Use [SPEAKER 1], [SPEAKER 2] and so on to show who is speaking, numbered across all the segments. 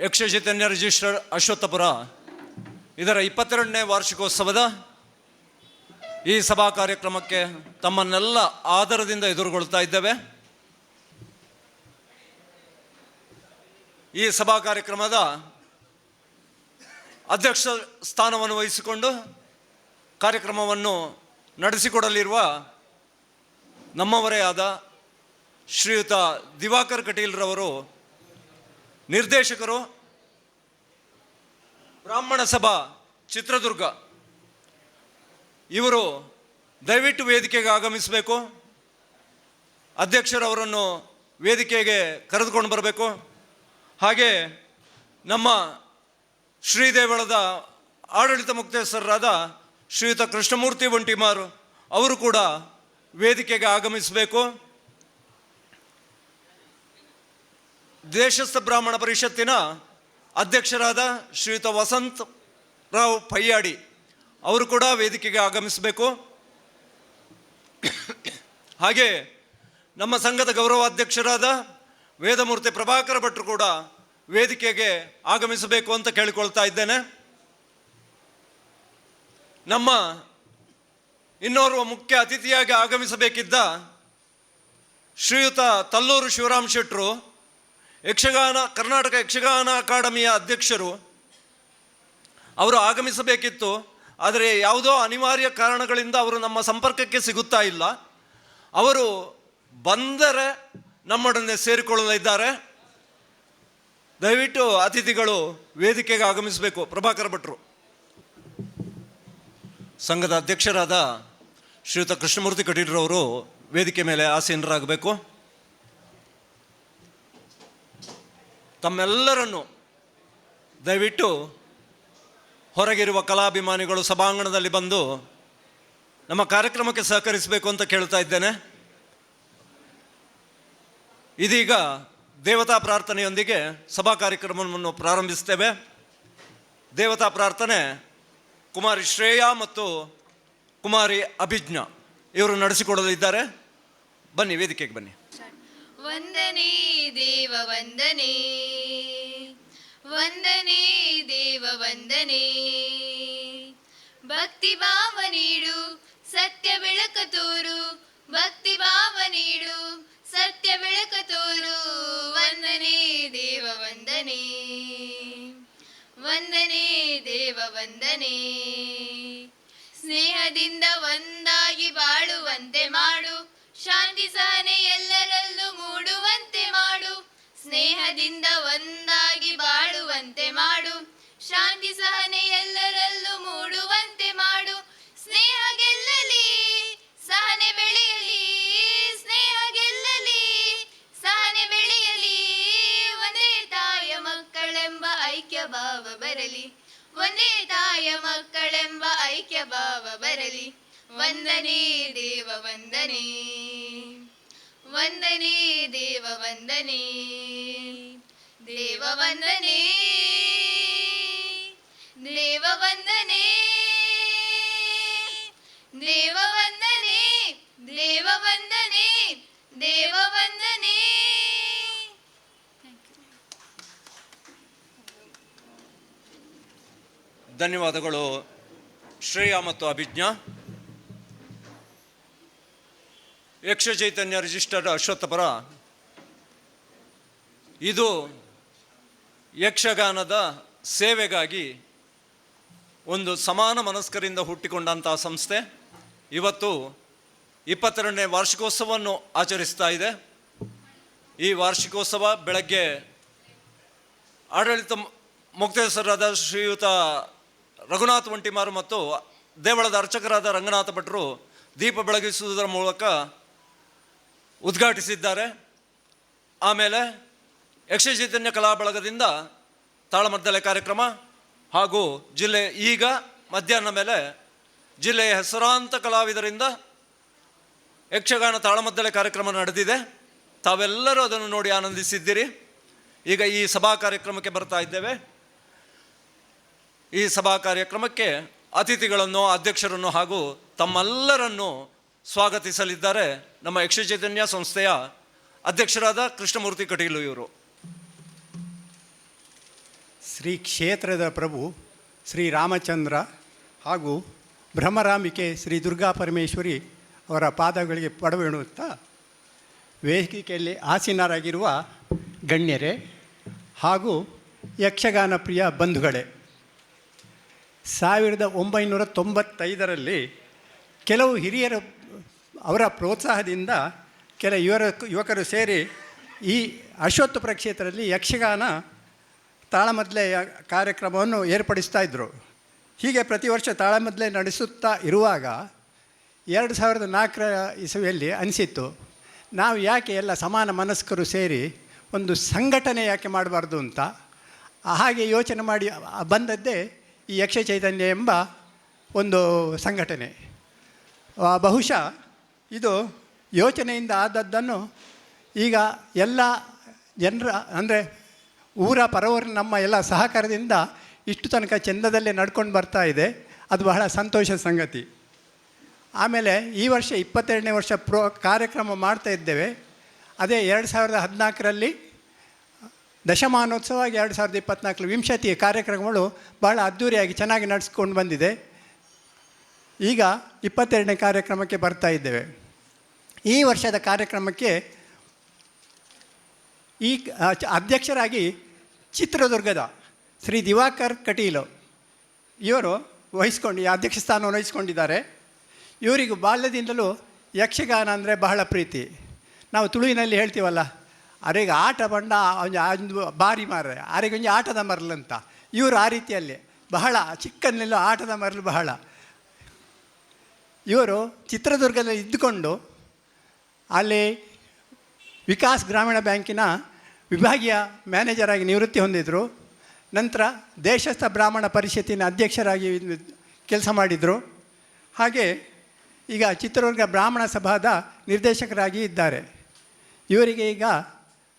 [SPEAKER 1] ಯಕ್ಷ ಚೈತನ್ಯ ರಿಜಿಸ್ಟರ್ ಅಶ್ವತ್ಥಪುರ ಇದರ 22ನೇ ವಾರ್ಷಿಕೋತ್ಸವದ ಈ ಸಭಾ ಕಾರ್ಯಕ್ರಮಕ್ಕೆ ತಮ್ಮನ್ನೆಲ್ಲ ಆದರದಿಂದ ಎದುರುಗೊಳ್ತಾ ಇದ್ದೇವೆ. ಈ ಸಭಾ ಕಾರ್ಯಕ್ರಮದ ಅಧ್ಯಕ್ಷ ಸ್ಥಾನವನ್ನು ವಹಿಸಿಕೊಂಡು ಕಾರ್ಯಕ್ರಮವನ್ನು ನಡೆಸಿಕೊಡಲಿರುವ ನಮ್ಮವರೇ ಆದ ಶ್ರೀಯುತ ದಿವಾಕರ್ ಕಟೀಲ್ರವರು, ನಿರ್ದೇಶಕರು, ಬ್ರಾಹ್ಮಣ ಸಭಾ ಚಿತ್ರದುರ್ಗ, ಇವರು ದಯವಿಟ್ಟು ವೇದಿಕೆಗೆ ಆಗಮಿಸಬೇಕು. ಅಧ್ಯಕ್ಷರವರನ್ನು ವೇದಿಕೆಗೆ ಕರೆದುಕೊಂಡು ಬರಬೇಕು. ಹಾಗೆ ನಮ್ಮ ಶ್ರೀದೇವಳದ ಆಡಳಿತ ಮುಕ್ತೇಶ್ವರರಾದ ಶ್ರೀಯುತ ಕೃಷ್ಣಮೂರ್ತಿ ಬಂಟಿಮಾರ್ ಅವರು ಕೂಡ ವೇದಿಕೆಗೆ ಆಗಮಿಸಬೇಕು. ದೇಶಸ್ಥ ಬ್ರಾಹ್ಮಣ ಪರಿಷತ್ತಿನ ಅಧ್ಯಕ್ಷರಾದ ಶ್ರೀಯುತ ವಸಂತ್ ರಾವ್ ಪಯ್ಯಾಡಿ ಅವರು ಕೂಡ ವೇದಿಕೆಗೆ ಆಗಮಿಸಬೇಕು. ಹಾಗೆ ನಮ್ಮ ಸಂಘದ ಗೌರವಾಧ್ಯಕ್ಷರಾದ ವೇದಮೂರ್ತಿ ಪ್ರಭಾಕರ ಭಟ್ರು ಕೂಡ ವೇದಿಕೆಗೆ ಆಗಮಿಸಬೇಕು ಅಂತ ಕೇಳಿಕೊಳ್ತಾ ಇದ್ದೇನೆ. ನಮ್ಮ ಇನ್ನೋರ್ವ ಮುಖ್ಯ ಅತಿಥಿಯಾಗಿ ಆಗಮಿಸಬೇಕಿದ್ದ ಶ್ರೀಯುತ ತಲ್ಲೂರು ಶಿವರಾಮ್ ಶೆಟ್ಟರು, ಕರ್ನಾಟಕ ಯಕ್ಷಗಾನ ಅಕಾಡೆಮಿಯ ಅಧ್ಯಕ್ಷರು, ಅವರು ಆಗಮಿಸಬೇಕಿತ್ತು. ಆದರೆ ಯಾವುದೋ ಅನಿವಾರ್ಯ ಕಾರಣಗಳಿಂದ ಅವರು ನಮ್ಮ ಸಂಪರ್ಕಕ್ಕೆ ಸಿಗುತ್ತಾ ಇಲ್ಲ. ಅವರು ಬಂದರೆ ನಮ್ಮೊಡನೆ ಸೇರಿಕೊಳ್ಳಲಿದ್ದಾರೆ. ದಯವಿಟ್ಟು ಅತಿಥಿಗಳು ವೇದಿಕೆಗೆ ಆಗಮಿಸಬೇಕು. ಪ್ರಭಾಕರ ಭಟ್ರು. ಸಂಘದ ಅಧ್ಯಕ್ಷರಾದ ಶ್ರೀಯುತ ಕೃಷ್ಣಮೂರ್ತಿ ಕಟೀಲ್ರವರು ವೇದಿಕೆ ಮೇಲೆ ಆಸೀನರಾಗಬೇಕು. ತಮ್ಮೆಲ್ಲರನ್ನು ದಯವಿಟ್ಟು ಹೊರಗಿರುವ ಕಲಾಭಿಮಾನಿಗಳು ಸಭಾಂಗಣದಲ್ಲಿ ಬಂದು ನಮ್ಮ ಕಾರ್ಯಕ್ರಮಕ್ಕೆ ಸಹಕರಿಸಬೇಕು ಅಂತ ಕೇಳ್ತಾ ಇದ್ದೇನೆ. ಇದೀಗ ದೇವತಾ ಪ್ರಾರ್ಥನೆಯೊಂದಿಗೆ ಸಭಾ ಕಾರ್ಯಕ್ರಮವನ್ನು ಪ್ರಾರಂಭಿಸ್ತೇವೆ. ದೇವತಾ ಪ್ರಾರ್ಥನೆ ಕುಮಾರಿ ಶ್ರೇಯಾ ಮತ್ತು ಕುಮಾರಿ ಅಭಿಜ್ಞಾ ಇವರು ನಡೆಸಿಕೊಡಲಿದ್ದಾರೆ. ಬನ್ನಿ, ವೇದಿಕೆಗೆ ಬನ್ನಿ.
[SPEAKER 2] ವಂದನೆ ದೇವ ವಂದನೆ, ವಂದನೆ ದೇವ ವಂದನೆ. ಭಕ್ತಿ ಭಾವ ನೀಡು ಸತ್ಯ ಬೆಳಕ ತೋರು, ಭಕ್ತಿ ಭಾವ ನೀಡು ಸತ್ಯ ಬೆಳಕ ತೋರು. ವಂದನೆ ದೇವ ವಂದನೆ, ವಂದನೆ ದೇವ ವಂದನೆ. ಸ್ನೇಹದಿಂದ ಒಂದಾಗಿ ಬಾಳುವಂತೆ ಮಾಡು, ಶಾಂತಿ ಸಹನೆ ಎಲ್ಲರಲ್ಲೂ ಮೂಡುವಂತೆ ಮಾಡು. ಸ್ನೇಹದಿಂದ ಒಂದಾಗಿ ಬಾಳುವಂತೆ ಮಾಡು, ಶಾಂತಿ ಸಹನೆ ಎಲ್ಲರಲ್ಲೂ ಮೂಡುವಂತೆ ಮಾಡು. ಸ್ನೇಹ ಗೆಲ್ಲಲಿ ಸಹನೆ ಬೆಳೆಯಲಿ, ಸ್ನೇಹ ಗೆಲ್ಲಲಿ ಸಹನೆ ಬೆಳೆಯಲಿ. ಒಂದೇ ತಾಯ ಮಕ್ಕಳೆಂಬ ಐಕ್ಯ ಭಾವ ಬರಲಿ, ಒಂದೇ ತಾಯ ಮಕ್ಕಳೆಂಬ ಐಕ್ಯ ಭಾವ ಬರಲಿ. ವಂದನೆ ದೇವ ವಂದನೆ, ವಂದನೆ ದೇವ ವಂದನೆ. ದೇವ ವಂದನೆ, ದೇವ ವಂದನೆ, ದೇವ ವಂದನೆ, ದೇವ ವಂದನೆ, ದೇವ ವಂದನೆ.
[SPEAKER 1] ಧನ್ಯವಾದಗಳು ಶ್ರೇಯಾ ಮತ್ತು ಅಭಿಜ್ಞಾ. ಯಕ್ಷ ಚೈತನ್ಯ ರಿಜಿಸ್ಟರ್ಡ್ ಅಶ್ವತ್ಥಪುರ ಇದು ಯಕ್ಷಗಾನದ ಸೇವೆಗಾಗಿ ಒಂದು ಸಮಾನ ಮನಸ್ಕರಿಂದ ಹುಟ್ಟಿಕೊಂಡಂತಹ ಸಂಸ್ಥೆ. ಇವತ್ತು 22ನೇ ವಾರ್ಷಿಕೋತ್ಸವವನ್ನು ಆಚರಿಸ್ತಾ ಇದೆ. ಈ ವಾರ್ಷಿಕೋತ್ಸವ ಬೆಳಗ್ಗೆ ಆಡಳಿತ ಮುಕ್ತೇಶ್ವರರಾದ ಶ್ರೀಯುತ ರಘುನಾಥ್ ವಂಟಿಮಾರು ಮತ್ತು ದೇವಳದ ಅರ್ಚಕರಾದ ರಂಗನಾಥ ಭಟ್ರು ದೀಪ ಬೆಳಗಿಸುವುದರ ಮೂಲಕ ಉದ್ಘಾಟಿಸಿದ್ದಾರೆ. ಆಮೇಲೆ ಯಕ್ಷ ಚೈತನ್ಯ ಕಲಾ ಬಳಗದಿಂದ ತಾಳಮದ್ದಲೆ ಕಾರ್ಯಕ್ರಮ ಹಾಗೂ ಈಗ ಮಧ್ಯಾಹ್ನ ಮೇಲೆ ಜಿಲ್ಲೆಯ ಹೆಸರಾಂತ ಕಲಾವಿದರಿಂದ ಯಕ್ಷಗಾನ ತಾಳಮದ್ದಲೆ ಕಾರ್ಯಕ್ರಮ ನಡೆದಿದೆ. ತಾವೆಲ್ಲರೂ ಅದನ್ನು ನೋಡಿ ಆನಂದಿಸಿದ್ದೀರಿ. ಈಗ ಈ ಸಭಾ ಕಾರ್ಯಕ್ರಮಕ್ಕೆ ಬರ್ತಾ ಇದ್ದೇವೆ. ಈ ಸಭಾ ಕಾರ್ಯಕ್ರಮಕ್ಕೆ ಅತಿಥಿಗಳನ್ನು, ಅಧ್ಯಕ್ಷರನ್ನು ಹಾಗೂ ತಮ್ಮೆಲ್ಲರನ್ನು ಸ್ವಾಗತಿಸಲಿದ್ದಾರೆ ನಮ್ಮ ಯಕ್ಷ ಚೈತನ್ಯ ಸಂಸ್ಥೆಯ ಅಧ್ಯಕ್ಷರಾದ ಕೃಷ್ಣಮೂರ್ತಿ ಕಟೀಲು ಇವರು.
[SPEAKER 3] ಶ್ರೀ ಕ್ಷೇತ್ರದ ಪ್ರಭು ಶ್ರೀ ರಾಮಚಂದ್ರ ಹಾಗೂ ಬ್ರಹ್ಮರಾಂಬಿಕೆ ಶ್ರೀ ದುರ್ಗಾ ಪರಮೇಶ್ವರಿ ಅವರ ಪಾದಗಳಿಗೆ ಪಡವೆಣುತ್ತಾ ವೇದಿಕೆಯಲ್ಲಿ ಆಸೀನರಾಗಿರುವ ಗಣ್ಯರೇ ಹಾಗೂ ಯಕ್ಷಗಾನ ಪ್ರಿಯ ಬಂಧುಗಳೇ, 1995ರಲ್ಲಿ ಕೆಲವು ಹಿರಿಯರ ಅವರ ಪ್ರೋತ್ಸಾಹದಿಂದ ಕೆಲ ಯುವಕರು ಸೇರಿ ಈ ಅಶ್ವತ್ಥ ಪ್ರಕ್ಷೇತ್ರದಲ್ಲಿ ಯಕ್ಷಗಾನ ತಾಳಮದ್ದಲೆಯ ಕಾರ್ಯಕ್ರಮವನ್ನು ಏರ್ಪಡಿಸ್ತಾ ಇದ್ದರು. ಹೀಗೆ ಪ್ರತಿ ವರ್ಷ ತಾಳಮದ್ದಲೆ ನಡೆಸುತ್ತಾ ಇರುವಾಗ 2004 ಇಸವಿಯಲ್ಲಿ ಅನಿಸಿತ್ತು, ನಾವು ಯಾಕೆ ಎಲ್ಲ ಸಮಾನ ಮನಸ್ಕರು ಸೇರಿ ಒಂದು ಸಂಘಟನೆ ಯಾಕೆ ಮಾಡಬಾರ್ದು ಅಂತ. ಹಾಗೆ ಯೋಚನೆ ಮಾಡಿ ಬಂದದ್ದೇ ಈ ಯಕ್ಷ ಚೈತನ್ಯ ಎಂಬ ಒಂದು ಸಂಘಟನೆ. ಬಹುಶಃ ಇದು ಯೋಚನೆಯಿಂದ ಆದದ್ದನ್ನು ಈಗ ಎಲ್ಲ ಜನರ ಅಂದರೆ ಊರ ಪರವರ ನಮ್ಮ ಎಲ್ಲ ಸಹಕಾರದಿಂದ ಇಷ್ಟು ತನಕ ಚಂದದಲ್ಲೇ ನಡ್ಕೊಂಡು ಬರ್ತಾ ಇದೆ. ಅದು ಬಹಳ ಸಂತೋಷದ ಸಂಗತಿ. ಆಮೇಲೆ ಈ ವರ್ಷ 22ನೇ ವರ್ಷ ಕಾರ್ಯಕ್ರಮ ಮಾಡ್ತಾ ಇದ್ದೇವೆ. ಅದೇ 2014ರಲ್ಲಿ ದಶಮಾನೋತ್ಸವ, 2024 ವಿಂಶತಿ ಕಾರ್ಯಕ್ರಮಗಳು ಬಹಳ ಅದ್ಧೂರಿಯಾಗಿ ಚೆನ್ನಾಗಿ ನಡೆಸ್ಕೊಂಡು ಬಂದಿದೆ. ಈಗ 22ನೇ ಕಾರ್ಯಕ್ರಮಕ್ಕೆ ಬರ್ತಾ ಇದ್ದೇವೆ. ಈ ವರ್ಷದ ಕಾರ್ಯಕ್ರಮಕ್ಕೆ ಈ ಅಧ್ಯಕ್ಷರಾಗಿ ಚಿತ್ರದುರ್ಗದ ಶ್ರೀ ದಿವಾಕರ್ ಕಟೀಲು ಇವರು ಈ ಅಧ್ಯಕ್ಷ ಸ್ಥಾನವನ್ನು ವಹಿಸ್ಕೊಂಡಿದ್ದಾರೆ. ಇವರಿಗೂ ಬಾಲ್ಯದಿಂದಲೂ ಯಕ್ಷಗಾನ ಅಂದರೆ ಬಹಳ ಪ್ರೀತಿ. ನಾವು ತುಳುವಿನಲ್ಲಿ ಹೇಳ್ತೀವಲ್ಲ, ಅರೆಗೆ ಆಟ ಬಂಡ ಒಂದು ಬಾರಿ ಮಾರ್ರೆ, ಅರೆಗೊಂದು ಆಟದ ಮರಲಂತ. ಇವರು ಆ ರೀತಿಯಲ್ಲಿ ಬಹಳ ಚಿಕ್ಕಂದಿನಲ್ಲೂ ಆಟದ ಮರಲು ಬಹಳ. ಇವರು ಚಿತ್ರದುರ್ಗದಲ್ಲಿ ಇದ್ದುಕೊಂಡು ಅಲ್ಲಿ ವಿಕಾಸ್ ಗ್ರಾಮೀಣ ಬ್ಯಾಂಕಿನ ವಿಭಾಗೀಯ ಮ್ಯಾನೇಜರ್ ಆಗಿ ನಿವೃತ್ತಿ ಹೊಂದಿದರು. ನಂತರ ದೇಶಸ್ಥ ಬ್ರಾಹ್ಮಣ ಪರಿಷತ್ತಿನ ಅಧ್ಯಕ್ಷರಾಗಿ ಕೆಲಸ ಮಾಡಿದರು. ಹಾಗೆ ಈಗ ಚಿತ್ರದುರ್ಗ ಬ್ರಾಹ್ಮಣ ಸಭಾದ ನಿರ್ದೇಶಕರಾಗಿ ಇದ್ದಾರೆ. ಇವರಿಗೆ ಈಗ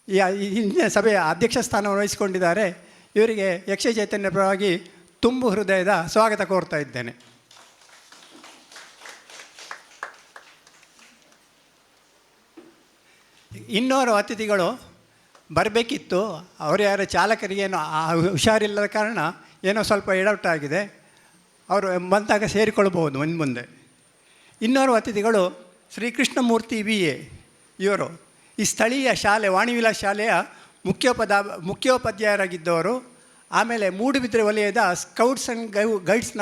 [SPEAKER 3] ಈ ಹಿಂದಿನ ಸಭೆಯ ಅಧ್ಯಕ್ಷ ಸ್ಥಾನವನ್ನು ವಹಿಸಿಕೊಂಡಿದ್ದಾರೆ. ಇವರಿಗೆ ಯಕ್ಷ ಚೈತನ್ಯ ಪರವಾಗಿ ತುಂಬು ಹೃದಯದ ಸ್ವಾಗತ ಕೋರ್ತಾ ಇದ್ದೇನೆ. ಇನ್ನೋರು ಅತಿಥಿಗಳು ಬರಬೇಕಿತ್ತು. ಅವರು ಯಾರ ಚಾಲಕರಿಗೇನೋ ಹುಷಾರಿಲ್ಲದ ಕಾರಣ ಏನೋ ಸ್ವಲ್ಪ ಎಡವಟ್ಟಾಗಿದೆ. ಅವರು ಬಂದಾಗ ಸೇರಿಕೊಳ್ಬಹುದು ಮುಂದೆ. ಇನ್ನೋರು ಅತಿಥಿಗಳು ಶ್ರೀ ಕೃಷ್ಣಮೂರ್ತಿ VA ಇವರು ಈ ಸ್ಥಳೀಯ ಶಾಲೆ ವಾಣಿವಿಲಾಸ ಶಾಲೆಯ ಮುಖ್ಯೋಪಾಧ್ಯಾಯರಾಗಿದ್ದವರು. ಆಮೇಲೆ ಮೂಡುಬಿದ್ರೆ ವಲಯದ ಸ್ಕೌಟ್ಸ್ ಆ್ಯಂಡ್ ಗೈಡ್ಸ್ನ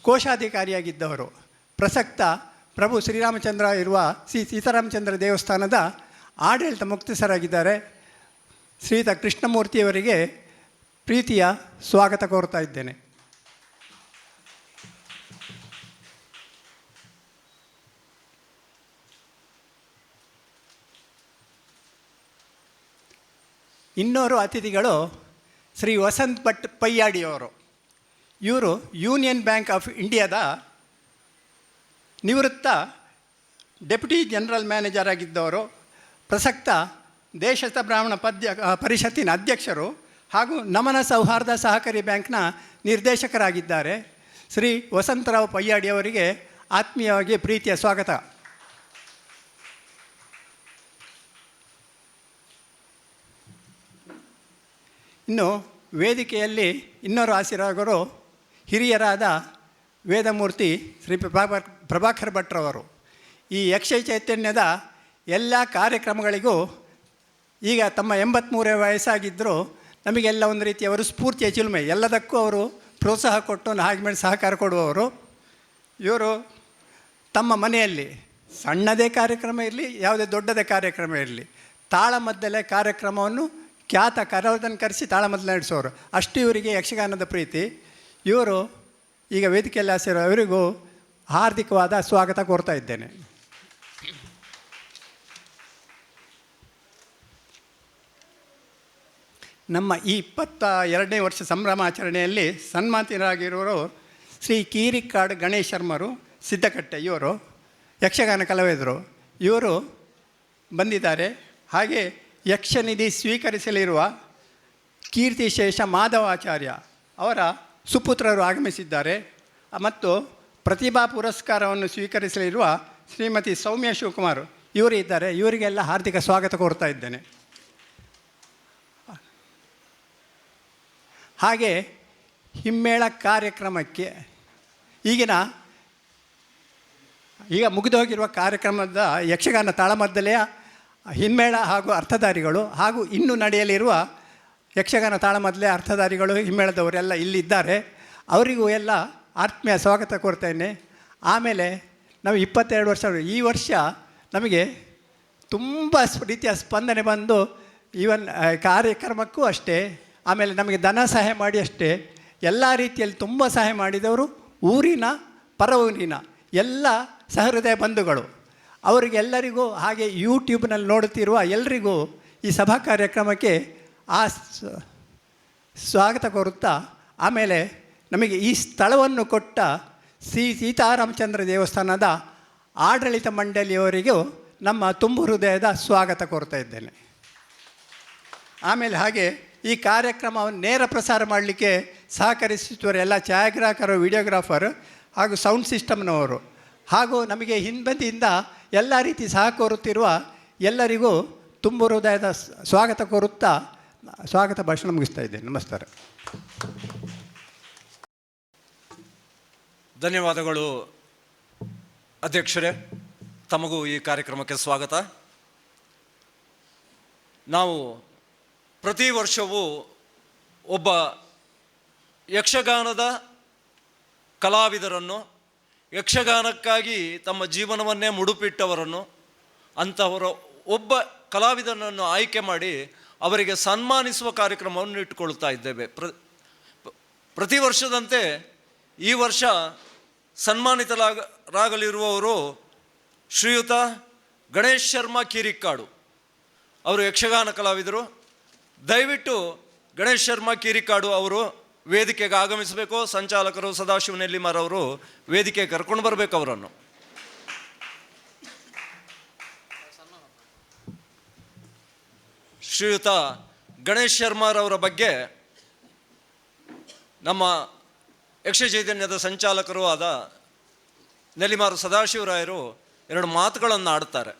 [SPEAKER 3] ಕೋಶಾಧಿಕಾರಿಯಾಗಿದ್ದವರು. ಪ್ರಸಕ್ತ ಪ್ರಭು ಶ್ರೀರಾಮಚಂದ್ರ ಇರುವ ಶ್ರೀ ಸೀತಾರಾಮಚಂದ್ರ ದೇವಸ್ಥಾನದ ಆಡಳಿತ ಮುಕ್ತಸ್ಥರಾಗಿದ್ದಾರೆ. ಶ್ರೀಯುತ ಕೃಷ್ಣಮೂರ್ತಿಯವರಿಗೆ ಪ್ರೀತಿಯ ಸ್ವಾಗತ ಕೋರ್ತಾ ಇದ್ದೇನೆ. ಇನ್ನೋರು ಅತಿಥಿಗಳು ಶ್ರೀ ವಸಂತ್ ಭಟ್ ಪಯ್ಯಾಡಿಯವರು. ಇವರು ಯೂನಿಯನ್ ಬ್ಯಾಂಕ್ ಆಫ್ ಇಂಡಿಯಾದ ನಿವೃತ್ತ ಡೆಪ್ಯೂಟಿ ಜನರಲ್ ಮ್ಯಾನೇಜರ್ ಆಗಿದ್ದವರು. ಪ್ರಸಕ್ತ ದೇಶಸ್ಥ ಬ್ರಾಹ್ಮಣ ಪರಿಷತ್ತಿನ ಅಧ್ಯಕ್ಷರು ಹಾಗೂ ನಮನ ಸೌಹಾರ್ದ ಸಹಕಾರಿ ಬ್ಯಾಂಕ್ನ ನಿರ್ದೇಶಕರಾಗಿದ್ದಾರೆ. ಶ್ರೀ ವಸಂತರಾವ್ ಪಯ್ಯಾಡಿಯವರಿಗೆ ಆತ್ಮೀಯವಾಗಿ ಪ್ರೀತಿಯ ಸ್ವಾಗತ. ಇನ್ನು ವೇದಿಕೆಯಲ್ಲಿ ಇನ್ನೋರು ಆಸೀನರಾಗರು ಹಿರಿಯರಾದ ವೇದಮೂರ್ತಿ ಶ್ರೀ ಪ್ರಭಾಕರ್ ಭಟ್ರವರು. ಈ ಯಕ್ಷ ಚೈತನ್ಯದ ಎಲ್ಲ ಕಾರ್ಯಕ್ರಮಗಳಿಗೂ ಈಗ ತಮ್ಮ 83 ವಯಸ್ಸಾಗಿದ್ದರೂ ನಮಗೆಲ್ಲ ಒಂದು ರೀತಿ ಅವರು ಸ್ಫೂರ್ತಿಯ ಚಿಲುಮೆ. ಎಲ್ಲದಕ್ಕೂ ಅವರು ಪ್ರೋತ್ಸಾಹ ಕೊಟ್ಟು ಹಾಗೆ ಮೇಲೆ ಸಹಕಾರ ಕೊಡುವವರು. ಇವರು ತಮ್ಮ ಮನೆಯಲ್ಲಿ ಸಣ್ಣದೇ ಕಾರ್ಯಕ್ರಮ ಇರಲಿ, ಯಾವುದೇ ದೊಡ್ಡದೇ ಕಾರ್ಯಕ್ರಮ ಇರಲಿ, ತಾಳಮದ್ದಲೆ ಕಾರ್ಯಕ್ರಮವನ್ನು ಖ್ಯಾತ ಕಲಾವಿದನ್ನು ಕರೆಸಿ ತಾಳಮದ್ದಲೆ ನಡೆಸೋರು. ಅಷ್ಟು ಇವರಿಗೆ ಯಕ್ಷಗಾನದ ಪ್ರೀತಿ. ಇವರು ಈಗ ವೇದಿಕೆಯಲ್ಲಿ ಆಸಿರೋ ಅವರಿಗೂ ಹಾರ್ದಿಕವಾದ ಸ್ವಾಗತ ಕೋರ್ತಾ ಇದ್ದೇನೆ. ನಮ್ಮ ಈ 22ನೇ ವರ್ಷ ಸಂಭ್ರಮಾಚರಣೆಯಲ್ಲಿ ಸನ್ಮಾನಿತರಾಗಿರುವರು ಶ್ರೀ ಕೀರಿಕಾಡು ಗಣೇಶ್ ಶರ್ಮರು ಸಿದ್ದಕಟ್ಟೆ. ಇವರು ಯಕ್ಷಗಾನ ಕಲಾವಿದರು. ಇವರು ಬಂದಿದ್ದಾರೆ. ಹಾಗೆ ಯಕ್ಷನಿಧಿ ಸ್ವೀಕರಿಸಲಿರುವ ಕೀರ್ತಿಶೇಷ ಮಾಧವಾಚಾರ್ಯ ಅವರ ಸುಪುತ್ರರು ಆಗಮಿಸಿದ್ದಾರೆ. ಮತ್ತು ಪ್ರತಿಭಾ ಪುರಸ್ಕಾರವನ್ನು ಸ್ವೀಕರಿಸಲಿರುವ ಶ್ರೀಮತಿ ಸೌಮ್ಯ ಶಿವಕುಮಾರ್ ಇವರು ಇದ್ದಾರೆ. ಇವರಿಗೆಲ್ಲ ಹಾರ್ದಿಕ ಸ್ವಾಗತ ಕೋರ್ತಾ ಇದ್ದೇನೆ. ಹಾಗೆ ಹಿಮ್ಮೇಳ ಕಾರ್ಯಕ್ರಮಕ್ಕೆ ಈಗ ಮುಗಿದೋಗಿರುವ ಕಾರ್ಯಕ್ರಮದ ಯಕ್ಷಗಾನ ತಾಳಮದ್ದಲೆಯ ಹಿಮ್ಮೇಳ ಹಾಗೂ ಅರ್ಥಧಾರಿಗಳು ಹಾಗೂ ಇನ್ನೂ ನಡೆಯಲಿರುವ ಯಕ್ಷಗಾನ ತಾಳಮದ್ದಲೆ ಅರ್ಥಧಾರಿಗಳು ಹಿಮ್ಮೇಳದವರೆಲ್ಲ ಇಲ್ಲಿದ್ದಾರೆ. ಅವರಿಗೂ ಎಲ್ಲ ಆತ್ಮೀಯ ಸ್ವಾಗತ ಕೋರ್ತೇನೆ. ಆಮೇಲೆ ನಾವು 22 ವರ್ಷ, ಈ ವರ್ಷ ನಮಗೆ ತುಂಬ ರೀತಿಯ ಸ್ಪಂದನೆ ಬಂದು ಈವನ್ ಕಾರ್ಯಕ್ರಮಕ್ಕೂ ಅಷ್ಟೇ, ಆಮೇಲೆ ನಮಗೆ ಧನ ಸಹಾಯ ಮಾಡಿ ಅಷ್ಟೇ, ಎಲ್ಲ ರೀತಿಯಲ್ಲಿ ತುಂಬ ಸಹಾಯ ಮಾಡಿದವರು ಊರಿನ ಪರವೂರಿನ ಎಲ್ಲ ಸಹೃದಯ ಬಂಧುಗಳು. ಅವರಿಗೆಲ್ಲರಿಗೂ ಹಾಗೆ ಯೂಟ್ಯೂಬ್ನಲ್ಲಿ ನೋಡುತ್ತಿರುವ ಎಲ್ಲರಿಗೂ ಈ ಸಭಾ ಕಾರ್ಯಕ್ರಮಕ್ಕೆ ಸ್ವಾಗತ ಕೋರುತ್ತಾ, ಆಮೇಲೆ ನಮಗೆ ಈ ಸ್ಥಳವನ್ನು ಕೊಟ್ಟ ಸೀತಾರಾಮಚಂದ್ರ ದೇವಸ್ಥಾನದ ಆಡಳಿತ ಮಂಡಳಿಯವರಿಗೂ ನಮ್ಮ ತುಂಬು ಹೃದಯದ ಸ್ವಾಗತ ಕೋರ್ತಾ ಇದ್ದೇನೆ. ಆಮೇಲೆ ಹಾಗೆ ಈ ಕಾರ್ಯಕ್ರಮವನ್ನು ನೇರ ಪ್ರಸಾರ ಮಾಡಲಿಕ್ಕೆ ಸಹಕರಿಸುತ್ತಿರುವ ಎಲ್ಲ ಛಾಯಾಗ್ರಾಹಕರು, ವಿಡಿಯೋಗ್ರಾಫರ್ ಹಾಗೂ ಸೌಂಡ್ ಸಿಸ್ಟಮ್ನವರು ಹಾಗೂ ನಮಗೆ ಹಿಂಬದಿಯಿಂದ ಎಲ್ಲ ರೀತಿ ಸಹ ಕೋರುತ್ತಿರುವ ಎಲ್ಲರಿಗೂ ತುಂಬು ಹೃದಯದ ಸ್ವಾಗತ ಕೋರುತ್ತಾ ಸ್ವಾಗತ ಭಾಷಣ ಮುಗಿಸ್ತಾ ಇದ್ದೇನೆ. ನಮಸ್ಕಾರ.
[SPEAKER 1] ಧನ್ಯವಾದಗಳು ಅಧ್ಯಕ್ಷರೇ. ತಮಗೂ ಈ ಕಾರ್ಯಕ್ರಮಕ್ಕೆ ಸ್ವಾಗತ. ನಾವು ಪ್ರತಿ ವರ್ಷವೂ ಒಬ್ಬ ಯಕ್ಷಗಾನದ ಕಲಾವಿದರನ್ನು, ಯಕ್ಷಗಾನಕ್ಕಾಗಿ ತಮ್ಮ ಜೀವನವನ್ನೇ ಮುಡುಪಿಟ್ಟವರನ್ನು, ಅಂತಹವರ ಒಬ್ಬ ಕಲಾವಿದನನ್ನು ಆಯ್ಕೆ ಮಾಡಿ ಅವರಿಗೆ ಸನ್ಮಾನಿಸುವ ಕಾರ್ಯಕ್ರಮವನ್ನು ಇಟ್ಟುಕೊಳ್ತಾ ಇದ್ದೇವೆ. ಪ್ರತಿ ವರ್ಷದಂತೆ ಈ ವರ್ಷ ಸನ್ಮಾನಿತರಾಗಲಿರುವವರು ಶ್ರೀಯುತ ಗಣೇಶ್ ಶರ್ಮಾ ಕಿರಿಕ್ಕಾಡು. ಅವರು ಯಕ್ಷಗಾನ ಕಲಾವಿದರು. ದಯವಿಟ್ಟು ಗಣೇಶ್ ಶರ್ಮಾ ಕಿರಿಕ್ಕಾಡು ಅವರು ವೇದಿಕೆಗೆ ಆಗಮಿಸಬೇಕು. ಸಂಚಾಲಕರು ಸದಾಶಿವ ನೆಲ್ಲಿಮರ್ ಅವರು ವೇದಿಕೆಗೆ ಕರ್ಕೊಂಡು ಬರಬೇಕು ಅವರನ್ನು. ಶ್ರೀಯುತ ಗಣೇಶ್ ಶರ್ಮಾರವರ ಬಗ್ಗೆ ನಮ್ಮ ಯಕ್ಷ ಚೈತನ್ಯದ ಸಂಚಾಲಕರು ಆದ ನೆಲ್ಲಿಮಾರು ಸದಾಶಿವರಾಯರು 2 ಮಾತುಗಳನ್ನು ಆಡುತ್ತಾರೆ.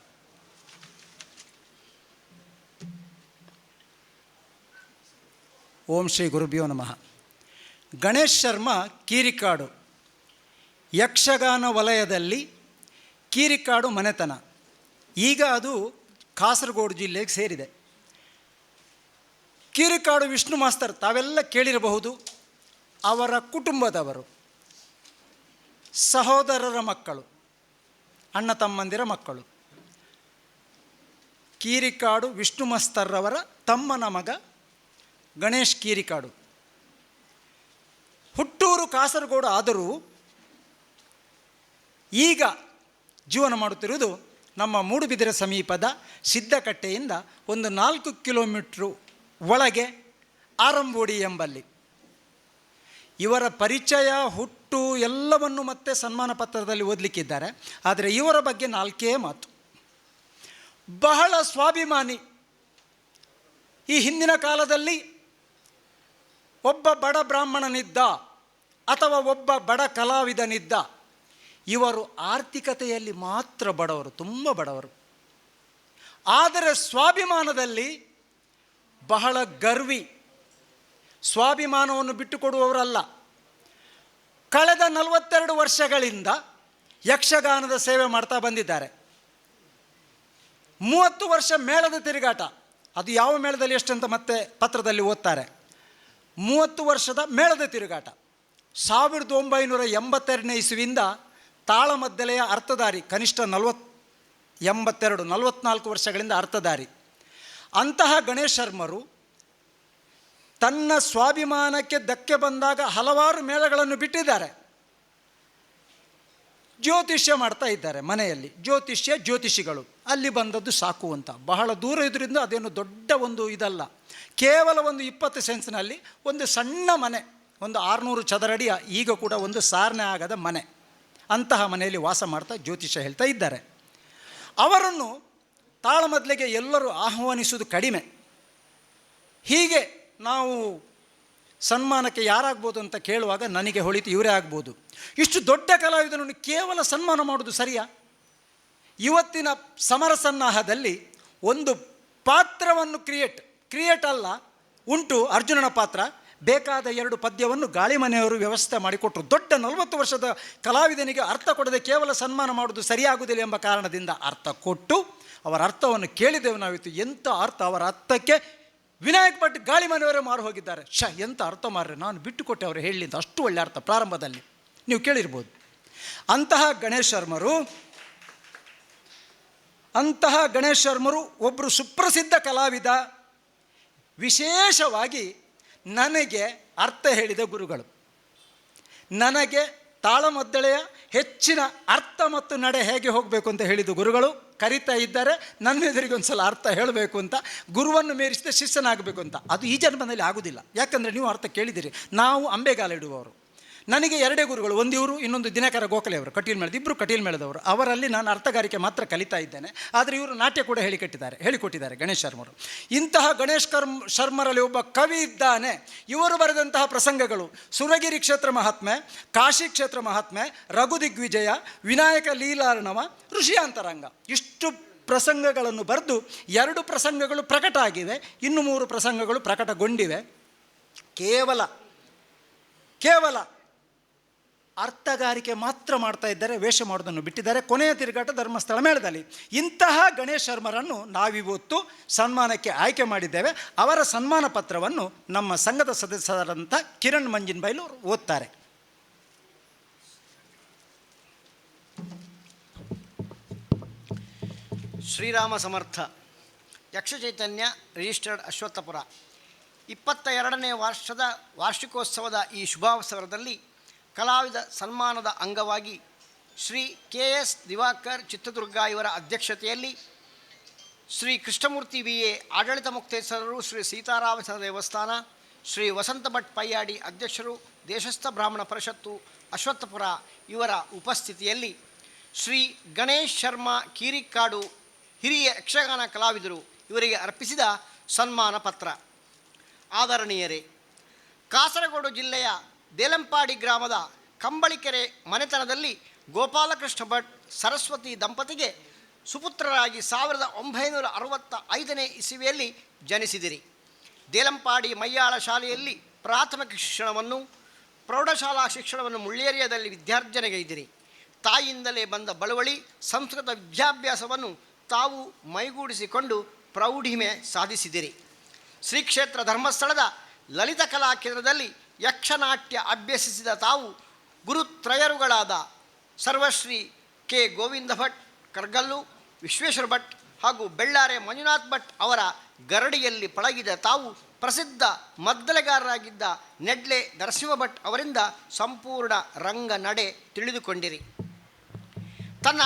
[SPEAKER 4] ಓಂ ಶ್ರೀ ಗುರುಭ್ಯೋ ನಮಃ. ಗಣೇಶ್ ಶರ್ಮಾ ಕೀರಿಕಾಡು ಯಕ್ಷಗಾನ ವಲಯದಲ್ಲಿ ಕೀರಿಕಾಡು ಮನೆತನ. ಈಗ ಅದು ಕಾಸರಗೋಡು ಜಿಲ್ಲೆಗೆ ಸೇರಿದೆ. ಕೀರಿಕಾಡು ವಿಷ್ಣು ಮಾಸ್ತರ್ ತಾವೆಲ್ಲ ಕೇಳಿರಬಹುದು. ಅವರ ಕುಟುಂಬದವರು, ಸಹೋದರರ ಮಕ್ಕಳು, ಅಣ್ಣ ತಮ್ಮಂದಿರ ಮಕ್ಕಳು. ಕೀರಿಕಾಡು ವಿಷ್ಣು ಮಾಸ್ತರ್ರವರ ತಮ್ಮನ ಮಗ ಗಣೇಶ್ ಕೀರಿಕಾಡು. ಹುಟ್ಟೂರು ಕಾಸರಗೋಡು ಆದರೂ ಈಗ ಜೀವನ ಮಾಡುತ್ತಿರುವುದು ನಮ್ಮ ಮೂಡುಬಿದಿರೆ ಸಮೀಪದ ಸಿದ್ದಕಟ್ಟೆಯಿಂದ ಒಂದು 4 ಕಿಲೋಮೀಟ್ರು ಒಳಗೆ ಆರಂಬೋಡಿ ಎಂಬಲ್ಲಿ. ಇವರ ಪರಿಚಯ, ಹುಟ್ಟು ಎಲ್ಲವನ್ನು ಮತ್ತೆ ಸನ್ಮಾನ ಪತ್ರದಲ್ಲಿ ಓದಲಿಕ್ಕಿದ್ದಾರೆ. ಆದರೆ ಇವರ ಬಗ್ಗೆ 4 ಮಾತು. ಬಹಳ ಸ್ವಾಭಿಮಾನಿ. ಈ ಹಿಂದಿನ ಕಾಲದಲ್ಲಿ ಒಬ್ಬ ಬಡ ಬ್ರಾಹ್ಮಣನಿದ್ದ ಅಥವಾ ಒಬ್ಬ ಬಡ ಕಲಾವಿದನಿದ್ದ. ಇವರು ಆರ್ಥಿಕತೆಯಲ್ಲಿ ಮಾತ್ರ ಬಡವರು, ತುಂಬ ಬಡವರು. ಆದರೆ ಸ್ವಾಭಿಮಾನದಲ್ಲಿ ಬಹಳ ಗರ್ವಿ. ಸ್ವಾಭಿಮಾನವನ್ನು ಬಿಟ್ಟುಕೊಡುವವರಲ್ಲ. ಕಳೆದ 42 ವರ್ಷಗಳಿಂದ ಯಕ್ಷಗಾನದ ಸೇವೆ ಮಾಡ್ತಾ ಬಂದಿದ್ದಾರೆ. 30 ವರ್ಷ ಮೇಳದ ತಿರುಗಾಟ. ಅದು ಯಾವ ಮೇಳದಲ್ಲಿ ಎಷ್ಟಂತ ಮತ್ತೆ ಪತ್ರದಲ್ಲಿ ಓದ್ತಾರೆ. 30 ವರ್ಷದ ಮೇಳದ ತಿರುಗಾಟ. 1982ನೇ ಇಸುವಿಂದ ತಾಳಮದ್ದಲೆಯ ಅರ್ಥಧಾರಿ, ಕನಿಷ್ಠ 44 ವರ್ಷಗಳಿಂದ ಅರ್ಥಧಾರಿ. ಅಂತಹ ಗಣೇಶ್ ಶರ್ಮರು ತನ್ನ ಸ್ವಾಭಿಮಾನಕ್ಕೆ ಧಕ್ಕೆ ಬಂದಾಗ ಹಲವಾರು ಮೇಳಗಳನ್ನು ಬಿಟ್ಟಿದ್ದಾರೆ. ಜ್ಯೋತಿಷ್ಯ ಮಾಡ್ತಾ ಇದ್ದಾರೆ ಮನೆಯಲ್ಲಿ. ಜ್ಯೋತಿಷಿಗಳು ಅಲ್ಲಿ ಬಂದದ್ದು ಸಾಕು ಅಂತ. ಬಹಳ ದೂರ ಇದರಿಂದ ಅದೇನು ದೊಡ್ಡ ಒಂದು ಇದಲ್ಲ. ಕೇವಲ ಒಂದು 20 ಸೆನ್ಸ್ನಲ್ಲಿ ಒಂದು ಸಣ್ಣ ಮನೆ, ಒಂದು 600 ಚದರಡಿಯ, ಈಗ ಕೂಡ ಒಂದು ಸಾರನೆ ಆಗದ ಮನೆ. ಅಂತಹ ಮನೆಯಲ್ಲಿ ವಾಸ ಮಾಡ್ತಾ ಜ್ಯೋತಿಷ್ಯ ಹೇಳ್ತಾ ಇದ್ದಾರೆ. ಅವರನ್ನು ತಾಳಮದ್ದಲೆಗೆ ಎಲ್ಲರೂ ಆಹ್ವಾನಿಸುವುದು ಕಡಿಮೆ. ಹೀಗೆ ನಾವು ಸನ್ಮಾನಕ್ಕೆ ಯಾರಾಗ್ಬೋದು ಅಂತ ಕೇಳುವಾಗ ನನಗೆ ಹೊಳಿತು ಇವರೇ ಆಗ್ಬೋದು. ಇಷ್ಟು ದೊಡ್ಡ ಕಲಾವಿದನನ್ನು ಕೇವಲ ಸನ್ಮಾನ ಮಾಡೋದು ಸರಿಯಾ? ಇವತ್ತಿನ ಸಮರ ಸನ್ನಾಹದಲ್ಲಿ ಒಂದು ಪಾತ್ರವನ್ನು ಕ್ರಿಯೇಟ್ ಅಲ್ಲ ಉಂಟು. ಅರ್ಜುನನ ಪಾತ್ರ, ಬೇಕಾದ 2 ಪದ್ಯವನ್ನು ಗಾಳಿಮನೆಯವರು ವ್ಯವಸ್ಥೆ ಮಾಡಿಕೊಟ್ರು. ದೊಡ್ಡ 40 ವರ್ಷದ ಕಲಾವಿದನಿಗೆ ಅರ್ಥ ಕೊಡದೆ ಕೇವಲ ಸನ್ಮಾನ ಮಾಡೋದು ಸರಿಯಾಗುವುದಿಲ್ಲ ಎಂಬ ಕಾರಣದಿಂದ ಅರ್ಥ ಕೊಟ್ಟು ಅವರ ಅರ್ಥವನ್ನು ಕೇಳಿದೆವು ನಾವಿತ್ತು. ಎಂಥ ಅರ್ಥ! ಅವರ ಅರ್ಥಕ್ಕೆ ವಿನಾಯಕ್ ಭಟ್ ಗಾಳಿಮನೆಯವರೇ ಮಾರು ಹೋಗಿದ್ದಾರೆ. ಎಂಥ ಅರ್ಥ ಮಾರ್ರೆ, ನಾನು ಬಿಟ್ಟುಕೊಟ್ಟೆ ಅವರು ಹೇಳಲಿ ಅಂತ. ಅಷ್ಟು ಒಳ್ಳೆ ಅರ್ಥ ಪ್ರಾರಂಭದಲ್ಲಿ ನೀವು ಕೇಳಿರ್ಬೋದು. ಅಂತಹ ಗಣೇಶ್ ಶರ್ಮರು ಒಬ್ಬರು ಸುಪ್ರಸಿದ್ಧ ಕಲಾವಿದ. ವಿಶೇಷವಾಗಿ ನನಗೆ ಅರ್ಥ ಹೇಳಿದ ಗುರುಗಳು, ನನಗೆ ತಾಳಮದ್ದಳೆಯ ಹೆಚ್ಚಿನ ಅರ್ಥ ಮತ್ತು ನಡೆ ಹೇಗೆ ಹೋಗಬೇಕು ಅಂತ ಹೇಳಿದ ಗುರುಗಳು ಕರೀತಾ ಇದ್ದಾರೆ. ನನ್ನ ಎದುರಿಗೆ ಒಂದು ಸಲ ಅರ್ಥ ಹೇಳಬೇಕು ಅಂತ, ಗುರುವನ್ನು ಮೀರಿಸಿದ ಶಿಷ್ಯನಾಗಬೇಕು ಅಂತ. ಅದು ಈ ಜನ್ಮದಲ್ಲಿ ಆಗೋದಿಲ್ಲ. ಯಾಕಂದರೆ ನೀವು ಅರ್ಥ ಕೇಳಿದ್ದೀರಿ. ನಾವು ಅಂಬೆಗಾಲ ಇಡುವವರು. ನನಗೆ 2 ಗುರುಗಳು, ಒಂದು ಇವರು, ಇನ್ನೊಂದು ದಿನಕರ ಗೋಖಲೆ ಅವರು, ಕಟೀಲ್ ಮೇಳದ. ಇಬ್ಬರು ಕಟೀಲ್ ಮೇಳದವರು. ಅವರಲ್ಲಿ ನಾನು ಅರ್ಥಗಾರಿಕೆ ಮಾತ್ರ ಕಲಿತಾ ಇದ್ದೇನೆ. ಆದರೆ ಇವರು ನಾಟ್ಯ ಕೂಡ ಹೇಳಿಕೊಟ್ಟಿದ್ದಾರೆ ಗಣೇಶ್ ಶರ್ಮರು. ಇಂತಹ ಗಣೇಶ್ ಶರ್ಮರಲ್ಲಿ ಒಬ್ಬ ಕವಿ ಇದ್ದಾನೆ. ಇವರು ಬರೆದಂತಹ ಪ್ರಸಂಗಗಳು ಸುರಗಿರಿ ಕ್ಷೇತ್ರ ಮಹಾತ್ಮೆ, ಕಾಶಿ ಕ್ಷೇತ್ರ ಮಹಾತ್ಮೆ, ರಘು ದಿಗ್ವಿಜಯ, ವಿನಾಯಕ ಲೀಲಾರ್ಣವ, ಋಷಿಯಾಂತರಂಗ, ಇಷ್ಟು ಪ್ರಸಂಗಗಳನ್ನು ಬರೆದು 2 ಪ್ರಸಂಗಗಳು ಪ್ರಕಟ ಆಗಿವೆ. ಇನ್ನು 3 ಪ್ರಸಂಗಗಳು ಪ್ರಕಟಗೊಂಡಿವೆ. ಕೇವಲ ಅರ್ಥಗಾರಿಕೆ ಮಾತ್ರ ಮಾಡ್ತಾ ಇದ್ದಾರೆ, ವೇಷ ಮಾಡೋದನ್ನು ಬಿಟ್ಟಿದ್ದಾರೆ. ಕೊನೆಯ ತಿರುಗಾಟ ಧರ್ಮಸ್ಥಳ ಮೇಳದಲ್ಲಿ. ಇಂತಹ ಗಣೇಶ್ ಶರ್ಮರನ್ನು ನಾವಿವತ್ತು ಸನ್ಮಾನಕ್ಕೆ ಆಯ್ಕೆ ಮಾಡಿದ್ದೇವೆ. ಅವರ ಸನ್ಮಾನ ಪತ್ರವನ್ನು ನಮ್ಮ ಸಂಘದ ಸದಸ್ಯರಾದಂಥ ಕಿರಣ್ ಮಂಜಿನಬೈಲು ಅವರು ಓದ್ತಾರೆ.
[SPEAKER 5] ಶ್ರೀರಾಮ ಸಮರ್ಥ. ಯಕ್ಷಚೈತನ್ಯ ರಿಜಿಸ್ಟರ್ಡ್ ಅಶ್ವತ್ಥಪುರ 22ನೇ ವರ್ಷದ ವಾರ್ಷಿಕೋತ್ಸವದ ಈ ಶುಭಾವಸರದಲ್ಲಿ ಕಲಾವಿದ ಸನ್ಮಾನದ ಅಂಗವಾಗಿ ಶ್ರೀ KS ದಿವಾಕರ್ ಚಿತ್ರದುರ್ಗ ಇವರ ಅಧ್ಯಕ್ಷತೆಯಲ್ಲಿ ಶ್ರೀ ಕೃಷ್ಣಮೂರ್ತಿ VA ಆಡಳಿತ ಮುಕ್ತೇಶ್ವರರು, ಶ್ರೀ ಸೀತಾರಾಮ ದೇವಸ್ಥಾನ, ಶ್ರೀ ವಸಂತ ಭಟ್ ಪಯ್ಯಾಡಿ ಅಧ್ಯಕ್ಷರು, ದೇಶಸ್ಥ ಬ್ರಾಹ್ಮಣ ಪರಿಷತ್ತು ಅಶ್ವತ್ಥಪುರ ಇವರ ಉಪಸ್ಥಿತಿಯಲ್ಲಿ ಶ್ರೀ ಗಣೇಶ್ ಶರ್ಮಾ ಕೀರಿಕ್ಕಾಡು ಹಿರಿಯ ಯಕ್ಷಗಾನ ಕಲಾವಿದರು ಇವರಿಗೆ ಅರ್ಪಿಸಿದ ಸನ್ಮಾನ ಪತ್ರ. ಆದರಣೀಯರೇ, ಕಾಸರಗೋಡು ಜಿಲ್ಲೆಯ ದೇಲಂಪಾಡಿ ಗ್ರಾಮದ ಕಂಬಳಿಕೆರೆ ಮನೆತನದಲ್ಲಿ ಗೋಪಾಲಕೃಷ್ಣ ಭಟ್ ಸರಸ್ವತಿ ದಂಪತಿಗೆ ಸುಪುತ್ರರಾಗಿ 1965ನೇ ಇಸವಿಯಲ್ಲಿ ಜನಿಸಿದಿರಿ. ದೇಲಂಪಾಡಿ ಮಯ್ಯಾಳ ಶಾಲೆಯಲ್ಲಿ ಪ್ರಾಥಮಿಕ ಶಿಕ್ಷಣವನ್ನು, ಪ್ರೌಢಶಾಲಾ ಶಿಕ್ಷಣವನ್ನು ಮುಳ್ಳೇರಿಯಾದಲ್ಲಿ ವಿದ್ಯಾರ್ಜನೆಗೈದಿರಿ. ತಾಯಿಯಿಂದಲೇ ಬಂದ ಬಳುವಳಿ ಸಂಸ್ಕೃತ ವಿದ್ಯಾಭ್ಯಾಸವನ್ನು ತಾವು ಮೈಗೂಡಿಸಿಕೊಂಡು ಪ್ರೌಢಿಮೆ ಸಾಧಿಸಿದಿರಿ. ಶ್ರೀ ಕ್ಷೇತ್ರ ಧರ್ಮಸ್ಥಳದ ಲಲಿತ ಕಲಾ ಕೇಂದ್ರದಲ್ಲಿ ಯಕ್ಷನಾಟ್ಯ ಅಭ್ಯಸಿಸಿದ ತಾವು ಗುರುತ್ರಯರುಗಳಾದ ಸರ್ವಶ್ರೀ ಕೆ ಗೋವಿಂದ ಭಟ್ ಕರ್ಗಲ್ಲು, ವಿಶ್ವೇಶ್ವರ ಭಟ್ ಹಾಗೂ ಬೆಳ್ಳಾರೆ ಮಂಜುನಾಥ್ ಭಟ್ ಅವರ ಗರಡಿಯಲ್ಲಿ ಪಳಗಿದ ತಾವು ಪ್ರಸಿದ್ಧ ಮದ್ದಲೆಗಾರರಾಗಿದ್ದ ನೆಡ್ಲೆ ನರಸಿಂಹ ಭಟ್ ಅವರಿಂದ ಸಂಪೂರ್ಣ ರಂಗ ನಡೆ ತಿಳಿದುಕೊಂಡಿರಿ. ತನ್ನ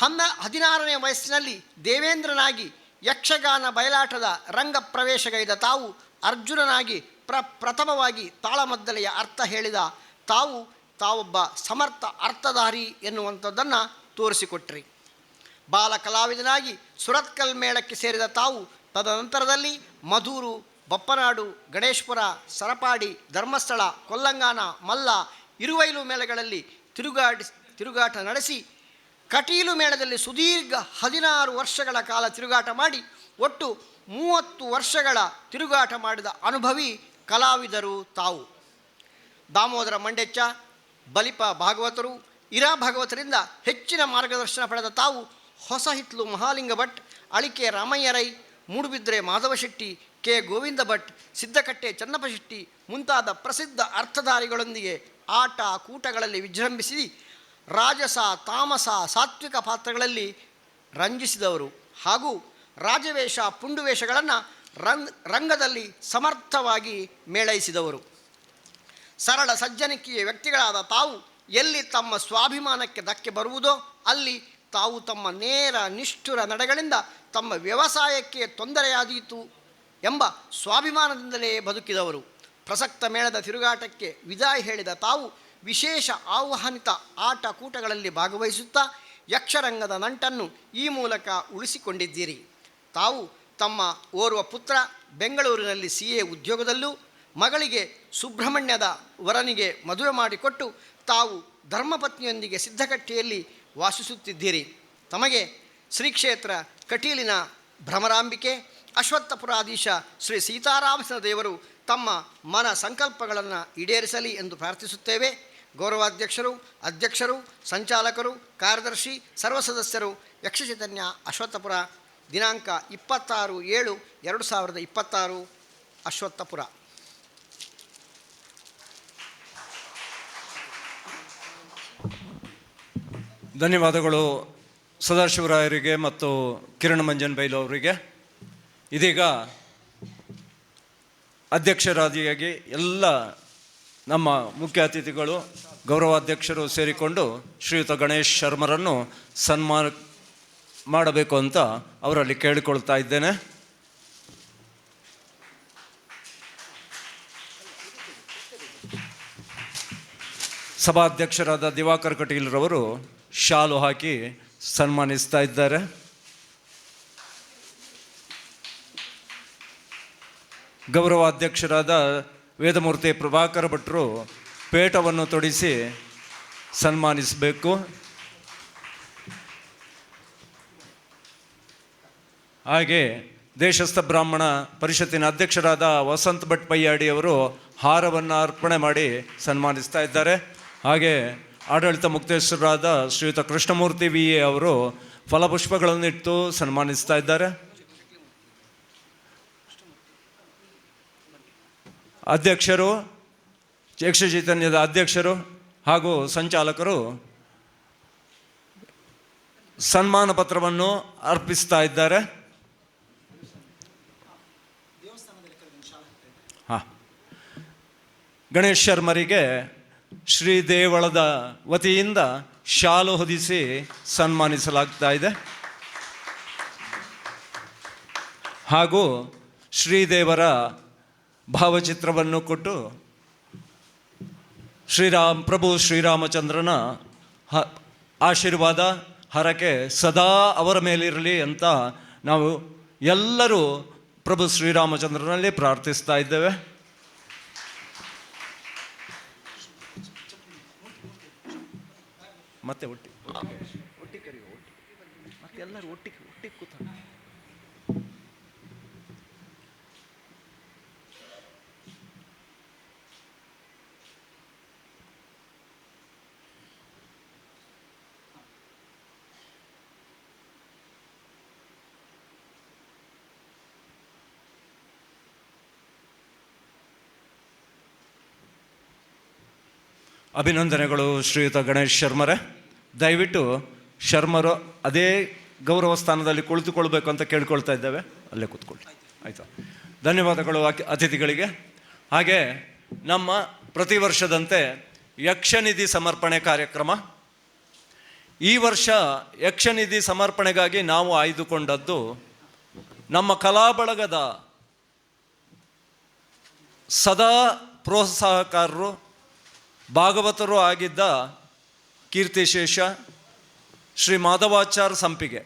[SPEAKER 5] 16ನೇ ವಯಸ್ಸಿನಲ್ಲಿ ದೇವೇಂದ್ರನಾಗಿ ಯಕ್ಷಗಾನ ಬಯಲಾಟದ ರಂಗ ಪ್ರವೇಶಗೈದ ತಾವು ಅರ್ಜುನನಾಗಿ ಪ್ರಥಮವಾಗಿ ತಾಳಮದ್ದಲೆಯ ಅರ್ಥ ಹೇಳಿದ ತಾವೊಬ್ಬ ಸಮರ್ಥ ಅರ್ಥಧಾರಿ ಎನ್ನುವಂಥದ್ದನ್ನು ತೋರಿಸಿಕೊಟ್ರಿ. ಬಾಲ ಕಲಾವಿದನಾಗಿ ಸುರತ್ಕಲ್ ಮೇಳಕ್ಕೆ ಸೇರಿದ ತಾವು ತದನಂತರದಲ್ಲಿ ಮಧೂರು, ಬಪ್ಪನಾಡು, ಗಣೇಶ್ಪುರ, ಸರಪಾಡಿ, ಧರ್ಮಸ್ಥಳ, ಕೊಲ್ಲಂಗಾನ, ಮಲ್ಲ, ಇರುವೈಲು ಮೇಳಗಳಲ್ಲಿ ತಿರುಗಾಟ ನಡೆಸಿ ಕಟೀಲು ಮೇಳದಲ್ಲಿ ಸುದೀರ್ಘ 16 ವರ್ಷಗಳ ಕಾಲ ತಿರುಗಾಟ ಮಾಡಿ ಒಟ್ಟು 30 ವರ್ಷಗಳ ತಿರುಗಾಟ ಮಾಡಿದ ಅನುಭವಿ ಕಲಾವಿದರು ತಾವು. ದಾಮೋದರ ಮಂಡೆಚ್ಚ, ಬಲಿಪ ಭಾಗವತರು, ಇರಾ ಭಾಗವತರಿಂದ ಹೆಚ್ಚಿನ ಮಾರ್ಗದರ್ಶನ ಪಡೆದ ತಾವು ಹೊಸ ಹಿತ್ಲು ಮಹಾಲಿಂಗ ಭಟ್, ಅಳಿಕೆ ರಾಮಯ್ಯ ರೈ, ಮೂಡುಬಿದ್ರೆ ಮಾಧವ ಶೆಟ್ಟಿ, ಕೆ ಗೋವಿಂದ ಭಟ್, ಸಿದ್ದಕಟ್ಟೆ ಚನ್ನಪ್ಪ ಶೆಟ್ಟಿ ಮುಂತಾದ ಪ್ರಸಿದ್ಧ ಅರ್ಥಧಾರಿಗಳೊಂದಿಗೆ ಆಟ ಕೂಟಗಳಲ್ಲಿ ವಿಜೃಂಭಿಸಿ ರಾಜಸ, ತಾಮಸ, ಸಾತ್ವಿಕ ಪಾತ್ರಗಳಲ್ಲಿ ರಂಜಿಸಿದವರು ಹಾಗೂ ರಾಜವೇಷ, ಪುಂಡುವೇಷಗಳನ್ನು ರಂಗದಲ್ಲಿ ಸಮರ್ಥವಾಗಿ ಮೇಳೈಸಿದವರು. ಸರಳ ಸಜ್ಜನಿಕೆಯ ವ್ಯಕ್ತಿಗಳಾದ ತಾವು ಎಲ್ಲಿ ತಮ್ಮ ಸ್ವಾಭಿಮಾನಕ್ಕೆ ಧಕ್ಕೆ ಬರುವುದೋ ಅಲ್ಲಿ ತಾವು ತಮ್ಮ ನೇರ ನಿಷ್ಠುರ ನಡೆಗಳಿಂದ ತಮ್ಮ ವ್ಯವಸಾಯಕ್ಕೆ ತೊಂದರೆಯಾದೀತು ಎಂಬ ಸ್ವಾಭಿಮಾನದಿಂದಲೇ ಬದುಕಿದವರು. ಪ್ರಸಕ್ತ ಮೇಳದ ತಿರುಗಾಟಕ್ಕೆ ವಿದಾಯ ಹೇಳಿದ ತಾವು ವಿಶೇಷ ಆಹ್ವಾನಿತ ಆಟ ಕೂಟಗಳಲ್ಲಿ ಭಾಗವಹಿಸುತ್ತಾ ಯಕ್ಷರಂಗದ ನಂಟನ್ನು ಈ ಮೂಲಕ ಉಳಿಸಿಕೊಂಡಿದ್ದೀರಿ. ತಾವು ತಮ್ಮ ಓರ್ವ ಪುತ್ರ ಬೆಂಗಳೂರಿನಲ್ಲಿ CA ಉದ್ಯೋಗದಲ್ಲೂ, ಮಗಳಿಗೆ ಸುಬ್ರಹ್ಮಣ್ಯದ ವರನಿಗೆ ಮದುವೆ ಮಾಡಿಕೊಟ್ಟು ತಾವು ಧರ್ಮಪತ್ನಿಯೊಂದಿಗೆ ಸಿದ್ಧಕಟ್ಟೆಯಲ್ಲಿ ವಾಸಿಸುತ್ತಿದ್ದೀರಿ. ತಮಗೆ ಶ್ರೀಕ್ಷೇತ್ರ ಕಟೀಲಿನ ಭ್ರಮರಾಂಬಿಕೆ, ಅಶ್ವತ್ಥಪುರಾಧೀಶ ಶ್ರೀ ಸೀತಾರಾಮಚಂದ್ರ ದೇವರು ತಮ್ಮ ಮನ ಸಂಕಲ್ಪಗಳನ್ನು ಈಡೇರಿಸಲಿ ಎಂದು ಪ್ರಾರ್ಥಿಸುತ್ತೇವೆ. ಗೌರವಾಧ್ಯಕ್ಷರು, ಅಧ್ಯಕ್ಷರು, ಸಂಚಾಲಕರು, ಕಾರ್ಯದರ್ಶಿ, ಸರ್ವ ಸದಸ್ಯರು, ಯಕ್ಷಚೈತನ್ಯ ಅಶ್ವತ್ಥಪುರ. ದಿನಾಂಕ 26/7/2026, ಅಶ್ವತ್ಥಪುರ.
[SPEAKER 1] ಧನ್ಯವಾದಗಳು ಸದಾಶಿವರಾಯರಿಗೆ ಮತ್ತು ಕಿರಣ್ ಮಂಜನ್ ಬೈಲು ಅವರಿಗೆ. ಇದೀಗ ಅಧ್ಯಕ್ಷರಾದಿಯಾಗಿ ಎಲ್ಲ ನಮ್ಮ ಮುಖ್ಯ ಅತಿಥಿಗಳು, ಗೌರವಾಧ್ಯಕ್ಷರು ಸೇರಿಕೊಂಡು ಶ್ರೀಯುತ ಗಣೇಶ್ ಶರ್ಮರನ್ನು ಸನ್ಮಾನ ಮಾಡಬೇಕು ಅಂತ ಅವರಲ್ಲಿ ಕೇಳಿಕೊಳ್ತಾ ಇದ್ದೇನೆ. ಸಭಾಧ್ಯಕ್ಷರಾದ ದಿವಾಕರ್ ಕಟೀಲ್ರವರು ಶಾಲು ಹಾಕಿ ಸನ್ಮಾನಿಸ್ತಾ ಇದ್ದಾರೆ. ಗೌರವಾಧ್ಯಕ್ಷರಾದ ವೇದಮೂರ್ತಿ ಪ್ರಭಾಕರ ಭಟ್ರು ಪೇಟವನ್ನು ತೊಡಿಸಿ ಸನ್ಮಾನಿಸಬೇಕು. ಹಾಗೆ ದೇಶಸ್ಥ ಬ್ರಾಹ್ಮಣ ಪರಿಷತ್ತಿನ ಅಧ್ಯಕ್ಷರಾದ ವಸಂತ್ ಭಟ್ ಪಯ್ಯಾಡಿ ಅವರು ಹಾರವನ್ನು ಅರ್ಪಣೆ ಮಾಡಿ ಸನ್ಮಾನಿಸ್ತಾ ಇದ್ದಾರೆ. ಹಾಗೆ ಆಡಳಿತ ಮುಕ್ತೇಶ್ವರರಾದ ಶ್ರೀಯುತ ಕೃಷ್ಣಮೂರ್ತಿ ವಿ ಎ ಅವರು ಫಲಪುಷ್ಪಗಳನ್ನಿಟ್ಟು ಸನ್ಮಾನಿಸ್ತಾ ಇದ್ದಾರೆ. ಅಧ್ಯಕ್ಷರು, ಯಕ್ಷಚೈತನ್ಯದ ಅಧ್ಯಕ್ಷರು ಹಾಗೂ ಸಂಚಾಲಕರು ಸನ್ಮಾನ ಪತ್ರವನ್ನು ಅರ್ಪಿಸ್ತಾ ಇದ್ದಾರೆ. ಗಣೇಶ್ ಶರ್ಮರಿಗೆ ಶ್ರೀ ದೇವಳದ ವತಿಯಿಂದ ಶಾಲು ಹೊದಿಸಿ ಸನ್ಮಾನಿಸಲಾಗ್ತಾ ಇದೆ. ಹಾಗೂ ಶ್ರೀದೇವರ ಭಾವಚಿತ್ರವನ್ನು ಕೊಟ್ಟು ಪ್ರಭು ಶ್ರೀರಾಮಚಂದ್ರನ ಆಶೀರ್ವಾದ ಹರಕೆ ಸದಾ ಅವರ ಮೇಲಿರಲಿ ಅಂತ ನಾವು ಎಲ್ಲರೂ ಪ್ರಭು ಶ್ರೀರಾಮಚಂದ್ರನಲ್ಲಿ ಪ್ರಾರ್ಥಿಸ್ತಾ ಇದ್ದೇವೆ. ಮತ್ತೆ ಒಟ್ಟಿಗೆ ಕರೆಯುವ, ಮತ್ತೆ ಎಲ್ಲರೂ ಒಟ್ಟಿಗೆ ಕೂತ. ಅಭಿನಂದನೆಗಳು ಶ್ರೀಯುತ ಗಣೇಶ್ ಶರ್ಮರೇ. ದಯವಿಟ್ಟು ಶರ್ಮರು ಅದೇ ಗೌರವ ಸ್ಥಾನದಲ್ಲಿ ಕುಳಿತುಕೊಳ್ಬೇಕು ಅಂತ ಕೇಳ್ಕೊಳ್ತಾ ಇದ್ದೇವೆ. ಅಲ್ಲೇ ಕೂತ್ಕೊಳ್ಳಿ, ಆಯಿತಾ? ಧನ್ಯವಾದಗಳು ಅತಿಥಿಗಳಿಗೆ. ಹಾಗೆ ನಮ್ಮ ಪ್ರತಿ ವರ್ಷದಂತೆ ಯಕ್ಷನಿಧಿ ಸಮರ್ಪಣೆ ಕಾರ್ಯಕ್ರಮ. ಈ ವರ್ಷ ಯಕ್ಷನಿಧಿ ಸಮರ್ಪಣೆಗಾಗಿ ನಾವು ಆಯ್ದುಕೊಂಡದ್ದು ನಮ್ಮ ಕಲಾ ಬಳಗದ ಸದಾ ಪ್ರೋತ್ಸಾಹಕಾರರು, ಭಾಗವತರು ಆಗಿದ್ದ ಕೀರ್ತಿಶೇಷ ಶ್ರೀ ಮಾಧವಾಚಾರ್ ಸಂಪಿಗೆ.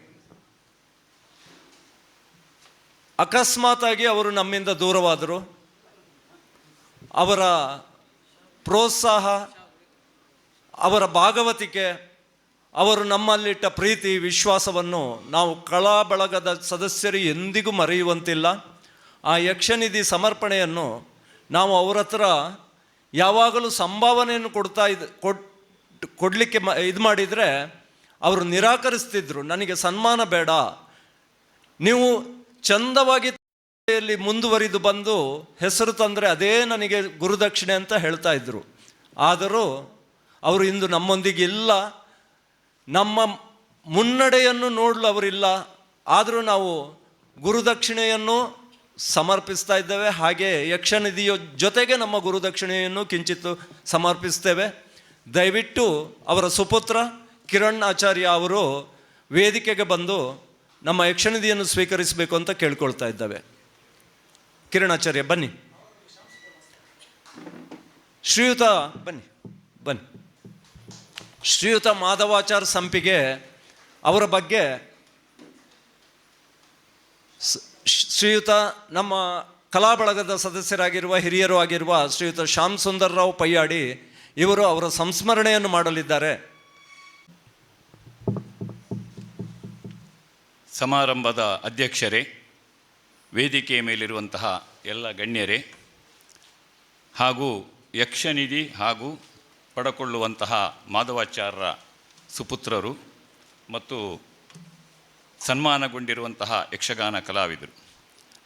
[SPEAKER 1] ಅಕಸ್ಮಾತಾಗಿ ಅವರು ನಮ್ಮಿಂದ ದೂರವಾದರು. ಅವರ ಪ್ರೋತ್ಸಾಹ, ಅವರ ಭಾಗವತಿಕೆ, ಅವರು ನಮ್ಮಲ್ಲಿಟ್ಟ ಪ್ರೀತಿ ವಿಶ್ವಾಸವನ್ನು ನಾವು ಕಲಾ ಬಳಗದ ಸದಸ್ಯರು ಎಂದಿಗೂ ಮರೆಯುವಂತಿಲ್ಲ. ಆ ಯಕ್ಷನಿಧಿ ಸಮರ್ಪಣೆಯನ್ನು ನಾವು ಅವರ ಹತ್ರ ಯಾವಾಗಲೂ ಸಂಭಾವನೆಯನ್ನು ಕೊಡಲಿಕ್ಕೆ ಇದು ಮಾಡಿದರೆ ಅವರು ನಿರಾಕರಿಸ್ತಿದ್ರು. ನನಗೆ ಸನ್ಮಾನ ಬೇಡ, ನೀವು ಚಂದವಾಗಿ ಮುಂದುವರಿದು ಬಂದು ಹೆಸರು ತಂದರೆ ಅದೇ ನನಗೆ ಗುರುದಕ್ಷಿಣೆ ಅಂತ ಹೇಳ್ತಾ ಇದ್ದರು. ಆದರೂ ಅವರು ಇಂದು ನಮ್ಮೊಂದಿಗೆ ಇಲ್ಲ, ನಮ್ಮ ಮುನ್ನಡೆಯನ್ನು ನೋಡಲು ಅವರಿಲ್ಲ. ಆದರೂ ನಾವು ಗುರುದಕ್ಷಿಣೆಯನ್ನು ಸಮರ್ಪಿಸ್ತಾ ಇದ್ದೇವೆ. ಹಾಗೆ ಯಕ್ಷನಿಧಿಯ ಜೊತೆಗೆ ನಮ್ಮ ಗುರುದಕ್ಷಿಣೆಯನ್ನು ಕಿಂಚಿತ್ತು ಸಮರ್ಪಿಸ್ತೇವೆ. ದಯವಿಟ್ಟು ಅವರ ಸುಪುತ್ರ ಕಿರಣ್ ಆಚಾರ್ಯ ಅವರು ವೇದಿಕೆಗೆ ಬಂದು ನಮ್ಮ ಯಕ್ಷನಿಧಿಯನ್ನು ಸ್ವೀಕರಿಸಬೇಕು ಅಂತ ಕೇಳ್ಕೊಳ್ತಾ ಇದ್ದೇವೆ. ಕಿರಣ್ ಆಚಾರ್ಯ ಬನ್ನಿ. ಶ್ರೀಯುತ ಬನ್ನಿ. ಶ್ರೀಯುತ ಮಾಧವಾಚಾರ್ ಸಂಪಿಗೆ ಅವರ ಬಗ್ಗೆ ಶ್ರೀಯುತ ನಮ್ಮ ಕಲಾ ಬಳಗದ ಸದಸ್ಯರಾಗಿರುವ ಹಿರಿಯರು ಆಗಿರುವ ಶ್ರೀಯುತ ಶ್ಯಾಮ್ ಸುಂದರ್ರಾವ್ ಪಯ್ಯಾಡಿ ಇವರು ಅವರ ಸಂಸ್ಮರಣೆಯನ್ನು ಮಾಡಲಿದ್ದಾರೆ.
[SPEAKER 6] ಸಮಾರಂಭದ ಅಧ್ಯಕ್ಷರೇ, ವೇದಿಕೆಯ ಮೇಲಿರುವಂತಹ ಎಲ್ಲ ಗಣ್ಯರೇ, ಹಾಗೂ ಯಕ್ಷನಿಧಿ ಹಾಗೂ ಪಡಕೊಳ್ಳುವಂತಹ ಮಾಧವಾಚಾರ್ಯರ ಸುಪುತ್ರರು ಮತ್ತು ಸನ್ಮಾನಗೊಂಡಿರುವಂತಹ ಯಕ್ಷಗಾನ ಕಲಾವಿದರು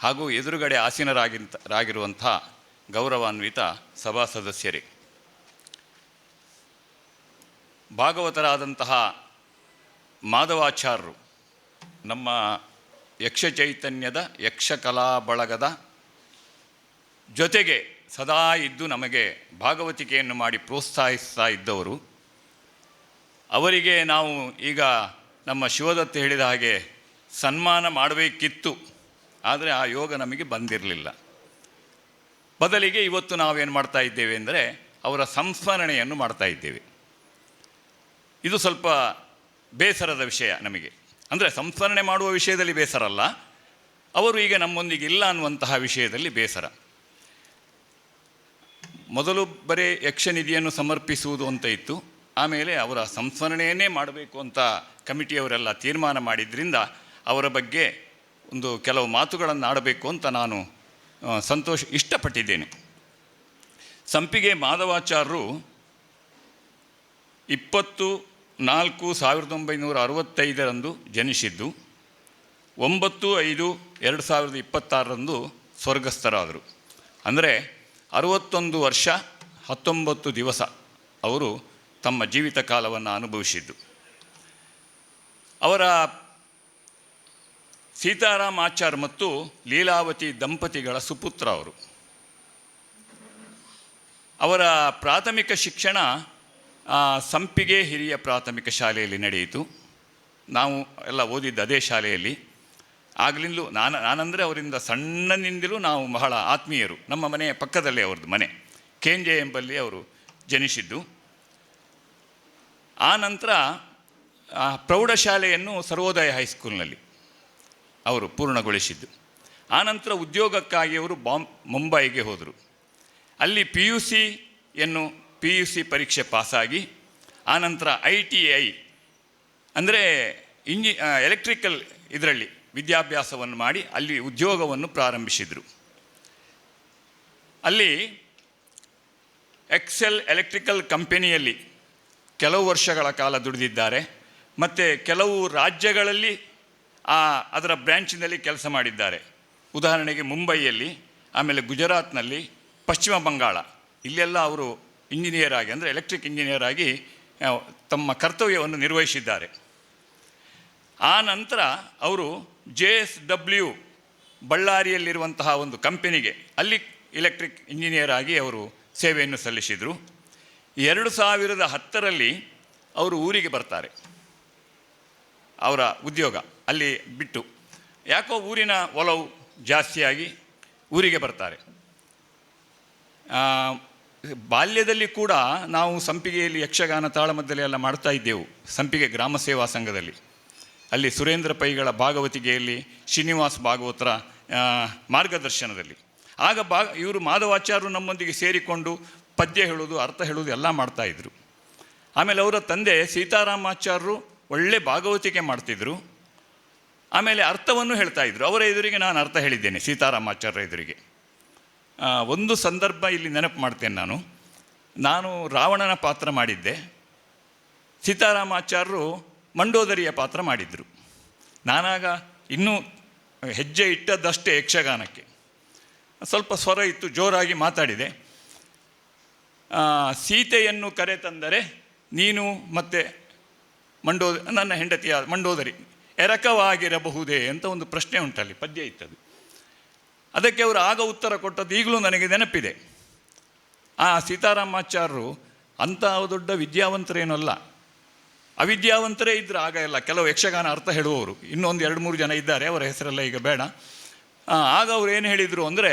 [SPEAKER 6] ಹಾಗೂ ಎದುರುಗಡೆ ಆಸೀನರಾಗಿರುವಂಥ ಗೌರವಾನ್ವಿತ ಸಭಾ ಸದಸ್ಯರೇ, ಭಾಗವತರಾದಂತಹ ಮಾಧವಾಚಾರ್ಯರು ನಮ್ಮ ಯಕ್ಷ ಚೈತನ್ಯದ ಯಕ್ಷಕಲಾ ಬಳಗದ ಜೊತೆಗೆ ಸದಾ ಇದ್ದು ನಮಗೆ ಭಾಗವತಿಕೆಯನ್ನು ಮಾಡಿ ಪ್ರೋತ್ಸಾಹಿಸ್ತಾ ಇದ್ದವರು. ಅವರಿಗೆ ನಾವು ಈಗ ನಮ್ಮ ಶಿವದತ್ತ ಹೇಳಿದ ಹಾಗೆ ಸನ್ಮಾನ ಮಾಡಬೇಕಿತ್ತು, ಆದರೆ ಆ ಯೋಗ ನಮಗೆ ಬಂದಿರಲಿಲ್ಲ. ಬದಲಿಗೆ ಇವತ್ತು ನಾವೇನು ಮಾಡ್ತಾ ಇದ್ದೇವೆ ಅಂದರೆ ಅವರ ಸಂಸ್ಮರಣೆಯನ್ನು ಮಾಡ್ತಾ ಇದ್ದೇವೆ. ಇದು ಸ್ವಲ್ಪ ಬೇಸರದ ವಿಷಯ ನಮಗೆ. ಅಂದರೆ ಸಂಸ್ಮರಣೆ ಮಾಡುವ ವಿಷಯದಲ್ಲಿ ಬೇಸರ ಅಲ್ಲ, ಅವರು ಈಗ ನಮ್ಮೊಂದಿಗೆ ಇಲ್ಲ ಅನ್ನುವಂತಹ ವಿಷಯದಲ್ಲಿ ಬೇಸರ. ಮೊದಲು ಬರೀ ಯಕ್ಷನಿಧಿಯನ್ನು ಸಮರ್ಪಿಸುವುದು ಅಂತ ಇತ್ತು, ಆಮೇಲೆ ಅವರ ಸಂಸ್ಮರಣೆಯನ್ನೇ ಮಾಡಬೇಕು ಅಂತ ಕಮಿಟಿಯವರೆಲ್ಲ ತೀರ್ಮಾನ ಮಾಡಿದ್ರಿಂದ ಅವರ ಬಗ್ಗೆ ಒಂದು ಕೆಲವು ಮಾತುಗಳನ್ನು ಆಡಬೇಕು ಅಂತ ನಾನು ಇಷ್ಟಪಟ್ಟಿದ್ದೇನೆ. ಸಂಪಿಗೆ ಮಾಧವಾಚಾರ್ಯರು 20/4/1965 ಜನಿಸಿದ್ದು 9/5/2026 ಸ್ವರ್ಗಸ್ಥರಾದರು. ಅಂದರೆ 61 ವರ್ಷ 19 ದಿವಸ ಅವರು ತಮ್ಮ ಜೀವಿತ ಕಾಲವನ್ನು ಅನುಭವಿಸಿದ್ದು. ಅವರ ಸೀತಾರಾಮ ಆಚಾರ್ ಮತ್ತು ಲೀಲಾವತಿ ದಂಪತಿಗಳ ಸುಪುತ್ರ ಅವರು. ಅವರ ಪ್ರಾಥಮಿಕ ಶಿಕ್ಷಣ ಸಂಪಿಗೆ ಹಿರಿಯ ಪ್ರಾಥಮಿಕ ಶಾಲೆಯಲ್ಲಿ ನಡೆಯಿತು. ನಾವು ಎಲ್ಲ ಓದಿದ್ದು ಅದೇ ಶಾಲೆಯಲ್ಲಿ. ಆಗಲಿಂದಲೂ ನಾನಂದರೆ ಅವರಿಂದ ಸಣ್ಣನಿಂದಲೂ ನಾವು ಬಹಳ ಆತ್ಮೀಯರು. ನಮ್ಮ ಮನೆಯ ಪಕ್ಕದಲ್ಲೇ ಅವ್ರದ್ದು ಮನೆ, ಕೆಂಜೆ ಎಂಬಲ್ಲಿ ಅವರು ಜನಿಸಿದ್ದು. ಆ ನಂತರ ಪ್ರೌಢಶಾಲೆಯನ್ನು ಸರ್ವೋದಯ ಹೈಸ್ಕೂಲ್ನಲ್ಲಿ ಅವರು ಪೂರ್ಣಗೊಳಿಸಿದ್ದು. ಆನಂತರ ಉದ್ಯೋಗಕ್ಕಾಗಿ ಅವರು ಮುಂಬೈಗೆ ಹೋದರು. ಅಲ್ಲಿ ಪಿ ಯು ಸಿ ಪರೀಕ್ಷೆ ಪಾಸಾಗಿ ಆನಂತರ ITI ಅಂದರೆ ಎಲೆಕ್ಟ್ರಿಕಲ್ ಇದರಲ್ಲಿ ವಿದ್ಯಾಭ್ಯಾಸವನ್ನು ಮಾಡಿ ಅಲ್ಲಿ ಉದ್ಯೋಗವನ್ನು ಪ್ರಾರಂಭಿಸಿದರು. ಅಲ್ಲಿ ಎಕ್ಸೆಲ್ ಎಲೆಕ್ಟ್ರಿಕಲ್ ಕಂಪನಿಯಲ್ಲಿ ಕೆಲವು ವರ್ಷಗಳ ಕಾಲ ದುಡಿದಿದ್ದಾರೆ. ಮತ್ತು ಕೆಲವು ರಾಜ್ಯಗಳಲ್ಲಿ ಅದರ ಬ್ರ್ಯಾಂಚಿನಲ್ಲಿ ಕೆಲಸ ಮಾಡಿದ್ದಾರೆ. ಉದಾಹರಣೆಗೆ ಮುಂಬೈಯಲ್ಲಿ, ಆಮೇಲೆ ಗುಜರಾತ್ನಲ್ಲಿ, ಪಶ್ಚಿಮ ಬಂಗಾಳ, ಇಲ್ಲೆಲ್ಲ ಅವರು ಇಂಜಿನಿಯರ್ ಆಗಿ ಅಂದರೆ ಎಲೆಕ್ಟ್ರಿಕ್ ಇಂಜಿನಿಯರ್ ಆಗಿ ತಮ್ಮ ಕರ್ತವ್ಯವನ್ನು ನಿರ್ವಹಿಸಿದ್ದಾರೆ. ಆ ನಂತರ ಅವರು JSW ಬಳ್ಳಾರಿಯಲ್ಲಿರುವಂತಹ ಒಂದು ಕಂಪನಿಗೆ ಅಲ್ಲಿ ಎಲೆಕ್ಟ್ರಿಕ್ ಇಂಜಿನಿಯರ್ ಆಗಿ ಅವರು ಸೇವೆಯನ್ನು ಸಲ್ಲಿಸಿದರು. 2010 ಅವರು ಊರಿಗೆ ಬರ್ತಾರೆ. ಅವರ ಉದ್ಯೋಗ ಅಲ್ಲಿ ಬಿಟ್ಟು ಯಾಕೋ ಊರಿನ ಒಲವು ಜಾಸ್ತಿಯಾಗಿ ಊರಿಗೆ ಬರ್ತಾರೆ. ಬಾಲ್ಯದಲ್ಲಿ ಕೂಡ ನಾವು ಸಂಪಿಗೆಯಲ್ಲಿ ಯಕ್ಷಗಾನ ತಾಳಮದ್ದಲೆ ಎಲ್ಲ ಮಾಡ್ತಾ ಇದ್ದೆವು, ಸಂಪಿಗೆ ಗ್ರಾಮ ಸೇವಾ ಸಂಘದಲ್ಲಿ. ಅಲ್ಲಿ ಸುರೇಂದ್ರ ಪೈಗಳ ಭಾಗವತಿಗೆಯಲ್ಲಿ ಶ್ರೀನಿವಾಸ್ ಭಾಗವತರ ಮಾರ್ಗದರ್ಶನದಲ್ಲಿ. ಆಗ ಇವರು ಮಾಧವಾಚಾರ್ಯರು ನಮ್ಮೊಂದಿಗೆ ಸೇರಿಕೊಂಡು ಪದ್ಯ ಹೇಳೋದು, ಅರ್ಥ ಹೇಳೋದು ಎಲ್ಲ ಮಾಡ್ತಾಯಿದ್ರು. ಆಮೇಲೆ ಅವರ ತಂದೆ ಸೀತಾರಾಮಾಚಾರ್ಯರು ಒಳ್ಳೆ ಭಾಗವತಿಕೆ ಮಾಡ್ತಿದ್ರು. ಆಮೇಲೆ ಅರ್ಥವನ್ನು ಹೇಳ್ತಾಯಿದ್ರು. ಅವರ ಎದುರಿಗೆ ನಾನು ಅರ್ಥ ಹೇಳಿದ್ದೇನೆ, ಸೀತಾರಾಮಾಚಾರ್ಯರ ಎದುರಿಗೆ. ಒಂದು ಸಂದರ್ಭ ಇಲ್ಲಿ ನೆನಪು ಮಾಡ್ತೇನೆ. ನಾನು ರಾವಣನ ಪಾತ್ರ ಮಾಡಿದ್ದೆ, ಸೀತಾರಾಮಾಚಾರ್ಯರು ಮಂಡೋದರಿಯ ಪಾತ್ರ ಮಾಡಿದರು. ನಾನಾಗ ಇನ್ನೂ ಹೆಜ್ಜೆ ಇಟ್ಟದ್ದಷ್ಟೇ ಯಕ್ಷಗಾನಕ್ಕೆ. ಸ್ವಲ್ಪ ಸ್ವರ ಇತ್ತು, ಜೋರಾಗಿ ಮಾತಾಡಿದೆ. ಸೀತೆಯನ್ನು ಕರೆತಂದರೆ ನೀನು ಮತ್ತು ನನ್ನ ಹೆಂಡತಿಯಾದ ಮಂಡೋದರಿ ಎರಕವಾಗಿರಬಹುದೇ ಅಂತ ಒಂದು ಪ್ರಶ್ನೆ ಉಂಟಲ್ಲಿ, ಪದ್ಯ ಇತ್ತದು. ಅದಕ್ಕೆ ಅವರು ಆಗ ಉತ್ತರ ಕೊಟ್ಟದ್ದು ಈಗಲೂ ನನಗೆ ನೆನಪಿದೆ. ಆ ಸೀತಾರಾಮಾಚಾರ್ಯರು ಅಂಥ ದೊಡ್ಡ ವಿದ್ಯಾವಂತರೇನಲ್ಲ, ಅವಿದ್ಯಾವಂತರೇ ಇದ್ದರು ಆಗ ಎಲ್ಲ. ಕೆಲವು ಯಕ್ಷಗಾನ ಅರ್ಥ ಹೇಳುವವರು ಇನ್ನೊಂದು 2-3 ಜನ ಇದ್ದಾರೆ, ಅವರ ಹೆಸರೆಲ್ಲ ಈಗ ಬೇಡ. ಆಗ ಅವರು ಏನು ಹೇಳಿದರು ಅಂದರೆ,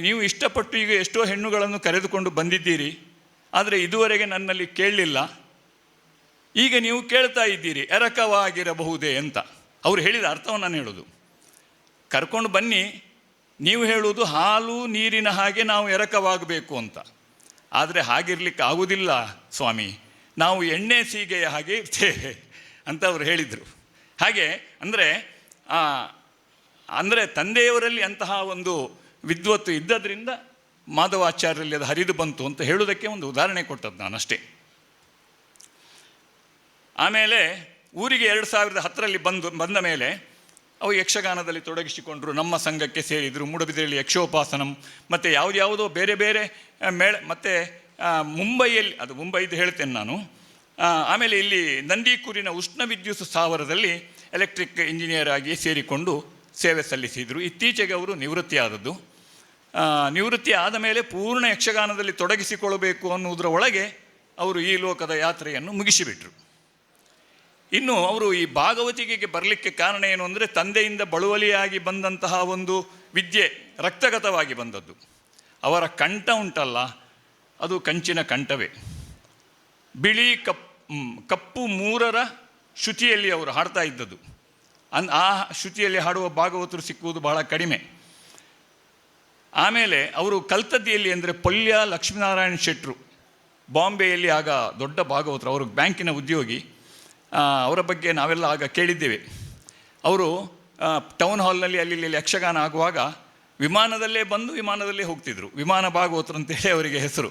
[SPEAKER 6] ನೀವು ಇಷ್ಟಪಟ್ಟು ಈಗ ಎಷ್ಟೋ ಹೆಣ್ಣುಗಳನ್ನು ಕರೆದುಕೊಂಡು ಬಂದಿದ್ದೀರಿ, ಆದರೆ ಇದುವರೆಗೆ ನನ್ನಲ್ಲಿ ಕೇಳಲಿಲ್ಲ. ಈಗ ನೀವು ಕೇಳ್ತಾ ಇದ್ದೀರಿ ಎರಕವಾಗಿರಬಹುದೇ ಅಂತ. ಅವರು ಹೇಳಿದ ಅರ್ಥವನ್ನು ನಾನು ಹೇಳೋದು, ಕರ್ಕೊಂಡು ಬನ್ನಿ, ನೀವು ಹೇಳುವುದು ಹಾಲು ನೀರಿನ ಹಾಗೆ ನಾವು ಎರಕವಾಗಬೇಕು ಅಂತ. ಆದರೆ ಹಾಗಿರ್ಲಿಕ್ಕೆ ಆಗುವುದಿಲ್ಲ ಸ್ವಾಮಿ, ನಾವು ಎಣ್ಣೆ ಸೀಗೆಯ ಹಾಗೆ ಇರ್ತೇವೆ ಅಂತ ಅವರು ಹೇಳಿದರು. ಹಾಗೆ ಅಂದರೆ ತಂದೆಯವರಲ್ಲಿ ಅಂತಹ ಒಂದು ವಿದ್ವತ್ತು ಇದ್ದದ್ರಿಂದ ಮಾಧವಾಚಾರ್ಯರಲ್ಲಿ ಅದು ಹರಿದು ಬಂತು ಅಂತ ಹೇಳುವುದಕ್ಕೆ ಒಂದು ಉದಾಹರಣೆ ಕೊಟ್ಟದ್ದು ನಾನಷ್ಟೇ. ಆಮೇಲೆ ಊರಿಗೆ 2010ರಲ್ಲಿ ಬಂದ ಮೇಲೆ ಅವು ಯಕ್ಷಗಾನದಲ್ಲಿ ತೊಡಗಿಸಿಕೊಂಡರು, ನಮ್ಮ ಸಂಘಕ್ಕೆ ಸೇರಿದರು. ಮೂಡಬಿದ್ರೆಯಲ್ಲಿ ಯಕ್ಷೋಪಾಸನಂ ಮತ್ತು ಯಾವುದ್ಯಾವುದೋ ಬೇರೆ ಬೇರೆ ಮೇಳ, ಮತ್ತು ಮುಂಬೈಯಲ್ಲಿ, ಅದು ಮುಂಬೈದು ಹೇಳ್ತೇನೆ ನಾನು. ಆಮೇಲೆ ಇಲ್ಲಿ ನಂದೀಕೂರಿನ ಉಷ್ಣ ವಿದ್ಯುತ್ ಸ್ಥಾವರದಲ್ಲಿ ಎಲೆಕ್ಟ್ರಿಕ್ ಇಂಜಿನಿಯರ್ ಆಗಿ ಸೇರಿಕೊಂಡು ಸೇವೆ ಸಲ್ಲಿಸಿದರು. ಇತ್ತೀಚೆಗೆ ಅವರು ನಿವೃತ್ತಿ ಆದದ್ದು. ನಿವೃತ್ತಿ ಆದ ಮೇಲೆ ಪೂರ್ಣ ಯಕ್ಷಗಾನದಲ್ಲಿ ತೊಡಗಿಸಿಕೊಳ್ಳಬೇಕು ಅನ್ನುವುದರ ಒಳಗೆ ಅವರು ಈ ಲೋಕದ ಯಾತ್ರೆಯನ್ನು ಮುಗಿಸಿಬಿಟ್ರು. ಇನ್ನು ಅವರು ಈ ಭಾಗವತಿಕೆಗೆ ಬರಲಿಕ್ಕೆ ಕಾರಣ ಏನು ಅಂದರೆ, ತಂದೆಯಿಂದ ಬಳುವಳಿಯಾಗಿ ಬಂದಂತಹ ಒಂದು ವಿದ್ಯೆ ರಕ್ತಗತವಾಗಿ ಬಂದದ್ದು. ಅವರ ಕಂಠ ಉಂಟಲ್ಲ, ಅದು ಕಂಚಿನ ಕಂಠವೇ. ಬಿಳಿ ಕಪ್ಪು 3ರ ಶ್ರುತಿಯಲ್ಲಿ ಅವರು ಹಾಡ್ತಾ ಇದ್ದದ್ದು. ಆ ಶ್ರುತಿಯಲ್ಲಿ ಹಾಡುವ ಭಾಗವತರು ಸಿಕ್ಕುವುದು ಬಹಳ ಕಡಿಮೆ. ಆಮೇಲೆ ಅವರು ಕಲ್ತದ್ದಿಯಲ್ಲಿ ಅಂದರೆ ಪೊಲ್ಯ ಲಕ್ಷ್ಮೀನಾರಾಯಣ ಶೆಟ್ಟರು, ಬಾಂಬೆಯಲ್ಲಿ ಆಗ ದೊಡ್ಡ ಭಾಗವತರು, ಅವರು ಬ್ಯಾಂಕಿನ ಉದ್ಯೋಗಿ. ಅವರ ಬಗ್ಗೆ ನಾವೆಲ್ಲ ಆಗ ಕೇಳಿದ್ದೇವೆ. ಅವರು ಟೌನ್ ಹಾಲ್ನಲ್ಲಿ ಅಲ್ಲಿ ಯಕ್ಷಗಾನ ಆಗುವಾಗ ವಿಮಾನದಲ್ಲೇ ಬಂದು ವಿಮಾನದಲ್ಲೇ ಹೋಗ್ತಿದ್ರು. ವಿಮಾನ ಭಾಗವತರು ಅಂತೇಳಿ ಅವರಿಗೆ ಹೆಸರು,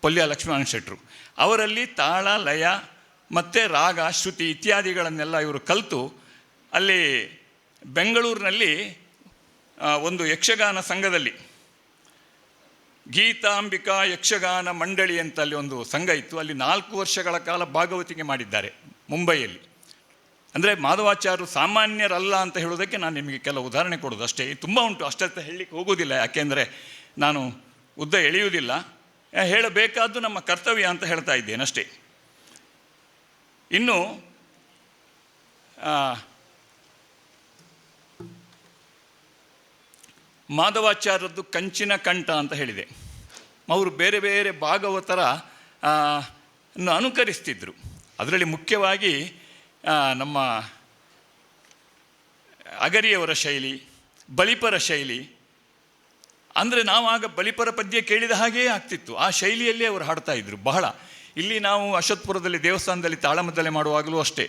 [SPEAKER 6] ಪೊಲ್ಯ ಲಕ್ಷ್ಮೀನಾರಾಯಣ ಶೆಟ್ಟರು. ಅವರಲ್ಲಿ ತಾಳ, ಲಯ ಮತ್ತು ರಾಗ, ಶ್ರುತಿ ಇತ್ಯಾದಿಗಳನ್ನೆಲ್ಲ ಇವರು ಕಲಿತು ಅಲ್ಲಿ ಬೆಂಗಳೂರಿನಲ್ಲಿ ಒಂದು ಯಕ್ಷಗಾನ ಸಂಘದಲ್ಲಿ, ಗೀತಾಂಬಿಕಾ ಯಕ್ಷಗಾನ ಮಂಡಳಿ ಅಂತ ಅಲ್ಲಿ ಒಂದು ಸಂಘ ಇತ್ತು. ಅಲ್ಲಿ 4 ವರ್ಷಗಳ ಕಾಲ ಭಾಗವತಿಕೆ ಮಾಡಿದ್ದಾರೆ ಮುಂಬೈಯಲ್ಲಿ. ಅಂದರೆ ಮಾಧವಾಚಾರ್ಯರು ಸಾಮಾನ್ಯರಲ್ಲ ಅಂತ ಹೇಳೋದಕ್ಕೆ ನಾನು ನಿಮಗೆ ಕೆಲವು ಉದಾಹರಣೆ ಕೊಡೋದು ಅಷ್ಟೇ. ತುಂಬ ಉಂಟು, ಅಷ್ಟೇ ಹೇಳಲಿಕ್ಕೆ ಹೋಗೋದಿಲ್ಲ, ಯಾಕೆಂದರೆ ನಾನು ಉದ್ದ ಎಳೆಯುವುದಿಲ್ಲ. ಹೇಳಬೇಕಾದ್ದು ನಮ್ಮ ಕರ್ತವ್ಯ ಅಂತ ಹೇಳ್ತಾ ಇದ್ದೇನೆ ಅಷ್ಟೇ. ಇನ್ನು ಮಾಧವಾಚಾರ್ಯರದ್ದು ಕಂಚಿನ ಕಂಠ ಅಂತ ಹೇಳಿದೆ. ಅವರು ಬೇರೆ ಬೇರೆ ಭಾಗವತರ ಅನುಕರಿಸ್ತಿದ್ರು. ಅದರಲ್ಲಿ ಮುಖ್ಯವಾಗಿ ನಮ್ಮ ಅಗರಿಯವರ ಶೈಲಿ, ಬಲಿಪರ ಶೈಲಿ. ಅಂದರೆ ನಾವಾಗ ಬಲಿಪರ ಪದ್ಯ ಕೇಳಿದ ಹಾಗೇ ಆಗ್ತಿತ್ತು, ಆ ಶೈಲಿಯಲ್ಲೇ ಅವರು ಹಾಡ್ತಾಯಿದ್ರು ಬಹಳ. ಇಲ್ಲಿ ನಾವು ಅಶ್ವತ್ಪುರದಲ್ಲಿ ದೇವಸ್ಥಾನದಲ್ಲಿ ತಾಳಮದ್ದಲೆ ಮಾಡುವಾಗಲೂ ಅಷ್ಟೇ,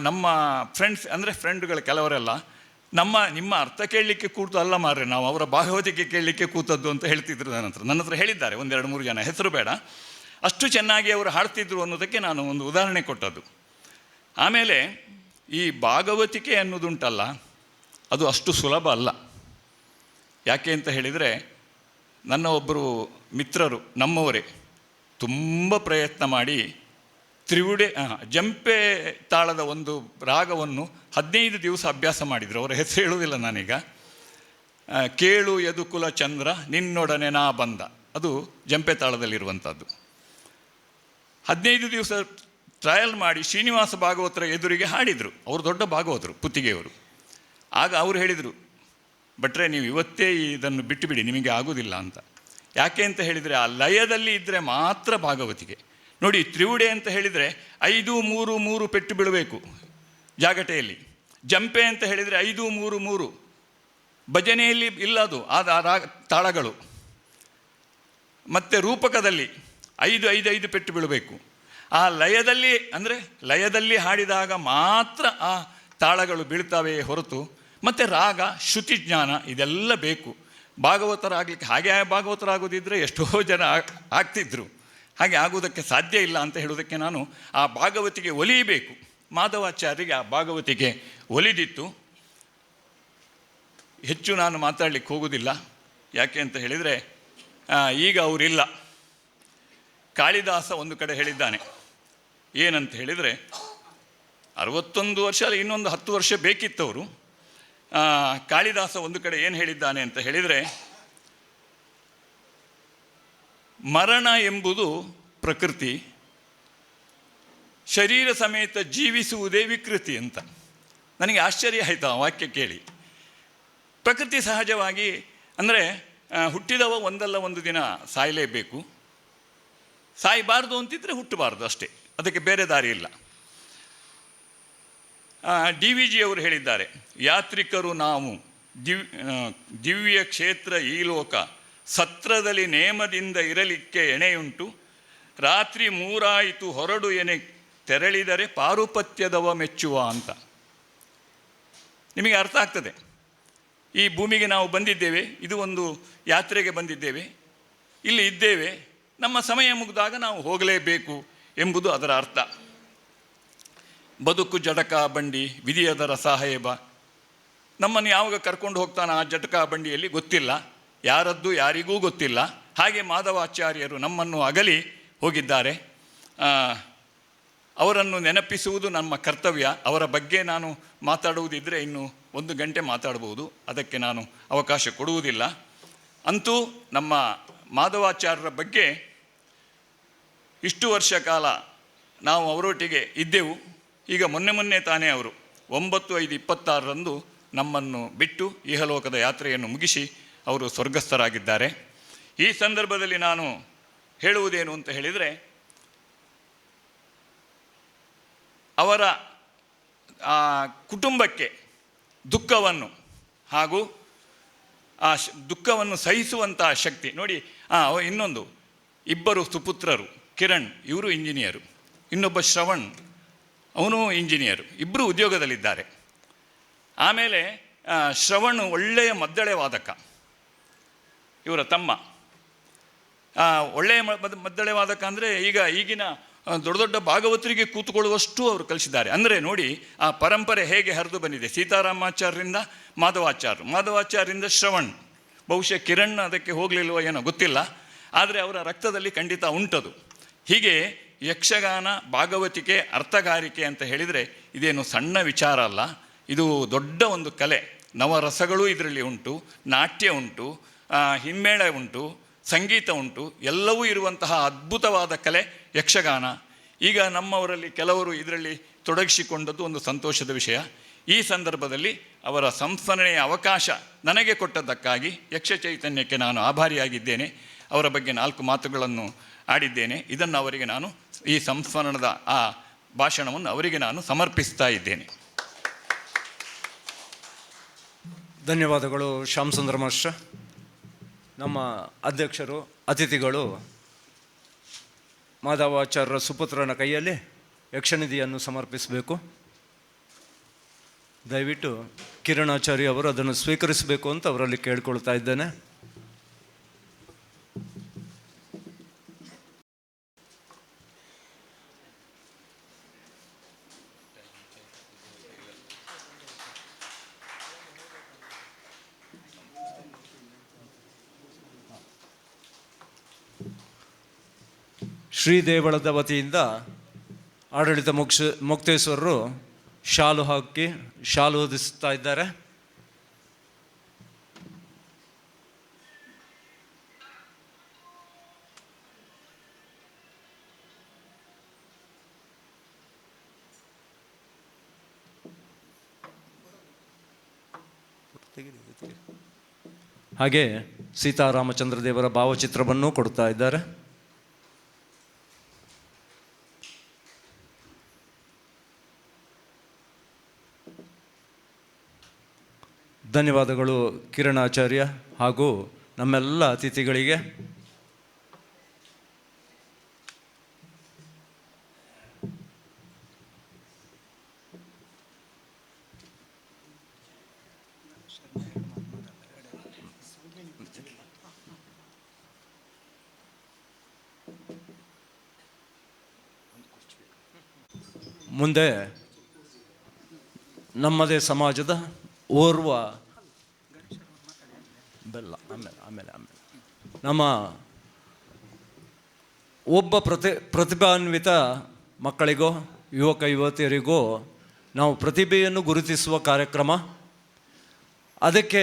[SPEAKER 6] ನಮ್ಮ ಫ್ರೆಂಡ್ಗಳು ಕೆಲವರೆಲ್ಲ ನಿಮ್ಮ ಅರ್ಥ ಕೇಳಲಿಕ್ಕೆ ಕೂತು ಅಲ್ಲ ಮಾರ್ರೆ, ನಾವು ಅವರ ಭಾಗವತಿಕೆ ಕೇಳಲಿಕ್ಕೆ ಕೂತದ್ದು ಅಂತ ಹೇಳ್ತಿದ್ರು. ನನ್ನ ಹತ್ರ ಹೇಳಿದ್ದಾರೆ 1-2-3 ಜನ, ಹೆಸರು ಬೇಡ. ಅಷ್ಟು ಚೆನ್ನಾಗಿ ಅವರು ಹಾಡ್ತಿದ್ರು ಅನ್ನೋದಕ್ಕೆ ನಾನು ಒಂದು ಉದಾಹರಣೆ ಕೊಟ್ಟದ್ದು. ಆಮೇಲೆ ಈ ಭಾಗವತಿಕೆ ಅನ್ನೋದುಂಟಲ್ಲ, ಅದು ಅಷ್ಟು ಸುಲಭ ಅಲ್ಲ. ಯಾಕೆ ಅಂತ ಹೇಳಿದರೆ, ನನ್ನ ಒಬ್ಬರು ಮಿತ್ರರು ನಮ್ಮವರೇ ತುಂಬ ಪ್ರಯತ್ನ ಮಾಡಿ ಜಂಪೆ ತಾಳದ ಒಂದು ರಾಗವನ್ನು 15 ದಿವಸ ಅಭ್ಯಾಸ ಮಾಡಿದರು. ಅವರ ಹೆಸರು ಹೇಳುವುದಿಲ್ಲ ನಾನೀಗ. ಕೇಳು ಯದುಕುಲ ಚಂದ್ರ ನಿನ್ನೊಡನೆ ನಾ ಬಂದ, ಅದು ಜಂಪೆ ತಾಳದಲ್ಲಿರುವಂಥದ್ದು. 15 ದಿವಸ ಟ್ರಯಲ್ ಮಾಡಿ ಶ್ರೀನಿವಾಸ ಭಾಗವತರ ಎದುರಿಗೆ ಹಾಡಿದರು. ಅವರು ದೊಡ್ಡ ಭಾಗವತರು, ಪುತ್ತಿಗೆಯವರು. ಆಗ ಅವರು ಹೇಳಿದರು, ಭಟ್ರೆ ನೀವು ಇವತ್ತೇ ಇದನ್ನು ಬಿಟ್ಟು ಬಿಡಿ, ನಿಮಗೆ ಆಗೋದಿಲ್ಲ ಅಂತ. ಯಾಕೆ ಅಂತ ಹೇಳಿದರೆ, ಆ ಲಯದಲ್ಲಿ ಇದ್ದರೆ ಮಾತ್ರ ಭಾಗವತಿಗೆ. ನೋಡಿ, ತ್ರಿವುಡೆ ಅಂತ ಹೇಳಿದರೆ 5-3-3 ಪೆಟ್ಟು ಬೀಳಬೇಕು ಜಾಗಟೆಯಲ್ಲಿ. ಜಂಪೆ ಅಂತ ಹೇಳಿದರೆ 5-3-3. ಭಜನೆಯಲ್ಲಿ ಇಲ್ಲ ಅದು, ತಾಳಗಳು. ಮತ್ತು ರೂಪಕದಲ್ಲಿ 5-5-5 ಪೆಟ್ಟು ಬೀಳಬೇಕು. ಆ ಲಯದಲ್ಲಿ ಹಾಡಿದಾಗ ಮಾತ್ರ ಆ ತಾಳಗಳು ಬೀಳ್ತವೆ ಹೊರತು, ಮತ್ತು ರಾಗ, ಶ್ರುತಿ ಜ್ಞಾನ ಇದೆಲ್ಲ ಬೇಕು ಭಾಗವತರಾಗಲಿಕ್ಕೆ. ಹಾಗೆ ಭಾಗವತರಾಗೋದಿದ್ದರೆ ಎಷ್ಟೋ ಜನ ಆಗ್ತಿದ್ರು. ಹಾಗೆ ಆಗುವುದಕ್ಕೆ ಸಾಧ್ಯ ಇಲ್ಲ ಅಂತ ಹೇಳೋದಕ್ಕೆ ನಾನು ಆ ಭಾಗವತಿಗೆ ಒಲಿಯಬೇಕು. ಮಾಧವಾಚಾರ್ಯರಿಗೆ ಆ ಭಾಗವತಿಗೆ ಒಲಿದಿತ್ತು. ಹೆಚ್ಚು ನಾನು ಮಾತಾಡಲಿಕ್ಕೆ ಹೋಗೋದಿಲ್ಲ. ಯಾಕೆ ಅಂತ ಹೇಳಿದರೆ, ಈಗ ಅವರಿಲ್ಲ. ಕಾಳಿದಾಸ ಒಂದು ಕಡೆ ಹೇಳಿದ್ದಾನೆ, ಏನಂತ ಹೇಳಿದರೆ, 61 ವರ್ಷ ಅಲ್ಲ, ಇನ್ನೊಂದು 10 ವರ್ಷ ಬೇಕಿತ್ತವರು. ಕಾಳಿದಾಸ ಒಂದು ಕಡೆ ಏನು ಹೇಳಿದ್ದಾನೆ ಅಂತ ಹೇಳಿದರೆ, ಮರಣ ಎಂಬುದು ಪ್ರಕೃತಿ, ಶರೀರ ಸಮೇತ ಜೀವಿಸುವುದೇ ವಿಕೃತಿ ಅಂತ. ನನಗೆ ಆಶ್ಚರ್ಯ ಆಯಿತು ಆ ವಾಕ್ಯ ಕೇಳಿ. ಪ್ರಕೃತಿ ಸಹಜವಾಗಿ ಅಂದರೆ ಹುಟ್ಟಿದವ ಒಂದಲ್ಲ ಒಂದು ದಿನ ಸಾಯಲೇಬೇಕು. ಸಾಯಬಾರ್ದು ಅಂತಿದ್ರೆ ಹುಟ್ಟಬಾರ್ದು ಅಷ್ಟೇ, ಅದಕ್ಕೆ ಬೇರೆ ದಾರಿ ಇಲ್ಲ. DVG ಅವರು ಹೇಳಿದ್ದಾರೆ, ಯಾತ್ರಿಕರು ನಾವು ದಿವ್ಯ ಕ್ಷೇತ್ರ ಈ ಲೋಕ, ಸತ್ರದಲ್ಲಿ ನೇಮದಿಂದ ಇರಲಿಕ್ಕೆ ಎಣೆಯುಂಟು, ರಾತ್ರಿ 3 ಹೊರಡು ಎನೆ ತೆರಳಿದರೆ ಪಾರುಪತ್ಯದವ ಮೆಚ್ಚುವ ಅಂತ. ನಿಮಗೆ ಅರ್ಥ ಆಗ್ತದೆ. ಈ ಭೂಮಿಗೆ ನಾವು ಬಂದಿದ್ದೇವೆ, ಇದು ಒಂದು ಯಾತ್ರೆಗೆ ಬಂದಿದ್ದೇವೆ, ಇಲ್ಲಿ ಇದ್ದೇವೆ, ನಮ್ಮ ಸಮಯ ಮುಗಿದಾಗ ನಾವು ಹೋಗಲೇಬೇಕು ಎಂಬುದು ಅದರ ಅರ್ಥ. ಬದುಕು ಜಟಕ ಬಂಡಿ ವಿಧಿಯದರ ಸಾಹೇಬ, ನಮ್ಮನ್ನು ಯಾವಾಗ ಕರ್ಕೊಂಡು ಹೋಗ್ತಾನೆ ಆ ಜಟಕ ಬಂಡಿಯಲ್ಲಿ ಗೊತ್ತಿಲ್ಲ, ಯಾರದ್ದು ಯಾರಿಗೂ ಗೊತ್ತಿಲ್ಲ. ಹಾಗೆ ಮಾಧವಾಚಾರ್ಯರು ನಮ್ಮನ್ನು ಅಗಲಿ ಹೋಗಿದ್ದಾರೆ. ಅವರನ್ನು ನೆನಪಿಸುವುದು ನಮ್ಮ ಕರ್ತವ್ಯ. ಅವರ ಬಗ್ಗೆ ನಾನು ಮಾತಾಡುವುದಿದ್ದರೆ ಇನ್ನು 1 ಗಂಟೆ ಮಾತಾಡ್ಬೋದು, ಅದಕ್ಕೆ ನಾನು ಅವಕಾಶ ಕೊಡುವುದಿಲ್ಲ. ಅಂತೂ ನಮ್ಮ ಮಾಧವಾಚಾರ್ಯರ ಬಗ್ಗೆ ಇಷ್ಟು ವರ್ಷ ಕಾಲ ನಾವು ಅವರೊಟ್ಟಿಗೆ ಇದ್ದೆವು. ಈಗ ಮೊನ್ನೆ ತಾನೇ ಅವರು 9/5/26 ನಮ್ಮನ್ನು ಬಿಟ್ಟು ಇಹಲೋಕದ ಯಾತ್ರೆಯನ್ನು ಮುಗಿಸಿ ಅವರು ಸ್ವರ್ಗಸ್ಥರಾಗಿದ್ದಾರೆ. ಈ ಸಂದರ್ಭದಲ್ಲಿ ನಾನು ಹೇಳುವುದೇನು ಅಂತ ಹೇಳಿದರೆ, ಅವರ ಕುಟುಂಬಕ್ಕೆ ದುಃಖವನ್ನು ಹಾಗೂ ಆ ದುಃಖವನ್ನು ಸಹಿಸುವಂಥ ಶಕ್ತಿ ನೋಡಿ. ಇನ್ನೊಂದು, 2 ಸುಪುತ್ರರು, ಕಿರಣ್ ಇವರು ಇಂಜಿನಿಯರು, ಇನ್ನೊಬ್ಬ ಶ್ರವಣ್ ಅವನು ಇಂಜಿನಿಯರು, ಇಬ್ಬರು ಉದ್ಯೋಗದಲ್ಲಿದ್ದಾರೆ. ಆಮೇಲೆ ಶ್ರವಣ್ ಒಳ್ಳೆಯ ಮದ್ದಳೆ ವಾದಕ, ಇವರ ತಮ್ಮ ಒಳ್ಳೆಯ ಮದ್ದಳೆ ವಾದಕ ಅಂದರೆ ಈಗಿನ ದೊಡ್ಡ ದೊಡ್ಡ ಭಾಗವತರಿಗೆ ಕೂತ್ಕೊಳ್ಳುವಷ್ಟು ಅವರು ಕಲಿಸಿದ್ದಾರೆ. ಅಂದರೆ ನೋಡಿ ಆ ಪರಂಪರೆ ಹೇಗೆ ಹರಿದು ಬಂದಿದೆ. ಸೀತಾರಾಮಾಚಾರ್ಯರಿಂದ ಮಾಧವಾಚಾರ್ಯರಿಂದ ಶ್ರವಣ್, ಬಹುಶಃ ಕಿರಣ್ ಅದಕ್ಕೆ ಹೋಗಲಿಲ್ವೋ ಏನೋ ಗೊತ್ತಿಲ್ಲ, ಆದರೆ ಅವರ ರಕ್ತದಲ್ಲಿ ಖಂಡಿತ ಉಂಟದು. ಹೀಗೆ ಯಕ್ಷಗಾನ, ಭಾಗವತಿಕೆ, ಅರ್ಥಗಾರಿಕೆ ಅಂತ ಹೇಳಿದರೆ ಇದೇನು ಸಣ್ಣ ವಿಚಾರ ಅಲ್ಲ, ಇದು ದೊಡ್ಡ ಒಂದು ಕಲೆ. ನವರಸಗಳು ಇದರಲ್ಲಿ ಉಂಟು, ನಾಟ್ಯ ಉಂಟು, ಹಿಮ್ಮೇಳ ಉಂಟು, ಸಂಗೀತ ಉಂಟು, ಎಲ್ಲವೂ ಇರುವಂತಹ ಅದ್ಭುತವಾದ ಕಲೆ ಯಕ್ಷಗಾನ. ಈಗ ನಮ್ಮವರಲ್ಲಿ ಕೆಲವರು ಇದರಲ್ಲಿ ತೊಡಗಿಸಿಕೊಂಡದ್ದು ಒಂದು ಸಂತೋಷದ ವಿಷಯ. ಈ ಸಂದರ್ಭದಲ್ಲಿ ಅವರ ಸಂಸ್ಮರಣೆಯ ಅವಕಾಶ ನನಗೆ ಕೊಟ್ಟದ್ದಕ್ಕಾಗಿ ಯಕ್ಷ ಚೈತನ್ಯಕ್ಕೆ ನಾನು ಆಭಾರಿಯಾಗಿದ್ದೇನೆ. ಅವರ ಬಗ್ಗೆ 4 ಮಾತುಗಳನ್ನು ಆಡಿದ್ದೇನೆ. ಇದನ್ನು ಅವರಿಗೆ ನಾನು ಈ ಸಂಸ್ಮರಣದ ಆ ಭಾಷಣವನ್ನು ಅವರಿಗೆ ನಾನು ಸಮರ್ಪಿಸ್ತಾ ಇದ್ದೇನೆ.
[SPEAKER 1] ಧನ್ಯವಾದಗಳು ಶ್ಯಾಮ್ ಸುಂದರ ಮಾಸ್ಟರ್. ನಮ್ಮ ಅಧ್ಯಕ್ಷರು, ಅತಿಥಿಗಳು ಮಾಧವಾಚಾರ್ಯರ ಸುಪುತ್ರನ ಕೈಯಲ್ಲಿ ಯಕ್ಷನಿಧಿಯನ್ನು ಸಮರ್ಪಿಸಬೇಕು. ದಯವಿಟ್ಟು ಕಿರಣಾಚಾರ್ಯ ಅವರು ಅದನ್ನು ಸ್ವೀಕರಿಸಬೇಕು ಅಂತ ಅವರಲ್ಲಿ ಕೇಳ್ಕೊಳ್ತಾ ಇದ್ದೇನೆ. ಶ್ರೀದೇವಳದ ವತಿಯಿಂದ ಆಡಳಿತ ಮುಕ್ತೇಶ್ವರರು ಶಾಲು ಹಾಕಿ ಶಾಲು ಹೊದಿಸ್ತಾ ಇದ್ದಾರೆ. ಹಾಗೆ ಸೀತಾರಾಮಚಂದ್ರ ದೇವರ ಭಾವಚಿತ್ರವನ್ನು ಕೊಡ್ತಾ ಇದ್ದಾರೆ. ಧನ್ಯವಾದಗಳು ಕಿರಣಾಚಾರ್ಯ ಹಾಗೂ ನಮ್ಮೆಲ್ಲ ಅತಿಥಿಗಳಿಗೆ. ಮುಂದೆ ನಮ್ಮದೇ ಸಮಾಜದ ಓರ್ವ ಆಮೇಲೆ ನಮ್ಮ ಒಬ್ಬ ಪ್ರತಿಭಾನ್ವಿತ ಮಕ್ಕಳಿಗೋ ಯುವಕ ಯುವತಿಯರಿಗೋ ನಾವು ಪ್ರತಿಭೆಯನ್ನು ಗುರುತಿಸುವ ಕಾರ್ಯಕ್ರಮ. ಅದಕ್ಕೆ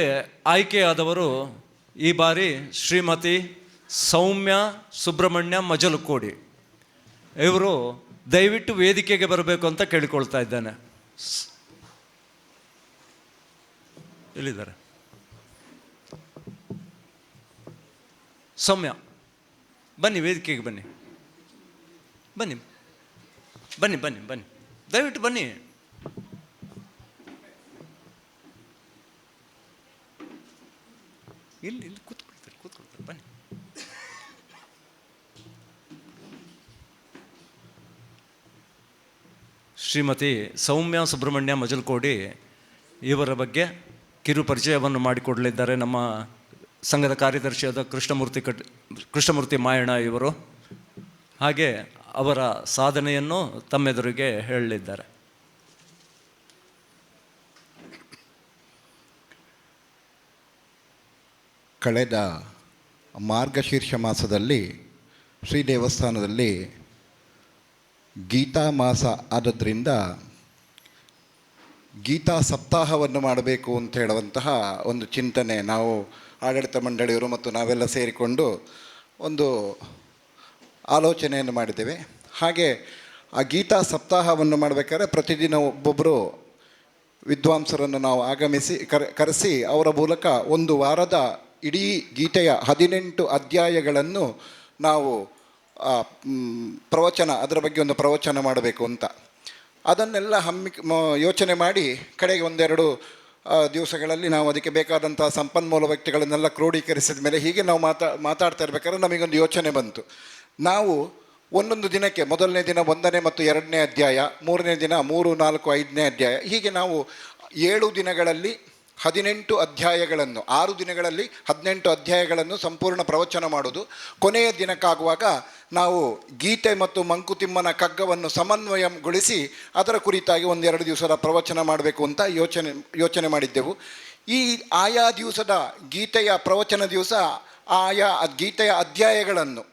[SPEAKER 1] ಆಯ್ಕೆಯಾದವರು ಈ ಬಾರಿ ಶ್ರೀಮತಿ ಸೌಮ್ಯ ಸುಬ್ರಹ್ಮಣ್ಯ ಮಜಲಕೋಡಿ. ಇವರು ದಯವಿಟ್ಟು ವೇದಿಕೆಗೆ ಬರಬೇಕು ಅಂತ ಕೇಳಿಕೊಳ್ತಾ ಇದ್ದೇನೆ. ಎಲ್ಲಿದ್ದಾರೆ? ಸೌಮ್ಯ ಬನ್ನಿ, ವೇದಿಕೆಗೆ ಬನ್ನಿ, ಬನ್ನಿ ಬನ್ನಿ ಬನ್ನಿ ಬನ್ನಿ, ದಯವಿಟ್ಟು ಬನ್ನಿ. ಇಲ್ಲಿ ಇಲ್ಲಿ ಕೂತ್ಕೊಳ್ತಾರೆ ಬನ್ನಿ. ಶ್ರೀಮತಿ ಸೌಮ್ಯ ಸುಬ್ರಹ್ಮಣ್ಯ ಮಜಲಕೋಡಿ ಇವರ ಬಗ್ಗೆ ಕಿರು ಪರಿಚಯವನ್ನು ಮಾಡಿಕೊಡಲಿದ್ದಾರೆ ನಮ್ಮ ಸಂಘದ ಕಾರ್ಯದರ್ಶಿಯಾದ ಕೃಷ್ಣಮೂರ್ತಿ ಮಾಯಣ್ಣ ಇವರು. ಹಾಗೆ ಅವರ ಸಾಧನೆಯನ್ನು ತಮ್ಮೆದುರಿಗೆ ಹೇಳಲಿದ್ದಾರೆ.
[SPEAKER 7] ಕಳೆದ ಮಾರ್ಗಶೀರ್ಷ ಮಾಸದಲ್ಲಿ ಶ್ರೀ ದೇವಸ್ಥಾನದಲ್ಲಿ ಗೀತಾ ಮಾಸ ಆದದ್ರಿಂದ ಗೀತಾ ಸಪ್ತಾಹವನ್ನು ಮಾಡಬೇಕು ಅಂತ ಹೇಳುವಂತಹ ಒಂದು ಚಿಂತನೆ ನಾವು ಆಡಳಿತ ಮಂಡಳಿಯವರು ಮತ್ತು ನಾವೆಲ್ಲ ಸೇರಿಕೊಂಡು ಒಂದು ಆಲೋಚನೆಯನ್ನು ಮಾಡಿದ್ದೇವೆ. ಹಾಗೆ ಆ ಗೀತಾ ಸಪ್ತಾಹವನ್ನು ಮಾಡಬೇಕಾದ್ರೆ ಪ್ರತಿದಿನ ಒಬ್ಬೊಬ್ಬರು ವಿದ್ವಾಂಸರನ್ನು ನಾವು ಆಗಮಿಸಿ ಕರೆಸಿ ಅವರ ಮೂಲಕ ಒಂದು ವಾರದ ಇಡೀ ಗೀತೆಯ 18 ಅಧ್ಯಾಯಗಳನ್ನು ನಾವು ಪ್ರವಚನ, ಅದರ ಬಗ್ಗೆ ಒಂದು ಪ್ರವಚನ ಮಾಡಬೇಕು ಅಂತ ಅದನ್ನೆಲ್ಲ ಯೋಚನೆ ಮಾಡಿ ಕಡೆಗೆ ಒಂದೆರಡು ದಿವಸಗಳಲ್ಲಿ ನಾವು ಅದಕ್ಕೆ ಬೇಕಾದಂಥ ಸಂಪನ್ಮೂಲ ವ್ಯಕ್ತಿಗಳನ್ನೆಲ್ಲ ಕ್ರೋಢೀಕರಿಸಿದ ಮೇಲೆ ಹೀಗೆ ನಾವು ಮಾತಾಡ್ತಾ ಇರಬೇಕಾದ್ರೆ ನಮಗೊಂದು ಯೋಚನೆ ಬಂತು. ನಾವು ಒಂದೊಂದು ದಿನಕ್ಕೆ ಮೊದಲನೇ ದಿನ 1ನೇ ಮತ್ತು 2ನೇ ಅಧ್ಯಾಯ, 3ನೇ ದಿನ 3, 4, 5ನೇ ಅಧ್ಯಾಯ, ಹೀಗೆ ನಾವು 7 ದಿನಗಳಲ್ಲಿ 18 ಅಧ್ಯಾಯಗಳನ್ನು, 6 ದಿನಗಳಲ್ಲಿ 18 ಅಧ್ಯಾಯಗಳನ್ನು ಸಂಪೂರ್ಣ ಪ್ರವಚನ ಮಾಡೋದು. ಕೊನೆಯ ದಿನಕ್ಕಾಗುವಾಗ ನಾವು ಗೀತೆ ಮತ್ತು ಮಂಕುತಿಮ್ಮನ ಕಗ್ಗವನ್ನು ಸಮನ್ವಯಗೊಳಿಸಿ ಅದರ ಕುರಿತಾಗಿ 1-2 ದಿವಸದ ಪ್ರವಚನ ಮಾಡಬೇಕು ಅಂತ ಯೋಚನೆ ಮಾಡಿದ್ದೆವು. ಈ ಆಯಾ ದಿವಸದ ಗೀತೆಯ ಪ್ರವಚನ ದಿವಸ ಆಯಾ ಗೀತೆಯ ಅಧ್ಯಾಯಗಳನ್ನು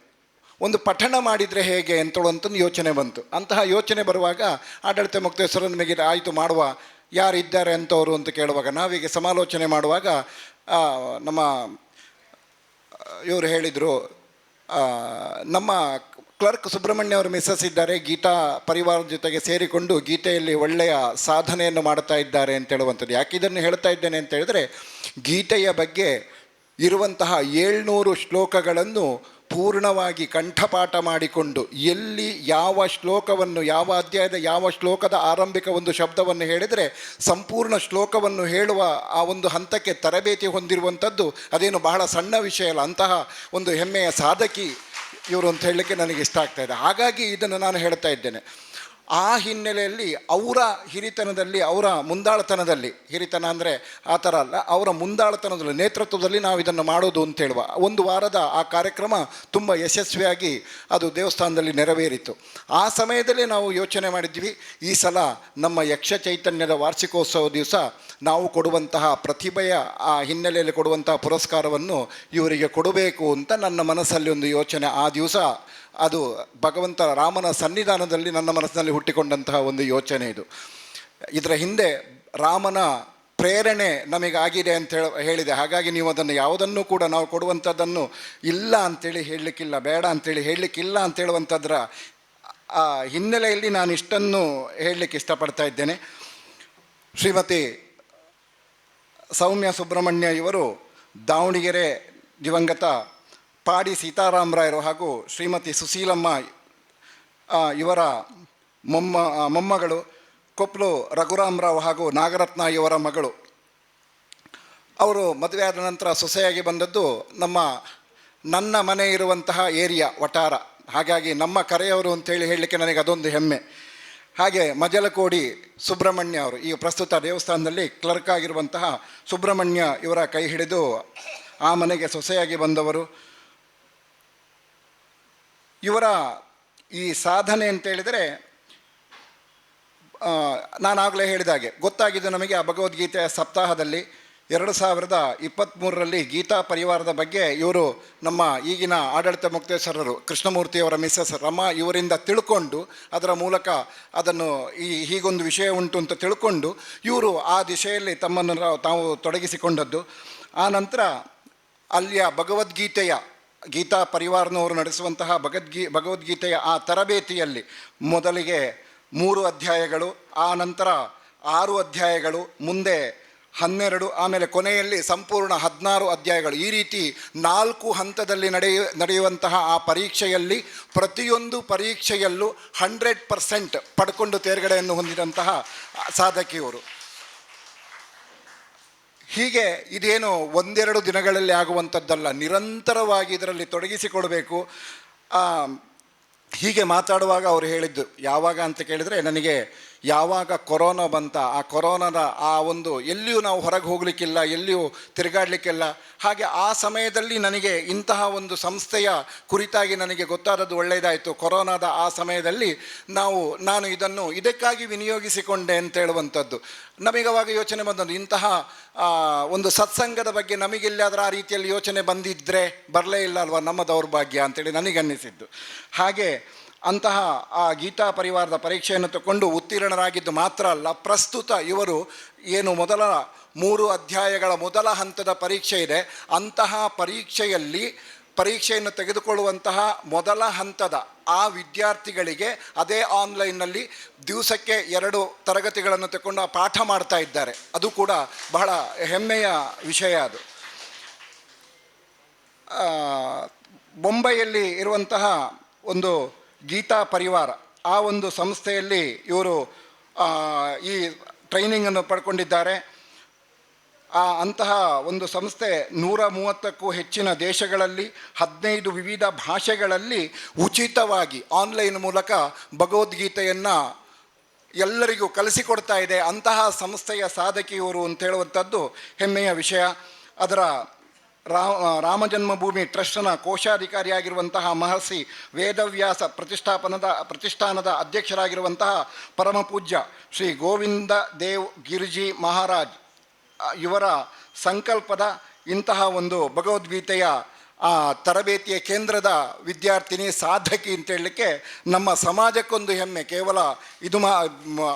[SPEAKER 7] ಒಂದು ಪಠಣ ಮಾಡಿದರೆ ಹೇಗೆ ಅಂತೇಳುವಂಥ ಯೋಚನೆ ಬಂತು. ಅಂತಹ ಯೋಚನೆ ಬರುವಾಗ ಆಡಳಿತ ಮುಕ್ತೇಶ್ವರ ನಮಗೆ ಆಯಿತು ಮಾಡುವ, ಯಾರಿದ್ದಾರೆ ಅಂತವರು ಅಂತ ಕೇಳುವಾಗ ನಾವೀಗ ಸಮಾಲೋಚನೆ ಮಾಡುವಾಗ ನಮ್ಮ ಇವರು ಹೇಳಿದರು, ನಮ್ಮ ಕ್ಲರ್ಕ್ ಸುಬ್ರಹ್ಮಣ್ಯ ಅವರು ಮಿಸ್ಸಸ್ ಇದ್ದಾರೆ, ಗೀತಾ ಪರಿವಾರದ ಜೊತೆಗೆ ಸೇರಿಕೊಂಡು ಗೀತೆಯಲ್ಲಿ ಒಳ್ಳೆಯ ಸಾಧನೆಯನ್ನು ಮಾಡ್ತಾ ಇದ್ದಾರೆ ಅಂತ ಹೇಳುವಂಥದ್ದು. ಯಾಕೆ ಇದನ್ನು ಹೇಳ್ತಾ ಇದ್ದೇನೆ ಅಂತ ಹೇಳಿದ್ರೆ, ಗೀತೆಯ ಬಗ್ಗೆ ಇರುವಂತಹ 700 ಶ್ಲೋಕಗಳನ್ನು ಪೂರ್ಣವಾಗಿ ಕಂಠಪಾಠ ಮಾಡಿಕೊಂಡು ಎಲ್ಲಿ ಯಾವ ಶ್ಲೋಕವನ್ನು, ಯಾವ ಅಧ್ಯಾಯದ ಯಾವ ಶ್ಲೋಕದ ಆರಂಭಿಕ ಒಂದು ಶಬ್ದವನ್ನು ಹೇಳಿದರೆ ಸಂಪೂರ್ಣ ಶ್ಲೋಕವನ್ನು ಹೇಳುವ ಆ ಒಂದು ಹಂತಕ್ಕೆ ತರಬೇತಿ ಹೊಂದಿರುವಂಥದ್ದು ಅದೇನು ಬಹಳ ಸಣ್ಣ ವಿಷಯ ಅಲ್ಲ. ಅಂತಹ ಒಂದು ಹೆಮ್ಮೆಯ ಸಾಧಕಿ ಇವರು ಅಂತ ಹೇಳಲಿಕ್ಕೆ ನನಗೆ ಇಷ್ಟ ಆಗ್ತಾ ಇದೆ. ಹಾಗಾಗಿ ಇದನ್ನು ನಾನು ಹೇಳ್ತಾ ಇದ್ದೇನೆ. ಆ ಹಿನ್ನೆಲೆಯಲ್ಲಿ ಅವರ ಹಿರಿತನದಲ್ಲಿ, ಅವರ ಮುಂದಾಳತನದಲ್ಲಿ, ಹಿರಿತನ ಅಂದರೆ ಆ ಥರ ಅಲ್ಲ, ಅವರ ಮುಂದಾಳತನದಲ್ಲಿ, ನೇತೃತ್ವದಲ್ಲಿ ನಾವು ಇದನ್ನು ಮಾಡೋದು ಅಂತ ಹೇಳುವ ಒಂದು ವಾರದ ಆ ಕಾರ್ಯಕ್ರಮ ತುಂಬ ಯಶಸ್ವಿಯಾಗಿ ಅದು ದೇವಸ್ಥಾನದಲ್ಲಿ ನೆರವೇರಿತು. ಆ ಸಮಯದಲ್ಲಿ ನಾವು ಯೋಚನೆ ಮಾಡಿದ್ವಿ, ಈ ಸಲ ನಮ್ಮ ಯಕ್ಷ ಚೈತನ್ಯದ ವಾರ್ಷಿಕೋತ್ಸವ ದಿವಸ ನಾವು ಕೊಡುವಂತಹ ಪ್ರತಿಭೆಯ ಆ ಹಿನ್ನೆಲೆಯಲ್ಲಿ ಕೊಡುವಂತಹ ಪುರಸ್ಕಾರವನ್ನು ಇವರಿಗೆ ಕೊಡಬೇಕು ಅಂತ ನನ್ನ ಮನಸ್ಸಲ್ಲಿ ಒಂದು ಯೋಚನೆ. ಆ ದಿವಸ ಅದು ಭಗವಂತ ರಾಮನ ಸನ್ನಿಧಾನದಲ್ಲಿ ನನ್ನ ಮನಸ್ಸಿನಲ್ಲಿ ಹುಟ್ಟಿಕೊಂಡಂತಹ ಒಂದು ಯೋಚನೆ ಇದು. ಇದರ ಹಿಂದೆ ರಾಮನ ಪ್ರೇರಣೆ ನಮಗಾಗಿದೆ ಅಂತ ಹೇಳಿದೆ. ಹಾಗಾಗಿ ನೀವು ಅದನ್ನು ಯಾವುದನ್ನು ಕೂಡ ನಾವು ಕೊಡುವಂಥದ್ದನ್ನು ಇಲ್ಲ ಅಂಥೇಳಿ ಹೇಳಲಿಕ್ಕಿಲ್ಲ, ಬೇಡ ಅಂಥೇಳಿ ಹೇಳಲಿಕ್ಕಿಲ್ಲ ಅಂತ ಹೇಳುವಂಥದ್ರ ಆ ಹಿನ್ನೆಲೆಯಲ್ಲಿ ನಾನು ಇಷ್ಟನ್ನು ಹೇಳಲಿಕ್ಕೆ ಇಷ್ಟಪಡ್ತಾ ಇದ್ದೇನೆ. ಶ್ರೀಮತಿ ಸೌಮ್ಯ ಸುಬ್ರಹ್ಮಣ್ಯ ಇವರು ದಾವಣಗೆರೆ ದಿವಂಗತ ಪಾಡಿ ಸೀತಾರಾಮರಾಯರು ಹಾಗೂ ಶ್ರೀಮತಿ ಸುಶೀಲಮ್ಮ ಇವರ ಮೊಮ್ಮಗಳು, ಕೊಪ್ಪಲು ರಘುರಾಮರಾವ್ ಹಾಗೂ ನಾಗರತ್ನ ಇವರ ಮಗಳು. ಅವರು ಮದುವೆ ಆದ ನಂತರ ಸೊಸೆಯಾಗಿ ಬಂದದ್ದು ನನ್ನ ಮನೆ ಇರುವಂತಹ ಏರಿಯಾ ವಟಾರ. ಹಾಗಾಗಿ ನಮ್ಮ ಕರೆಯವರು ಅಂತೇಳಿ ಹೇಳಲಿಕ್ಕೆ ನನಗೆ ಅದೊಂದು ಹೆಮ್ಮೆ. ಹಾಗೆ ಮಜಲಕೋಡಿ ಸುಬ್ರಹ್ಮಣ್ಯ ಅವರು ಈ ಪ್ರಸ್ತುತ ದೇವಸ್ಥಾನದಲ್ಲಿ ಕ್ಲರ್ಕ್ ಆಗಿರುವಂತಹ ಸುಬ್ರಹ್ಮಣ್ಯ ಇವರ ಕೈ ಹಿಡಿದು ಆ ಮನೆಗೆ ಸೊಸೆಯಾಗಿ ಬಂದವರು. ಇವರ ಈ ಸಾಧನೆ ಅಂತೇಳಿದರೆ ನಾನಾಗಲೇ ಹೇಳಿದಾಗೆ ಗೊತ್ತಾಗಿದ್ದು ನಮಗೆ ಆ ಭಗವದ್ಗೀತೆಯ ಸಪ್ತಾಹದಲ್ಲಿ 2023ರಲ್ಲಿ ಗೀತಾ ಪರಿವಾರದ ಬಗ್ಗೆ ಇವರು ನಮ್ಮ ಈಗಿನ ಆಡಳಿತ ಮುಕ್ತೇಶ್ವರರು ಕೃಷ್ಣಮೂರ್ತಿಯವರ ಮಿಸ್ಸಸ್ ರಮಾ ಇವರಿಂದ ತಿಳ್ಕೊಂಡು ಅದರ ಮೂಲಕ ಅದನ್ನು ಹೀಗೊಂದು ವಿಷಯ ಉಂಟು ಅಂತ ತಿಳ್ಕೊಂಡು ಇವರು ಆ ದಿಶೆಯಲ್ಲಿ ತಮ್ಮನ್ನು ತಾವು ತೊಡಗಿಸಿಕೊಂಡದ್ದು. ಆ ನಂತರ ಅಲ್ಲಿಯ ಗೀತಾ ಪರಿವಾರನವರು ನಡೆಸುವಂತಹ ಭಗವದ್ಗೀತೆಯ ಆ ತರಬೇತಿಯಲ್ಲಿ ಮೊದಲಿಗೆ 3 ಅಧ್ಯಾಯಗಳು, ಆ ನಂತರ 6 ಅಧ್ಯಾಯಗಳು, ಮುಂದೆ 12, ಆಮೇಲೆ ಕೊನೆಯಲ್ಲಿ ಸಂಪೂರ್ಣ 16 ಅಧ್ಯಾಯಗಳು. ಈ ರೀತಿ 4 ಹಂತದಲ್ಲಿ ನಡೆಯುವಂತಹ ಆ ಪರೀಕ್ಷೆಯಲ್ಲಿ ಪ್ರತಿಯೊಂದು ಪರೀಕ್ಷೆಯಲ್ಲೂ 100% ಪಡ್ಕೊಂಡು ತೇರ್ಗಡೆಯನ್ನು ಹೊಂದಿದಂತಹ ಸಾಧಕಿಯವರು. ಹೀಗೆ ಇದೇನು 1-2 ದಿನಗಳಲ್ಲಿ ಆಗುವಂಥದ್ದಲ್ಲ, ನಿರಂತರವಾಗಿ ಇದರಲ್ಲಿ ತೊಡಗಿಸಿಕೊಳ್ಬೇಕು. ಹೀಗೆ ಮಾತಾಡುವಾಗ ಅವರು ಹೇಳಿದ್ದು ಯಾವಾಗ ಅಂತ ಕೇಳಿದರೆ, ನನಗೆ ಯಾವಾಗ ಕೊರೋನಾ ಬಂತ, ಆ ಕೊರೋನಾದ ಆ ಒಂದು ಎಲ್ಲಿಯೂ ನಾವು ಹೊರಗೆ ಹೋಗಲಿಕ್ಕಿಲ್ಲ, ಎಲ್ಲಿಯೂ ತಿರುಗಾಡಲಿಕ್ಕಿಲ್ಲ. ಹಾಗೆ ಆ ಸಮಯದಲ್ಲಿ ನನಗೆ ಇಂತಹ ಒಂದು ಸಂಸ್ಥೆಯ ಕುರಿತಾಗಿ ನನಗೆ ಗೊತ್ತಾದದ್ದು ಒಳ್ಳೆಯದಾಯಿತು. ಕೊರೋನಾದ ಆ ಸಮಯದಲ್ಲಿ ನಾನು ಇದಕ್ಕಾಗಿ ವಿನಿಯೋಗಿಸಿಕೊಂಡೆ ಅಂತ ಹೇಳುವಂಥದ್ದು. ನಮಗವಾಗ ಯೋಚನೆ ಬಂದದ್ದು, ಇಂತಹ ಒಂದು ಸತ್ಸಂಗದ ಬಗ್ಗೆ ನಮಗೆಲ್ಲಾದರೂ ಆ ರೀತಿಯಲ್ಲಿ ಯೋಚನೆ ಬಂದಿದ್ದರೆ ಬರಲೇ ಇಲ್ಲ ಅಲ್ವಾ, ನಮ್ಮ ದೌರ್ಭಾಗ್ಯ ಅಂತೇಳಿ ನನಗನ್ನಿಸಿದ್ದು. ಹಾಗೆ ಅಂತಹ ಆ ಗೀತಾ ಪರಿವಾರದ ಪರೀಕ್ಷೆಯನ್ನು ತಗೊಂಡು ಉತ್ತೀರ್ಣರಾಗಿದ್ದು ಮಾತ್ರ ಅಲ್ಲ, ಪ್ರಸ್ತುತ ಇವರು ಏನು ಮೊದಲ 3 ಅಧ್ಯಾಯಗಳ ಮೊದಲ ಹಂತದ ಪರೀಕ್ಷೆ ಇದೆ, ಅಂತಹ ಪರೀಕ್ಷೆಯನ್ನು ತೆಗೆದುಕೊಳ್ಳುವಂತಹ ಮೊದಲ ಹಂತದ ಆ ವಿದ್ಯಾರ್ಥಿಗಳಿಗೆ ಅದೇ ಆನ್ಲೈನ್ನಲ್ಲಿ ದಿವಸಕ್ಕೆ 2 ತರಗತಿಗಳನ್ನು ತಗೊಂಡು ಪಾಠ ಮಾಡ್ತಾ ಇದ್ದಾರೆ. ಅದು ಕೂಡ ಬಹಳ ಹೆಮ್ಮೆಯ ವಿಷಯ. ಅದು ಮುಂಬೈಯಲ್ಲಿ ಇರುವಂತಹ ಒಂದು ಗೀತಾ ಪರಿವಾರ, ಆ ಒಂದು ಸಂಸ್ಥೆಯಲ್ಲಿ ಇವರು ಈ ಟ್ರೈನಿಂಗನ್ನು ಪಡ್ಕೊಂಡಿದ್ದಾರೆ. ಅಂತಹ ಒಂದು ಸಂಸ್ಥೆ 130ಕ್ಕೂ ಹೆಚ್ಚಿನ ದೇಶಗಳಲ್ಲಿ 15 ವಿವಿಧ ಭಾಷೆಗಳಲ್ಲಿ ಉಚಿತವಾಗಿ ಆನ್ಲೈನ್ ಮೂಲಕ ಭಗವದ್ಗೀತೆಯನ್ನು ಎಲ್ಲರಿಗೂ ಕಲಿಸಿಕೊಡ್ತಾ ಇದೆ. ಅಂತಹ ಸಂಸ್ಥೆಯ ಸಾಧಕಿಯವರು ಅಂತ ಹೇಳುವಂಥದ್ದು ಹೆಮ್ಮೆಯ ವಿಷಯ. ಅದರ ರಾಮಜನ್ಮಭೂಮಿ ಟ್ರಸ್ಟ್ನ ಕೋಶಾಧಿಕಾರಿಯಾಗಿರುವಂತಹ ಮಹರ್ಷಿ ವೇದವ್ಯಾಸ ಪ್ರತಿಷ್ಠಾನದ ಅಧ್ಯಕ್ಷರಾಗಿರುವಂತಹ ಪರಮಪೂಜ್ಯ ಶ್ರೀ ಗೋವಿಂದ ದೇವ್ ಗಿರಿಜಿ ಮಹಾರಾಜ್ ಇವರ ಸಂಕಲ್ಪದ ಇಂತಹ ಒಂದು ಭಗವದ್ಗೀತೆಯ ತರಬೇತಿಯ ಕೇಂದ್ರದ ವಿದ್ಯಾರ್ಥಿನಿ ಸಾಧಕಿ ಅಂತ ಹೇಳಲಿಕ್ಕೆ ನಮ್ಮ ಸಮಾಜಕ್ಕೊಂದು ಹೆಮ್ಮೆ. ಕೇವಲ ಇದು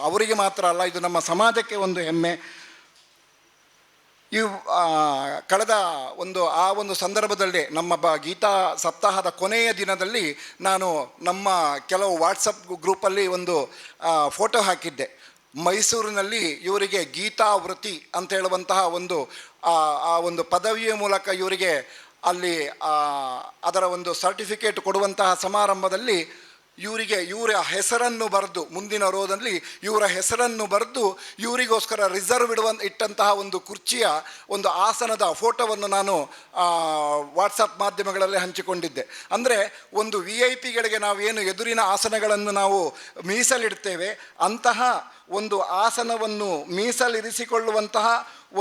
[SPEAKER 7] ಅವರಿಗೆ ಮಾತ್ರ ಅಲ್ಲ, ಇದು ನಮ್ಮ ಸಮಾಜಕ್ಕೆ ಒಂದು ಹೆಮ್ಮೆ. ಕಳೆದ ಒಂದು ಸಂದರ್ಭದಲ್ಲಿ ನಮ್ಮ ಗೀತಾ ಸಪ್ತಾಹದ ಕೊನೆಯ ದಿನದಲ್ಲಿ ನಾನು ನಮ್ಮ ಕೆಲವು ವಾಟ್ಸಪ್ ಗ್ರೂಪಲ್ಲಿ ಒಂದು ಫೋಟೋ ಹಾಕಿದ್ದೆ. ಮೈಸೂರಿನಲ್ಲಿ ಇವರಿಗೆ ಗೀತಾ ವೃತ್ತಿ ಅಂತ ಹೇಳುವಂತಹ ಒಂದು ಪದವಿಯ ಮೂಲಕ ಇವರಿಗೆ ಅಲ್ಲಿ ಅದರ ಒಂದು ಸರ್ಟಿಫಿಕೇಟ್ ಕೊಡುವಂತಹ ಸಮಾರಂಭದಲ್ಲಿ ಇವರ ಹೆಸರನ್ನು ಬರೆದು, ಮುಂದಿನ ರೋದಲ್ಲಿ ಇವರ ಹೆಸರನ್ನು ಬರೆದು ಇವರಿಗೋಸ್ಕರ ರಿಸರ್ವ್ ಇಟ್ಟಂತಹ ಒಂದು ಕುರ್ಚಿಯ ಒಂದು ಆಸನದ ಫೋಟೋವನ್ನು ನಾನು ವಾಟ್ಸಪ್ ಮಾಧ್ಯಮಗಳಲ್ಲಿ ಹಂಚಿಕೊಂಡಿದ್ದೆ. ಅಂದರೆ ಒಂದು VIP ಗಳಿಗೆ ನಾವೇನು ಎದುರಿನ ಆಸನಗಳನ್ನು ನಾವು ಮೀಸಲಿಡ್ತೇವೆ, ಅಂತಹ ಒಂದು ಆಸನವನ್ನು ಮೀಸಲಿರಿಸಿಕೊಳ್ಳುವಂತಹ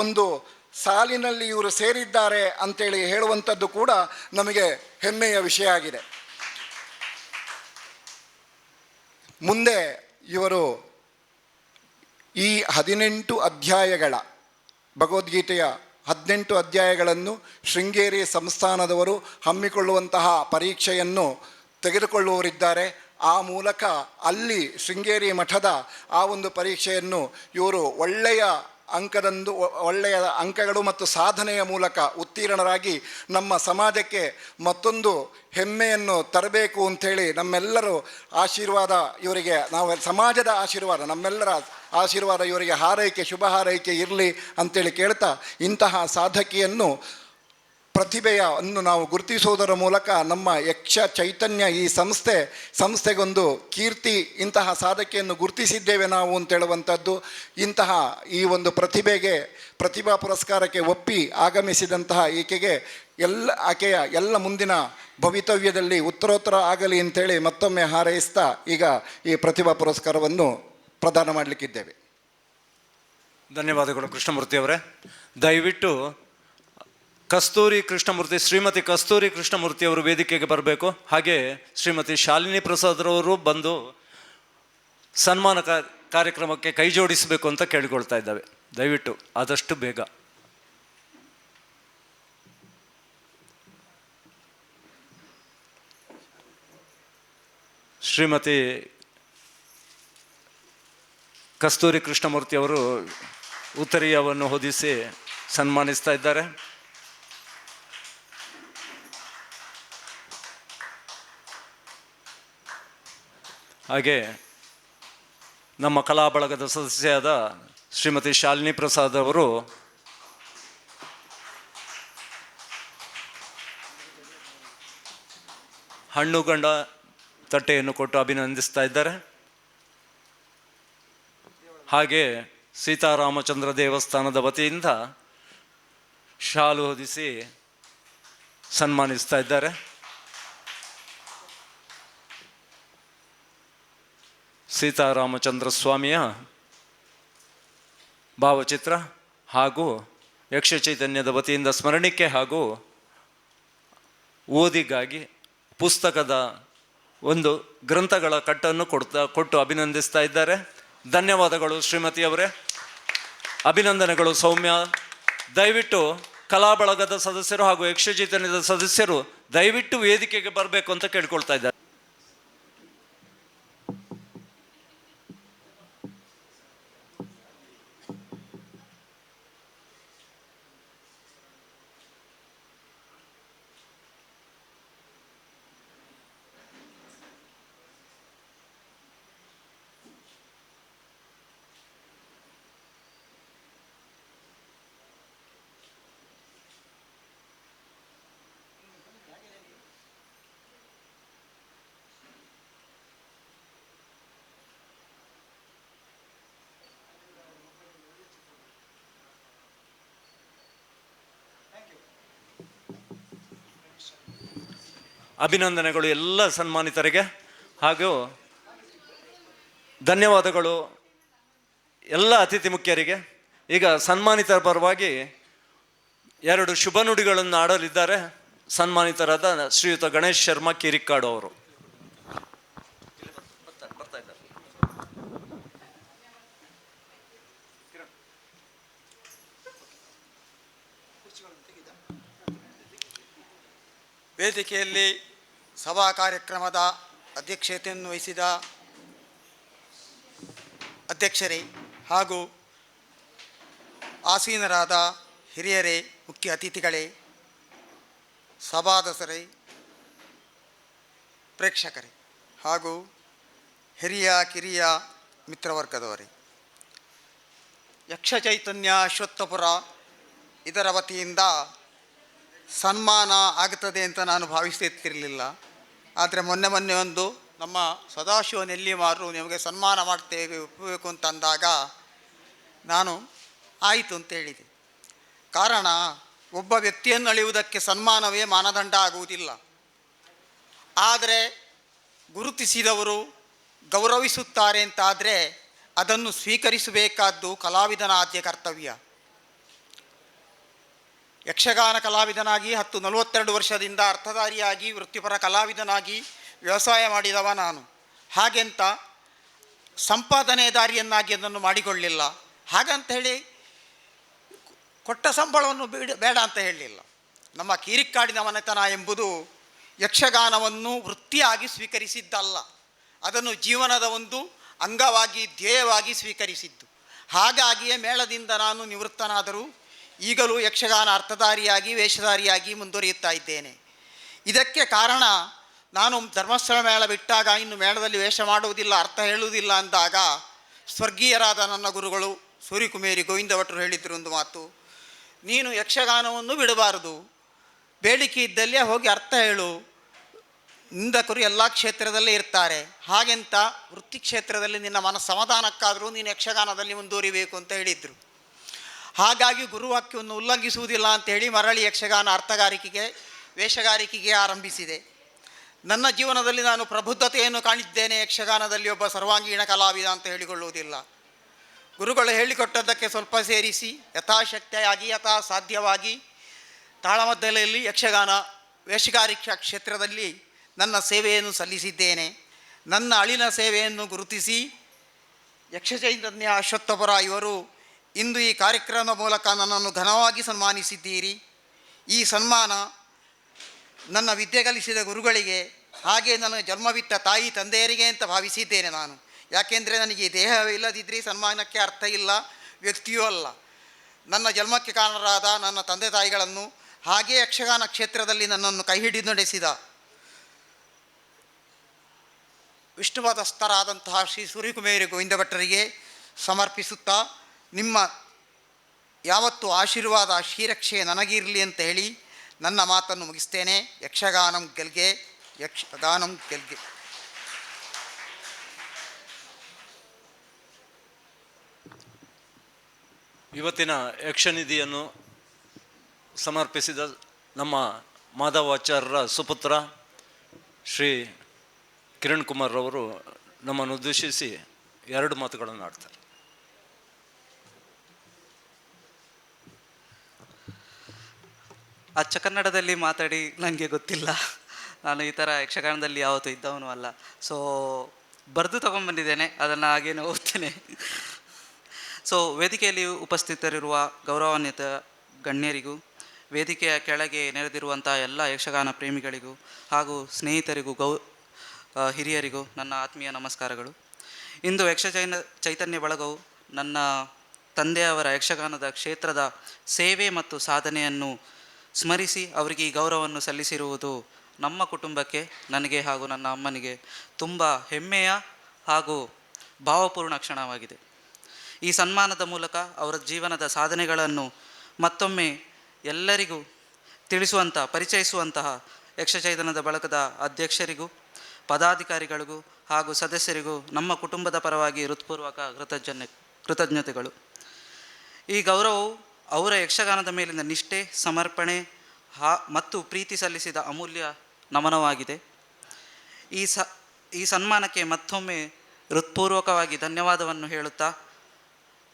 [SPEAKER 7] ಒಂದು ಸಾಲಿನಲ್ಲಿ ಇವರು ಸೇರಿದ್ದಾರೆ ಅಂತೇಳಿ ಹೇಳುವಂಥದ್ದು ಕೂಡ ನಮಗೆ ಹೆಮ್ಮೆಯ ವಿಷಯ ಆಗಿದೆ. ಮುಂದೆ ಇವರು ಈ 18 ಅಧ್ಯಾಯಗಳ ಭಗವದ್ಗೀತೆಯ 18 ಅಧ್ಯಾಯಗಳನ್ನು ಶೃಂಗೇರಿ ಸಂಸ್ಥಾನದವರು ಹಮ್ಮಿಕೊಳ್ಳುವಂತಹ ಪರೀಕ್ಷೆಯನ್ನು ತೆಗೆದುಕೊಳ್ಳುವವರಿದ್ದಾರೆ. ಆ ಮೂಲಕ ಅಲ್ಲಿ ಶೃಂಗೇರಿ ಮಠದ ಆ ಒಂದು ಪರೀಕ್ಷೆಯನ್ನು ಇವರು ಒಳ್ಳೆಯ ಅಂಕಗಳು ಮತ್ತು ಸಾಧನೆಯ ಮೂಲಕ ಉತ್ತೀರ್ಣರಾಗಿ ನಮ್ಮ ಸಮಾಜಕ್ಕೆ ಮತ್ತೊಂದು ಹೆಮ್ಮೆಯನ್ನು ತರಬೇಕು ಅಂಥೇಳಿ ನಮ್ಮೆಲ್ಲರೂ ಆಶೀರ್ವಾದ ಇವರಿಗೆ, ನಾವು ಸಮಾಜದ ಆಶೀರ್ವಾದ, ನಮ್ಮೆಲ್ಲರ ಆಶೀರ್ವಾದ ಇವರಿಗೆ ಹಾರೈಕೆ, ಶುಭ ಹಾರೈಕೆ ಇರಲಿ ಅಂತೇಳಿ ಕೇಳ್ತಾ, ಇಂತಹ ಸಾಧಕಿಯನ್ನು ಪ್ರತಿಭೆಯನ್ನು ನಾವು ಗುರುತಿಸುವುದರ ಮೂಲಕ ನಮ್ಮ ಯಕ್ಷ ಚೈತನ್ಯ ಈ ಸಂಸ್ಥೆಗೊಂದು ಕೀರ್ತಿ, ಇಂತಹ ಸಾಧಕಿಯನ್ನು ಗುರುತಿಸಿದ್ದೇವೆ ನಾವು ಅಂತೇಳುವಂಥದ್ದು. ಇಂತಹ ಈ ಒಂದು ಪ್ರತಿಭಾ ಪುರಸ್ಕಾರಕ್ಕೆ ಒಪ್ಪಿ ಆಗಮಿಸಿದಂತಹ ಆಕೆಯ ಎಲ್ಲ ಮುಂದಿನ ಭವಿತವ್ಯದಲ್ಲಿ ಉತ್ತರೋತ್ತರ ಆಗಲಿ ಅಂತೇಳಿ ಮತ್ತೊಮ್ಮೆ ಹಾರೈಸ್ತಾ ಈಗ ಈ ಪ್ರತಿಭಾ ಪುರಸ್ಕಾರವನ್ನು ಪ್ರದಾನ ಮಾಡಲಿಕ್ಕಿದ್ದೇವೆ.
[SPEAKER 1] ಧನ್ಯವಾದಗಳು ಕೃಷ್ಣಮೂರ್ತಿಯವರೇ. ದಯವಿಟ್ಟು ಶ್ರೀಮತಿ ಕಸ್ತೂರಿ ಕೃಷ್ಣಮೂರ್ತಿ ಅವರು ವೇದಿಕೆಗೆ ಬರಬೇಕು. ಹಾಗೆ ಶ್ರೀಮತಿ ಶಾಲಿನಿ ಪ್ರಸಾದ್ರವರು ಬಂದು ಸನ್ಮಾನ ಕಾರ್ಯಕ್ರಮಕ್ಕೆ ಕೈ ಜೋಡಿಸಬೇಕು ಅಂತ ಕೇಳಿಕೊಳ್ತಾ ಇದ್ದಾವೆ. ದಯವಿಟ್ಟು ಆದಷ್ಟು ಬೇಗ. ಶ್ರೀಮತಿ ಕಸ್ತೂರಿ ಕೃಷ್ಣಮೂರ್ತಿ ಅವರು ಉತ್ತರೀಯವನ್ನು ಹೊದಿಸಿ ಸನ್ಮಾನಿಸ್ತಾ ಇದ್ದಾರೆ. ಹಾಗೆ ನಮ್ಮ ಕಲಾ ಬಳಗದ ಸದಸ್ಯರಾದ ಶ್ರೀಮತಿ ಶಾಲಿನಿ ಪ್ರಸಾದ್ ಅವರು ಹಣ್ಣುಗಂಡ ತಟ್ಟೆಯನ್ನು ಕೊಟ್ಟು ಅಭಿನಂದಿಸ್ತಾ ಇದ್ದಾರೆ. ಹಾಗೆ ಸೀತಾರಾಮಚಂದ್ರ ದೇವಸ್ಥಾನದ ವತಿಯಿಂದ ಶಾಲು ಹೊದಿಸಿ ಸನ್ಮಾನಿಸ್ತಾ ಇದ್ದಾರೆ. ಸೀತಾರಾಮಚಂದ್ರ ಸ್ವಾಮಿಯ ಭಾವಚಿತ್ರ ಹಾಗೂ ಯಕ್ಷ ಚೈತನ್ಯದ ವತಿಯಿಂದ ಸ್ಮರಣಕ್ಕೆ ಹಾಗೂ ಓದಿಗಾಗಿ ಪುಸ್ತಕದ ಒಂದು ಗ್ರಂಥಗಳ ಕಟ್ಟನ್ನು ಕೊಟ್ಟು ಅಭಿನಂದಿಸ್ತಾ ಇದ್ದಾರೆ. ಧನ್ಯವಾದಗಳು ಶ್ರೀಮತಿಯವರೇ, ಅಭಿನಂದನೆಗಳು ಸೌಮ್ಯ. ದಯವಿಟ್ಟು ಕಲಾ ಬಳಗದ ಸದಸ್ಯರು ಹಾಗೂ ಯಕ್ಷ ಚೈತನ್ಯದ ಸದಸ್ಯರು ದಯವಿಟ್ಟು ವೇದಿಕೆಗೆ ಬರಬೇಕು ಅಂತ ಕೇಳ್ಕೊಳ್ತಾ ಇದ್ದಾರೆ. ಅಭಿನಂದನೆಗಳು ಎಲ್ಲ ಸನ್ಮಾನಿತರಿಗೆ ಹಾಗೂ ಧನ್ಯವಾದಗಳು ಎಲ್ಲ ಅತಿಥಿ ಮುಖ್ಯರಿಗೆ. ಈಗ ಸನ್ಮಾನಿತರ ಪರವಾಗಿ 2 ಶುಭ ನುಡಿಗಳನ್ನು ಆಡಲಿದ್ದಾರೆ ಸನ್ಮಾನಿತರಾದ ಶ್ರೀಯುತ ಗಣೇಶ್ ಶರ್ಮಾ ಕಿರಿಕ್ಕಾಡು ಅವರು.
[SPEAKER 8] ವೇದಿಕೆಯಲ್ಲಿ ಸಭಾ ಕಾರ್ಯಕ್ರಮದ ಅಧ್ಯಕ್ಷತೆಯನ್ನು ವಹಿಸಿದ ಅಧ್ಯಕ್ಷರೇ ಹಾಗೂ ಆಸೀನರಾದ ಹಿರಿಯರೇ, ಮುಖ್ಯ ಅತಿಥಿಗಳೇ, ಸಭಾಸದರೇ, ಪ್ರೇಕ್ಷಕರೇ ಹಾಗೂ ಹಿರಿಯ ಕಿರಿಯ ಮಿತ್ರವರ್ಗದವರೇ, ಯಕ್ಷ ಚೈತನ್ಯ ಅಶ್ವತ್ಥಪುರ ಇದರ ವತಿಯಿಂದ ಸನ್ಮಾನ ಆಗುತ್ತದೆ ಅಂತ ನಾನು ಭಾವಿಸುತ್ತಿರಲಿಲ್ಲ. ಆದರೆ ಮೊನ್ನೆ ಒಂದು ನಮ್ಮ ಸದಾಶಿವ ನೆಲ್ಲಿಮಾರು ನಿಮಗೆ ಸನ್ಮಾನ ಮಾಡ್ತೇವೆ ಒಪ್ಪಬೇಕು ಅಂತ ಅಂದಾಗ ನಾನು ಆಯಿತು ಅಂತ ಹೇಳಿದೆ. ಕಾರಣ, ಒಬ್ಬ ವ್ಯಕ್ತಿಯನ್ನು ಅಳೆಯುವುದಕ್ಕೆ ಸನ್ಮಾನವೇ ಮಾನದಂಡ ಆಗುವುದಿಲ್ಲ. ಆದರೆ ಗುರುತಿಸಿದವರು ಗೌರವಿಸುತ್ತಾರೆ ಅಂತಾದರೆ ಅದನ್ನು ಸ್ವೀಕರಿಸಬೇಕಾದ್ದು ಕಲಾವಿದನ ಆದ್ಯ ಕರ್ತವ್ಯ. ಯಕ್ಷಗಾನ ಕಲಾವಿದನಾಗಿ 42 ವರ್ಷದಿಂದ ಅರ್ಥಧಾರಿಯಾಗಿ ವೃತ್ತಿಪರ ಕಲಾವಿದನಾಗಿ ವ್ಯವಸಾಯ ಮಾಡಿದವ ನಾನು. ಹಾಗೆಂತ ಸಂಪಾದನೆ ದಾರಿಯನ್ನಾಗಿ ಅದನ್ನು ಮಾಡಿಕೊಳ್ಳಿಲ್ಲ. ಹಾಗಂತ ಹೇಳಿ ಕೊಟ್ಟ ಸಂಬಳವನ್ನು ಬೇಡ ಅಂತ ಹೇಳಲಿಲ್ಲ. ನಮ್ಮ ಕಿರಿಕ್ಕಾಡಿನ ಮನೆತನ ಎಂಬುದು ಯಕ್ಷಗಾನವನ್ನು ವೃತ್ತಿಯಾಗಿ ಸ್ವೀಕರಿಸಿದ್ದಲ್ಲ, ಅದನ್ನು ಜೀವನದ ಒಂದು ಅಂಗವಾಗಿ ಧ್ಯೇಯವಾಗಿ ಸ್ವೀಕರಿಸಿದ್ದು. ಹಾಗಾಗಿಯೇ ಮೇಳದಿಂದ ನಾನು ನಿವೃತ್ತನಾದರೂ ಈಗಲೂ ಯಕ್ಷಗಾನ ಅರ್ಥಧಾರಿಯಾಗಿ ವೇಷಧಾರಿಯಾಗಿ ಮುಂದುವರಿಯುತ್ತಾ ಇದ್ದೇನೆ. ಇದಕ್ಕೆ ಕಾರಣ, ನಾನು ಧರ್ಮಸ್ಥಳ ಮೇಳ ಬಿಟ್ಟಾಗ ಇನ್ನು ಮೇಳದಲ್ಲಿ ವೇಷ ಮಾಡುವುದಿಲ್ಲ, ಅರ್ಥ ಹೇಳುವುದಿಲ್ಲ ಅಂದಾಗ ಸ್ವರ್ಗೀಯರಾದ ನನ್ನ ಗುರುಗಳು ಸೂರ್ಯಕುಮೇರಿ ಗೋವಿಂದ ಭಟ್ರು ಹೇಳಿದ್ರು ಒಂದು ಮಾತು, ನೀನು ಯಕ್ಷಗಾನವನ್ನು ಬಿಡಬಾರದು, ಬೇಡಿಕೆ ಇದ್ದಲ್ಲೇ ಹೋಗಿ ಅರ್ಥ ಹೇಳು, ನಿಂದಕರು ಎಲ್ಲ ಕ್ಷೇತ್ರದಲ್ಲೇ ಇರ್ತಾರೆ, ಹಾಗೆಂತ ವೃತ್ತಿ ಕ್ಷೇತ್ರದಲ್ಲಿ ನಿನ್ನ ಸಮಾಧಾನಕ್ಕಾದರೂ ನೀನು ಯಕ್ಷಗಾನದಲ್ಲಿ ಮುಂದುವರಿಬೇಕು ಅಂತ ಹೇಳಿದರು. ಹಾಗಾಗಿ ಗುರುವಾಕ್ಯವನ್ನು ಉಲ್ಲಂಘಿಸುವುದಿಲ್ಲ ಅಂತೇಳಿ ಮರಳಿ ಯಕ್ಷಗಾನ ಅರ್ಥಗಾರಿಕೆಗೆ ವೇಷಗಾರಿಕೆಗೆ ಆರಂಭಿಸಿದೆ. ನನ್ನ ಜೀವನದಲ್ಲಿ ನಾನು ಪ್ರಬುದ್ಧತೆಯನ್ನು ಕಾಣಿದ್ದೇನೆ. ಯಕ್ಷಗಾನದಲ್ಲಿ ಒಬ್ಬ ಸರ್ವಾಂಗೀಣ ಕಲಾವಿದ ಅಂತ ಹೇಳಿಕೊಳ್ಳುವುದಿಲ್ಲ. ಗುರುಗಳು ಹೇಳಿಕೊಟ್ಟದ್ದಕ್ಕೆ ಸ್ವಲ್ಪ ಸೇರಿಸಿ ಯಥಾಶಕ್ತಿಯಾಗಿ ಯಥಾ ಸಾಧ್ಯವಾಗಿ ತಾಳಮದ್ದಲೆಯಲ್ಲಿ ಯಕ್ಷಗಾನ ವೇಷಗಾರಿಕಾ ಕ್ಷೇತ್ರದಲ್ಲಿ ನನ್ನ ಸೇವೆಯನ್ನು ಸಲ್ಲಿಸಿದ್ದೇನೆ. ನನ್ನ ಅಳಿನ ಸೇವೆಯನ್ನು ಗುರುತಿಸಿ ಯಕ್ಷಚೈತನ್ಯ ಅಶ್ವತ್ಥಪುರ ಇವರು ಇಂದು ಈ ಕಾರ್ಯಕ್ರಮದ ಮೂಲಕ ನನ್ನನ್ನು ಘನವಾಗಿ ಸನ್ಮಾನಿಸಿದ್ದೀರಿ. ಈ ಸನ್ಮಾನ ನನ್ನ ವಿದ್ಯೆ ಕಲಿಸಿದ ಗುರುಗಳಿಗೆ, ಹಾಗೆ ನನ್ನ ಜನ್ಮವಿತ್ತ ತಾಯಿ ತಂದೆಯರಿಗೆ ಅಂತ ಭಾವಿಸಿದ್ದೇನೆ ನಾನು. ಯಾಕೆಂದರೆ ನನಗೆ ದೇಹವಿಲ್ಲದಿದ್ದರೆ ಸನ್ಮಾನಕ್ಕೆ ಅರ್ಥ ಇಲ್ಲ, ವ್ಯಕ್ತಿಯೂ ಅಲ್ಲ. ನನ್ನ ಜನ್ಮಕ್ಕೆ ಕಾರಣರಾದ ನನ್ನ ತಂದೆ ತಾಯಿಗಳನ್ನು, ಹಾಗೆ ಯಕ್ಷಗಾನ ಕ್ಷೇತ್ರದಲ್ಲಿ ನನ್ನನ್ನು ಕೈ ಹಿಡಿದು ನಡೆಸಿದ ವಿಷ್ಣುಪದಸ್ಥರಾದಂತಹ ಶ್ರೀ ಸೂರ್ಯಕುಮೇರಿ ಗೋವಿಂದ ಭಟ್ಟರಿಗೆ ಸಮರ್ಪಿಸುತ್ತಾ, ನಿಮ್ಮ ಯಾವತ್ತು ಆಶೀರ್ವಾದ ಶ್ರೀರಕ್ಷೆ ನನಗಿರಲಿ ಅಂತ ಹೇಳಿ ನನ್ನ ಮಾತನ್ನು ಮುಗಿಸ್ತೇನೆ. ಯಕ್ಷಗಾನಂ ಗೆಲ್ಗೆ, ಯಕ್ಷಗಾನಂ ಗೆಲ್ಗೆ.
[SPEAKER 1] ಇವತ್ತಿನ ಯಕ್ಷನಿಧಿಯನ್ನು ಸಮರ್ಪಿಸಿದ ನಮ್ಮ ಮಾಧವಾಚಾರ್ಯರ ಸುಪುತ್ರ ಶ್ರೀ ಕಿರಣ್ ಕುಮಾರ್ ಅವರು ನಮ್ಮನ್ನು ಉದ್ದೇಶಿಸಿ 2 ಮಾತುಗಳನ್ನು ಆಡ್ತಾರೆ.
[SPEAKER 9] ಅಚ್ಚ ಕನ್ನಡದಲ್ಲಿ ಮಾತಾಡಿ ನನಗೆ ಗೊತ್ತಿಲ್ಲ. ನಾನು ಈ ಥರ ಯಕ್ಷಗಾನದಲ್ಲಿ ಯಾವತ್ತೂ ಇದ್ದವನು ಅಲ್ಲ. ಸೊ ಬರೆದು ತೊಗೊಂಡ್ಬಂದಿದ್ದೇನೆ, ಅದನ್ನು ಹಾಗೇನೆ ಓದ್ತೇನೆ. ಸೊ ವೇದಿಕೆಯಲ್ಲಿ ಉಪಸ್ಥಿತರಿರುವ ಗೌರವಾನ್ವಿತ ಗಣ್ಯರಿಗೂ, ವೇದಿಕೆಯ ಕೆಳಗೆ ನೆರೆದಿರುವಂಥ ಎಲ್ಲ ಯಕ್ಷಗಾನ ಪ್ರೇಮಿಗಳಿಗೂ ಹಾಗೂ ಸ್ನೇಹಿತರಿಗೂ, ಹಿರಿಯರಿಗೂ ನನ್ನ ಆತ್ಮೀಯ ನಮಸ್ಕಾರಗಳು. ಇಂದು ಚೈತನ್ಯ ಬಳಗವು ನನ್ನ ತಂದೆಯವರ ಯಕ್ಷಗಾನದ ಕ್ಷೇತ್ರದ ಸೇವೆ ಮತ್ತು ಸಾಧನೆಯನ್ನು ಸ್ಮರಿಸಿ ಅವರಿಗೆ ಈ ಗೌರವವನ್ನು ಸಲ್ಲಿಸಿರುವುದು ನಮ್ಮ ಕುಟುಂಬಕ್ಕೆ, ನನಗೆ ಹಾಗೂ ನನ್ನ ಅಮ್ಮನಿಗೆ ತುಂಬ ಹೆಮ್ಮೆಯ ಹಾಗೂ ಭಾವಪೂರ್ಣ ಕ್ಷಣವಾಗಿದೆ. ಈ ಸನ್ಮಾನದ ಮೂಲಕ ಅವರ ಜೀವನದ ಸಾಧನೆಗಳನ್ನು ಮತ್ತೊಮ್ಮೆ ಎಲ್ಲರಿಗೂ ಪರಿಚಯಿಸುವಂತಹ ಯಕ್ಷಚೈತನ್ಯದ ಬಳಗದ ಅಧ್ಯಕ್ಷರಿಗೂ, ಪದಾಧಿಕಾರಿಗಳಿಗೂ ಹಾಗೂ ಸದಸ್ಯರಿಗೂ ನಮ್ಮ ಕುಟುಂಬದ ಪರವಾಗಿ ಹೃತ್ಪೂರ್ವಕ ಕೃತಜ್ಞತೆಗಳು. ಈ ಗೌರವವು ಅವರ ಯಕ್ಷಗಾನದ ಮೇಲಿನ ನಿಷ್ಠೆ, ಸಮರ್ಪಣೆ ಮತ್ತು ಪ್ರೀತಿ ಸಲ್ಲಿಸಿದ ಅಮೂಲ್ಯ ನಮನವಾಗಿದೆ. ಈ ಸನ್ಮಾನಕ್ಕೆ ಮತ್ತೊಮ್ಮೆ ಹೃತ್ಪೂರ್ವಕವಾಗಿ ಧನ್ಯವಾದವನ್ನು ಹೇಳುತ್ತಾ,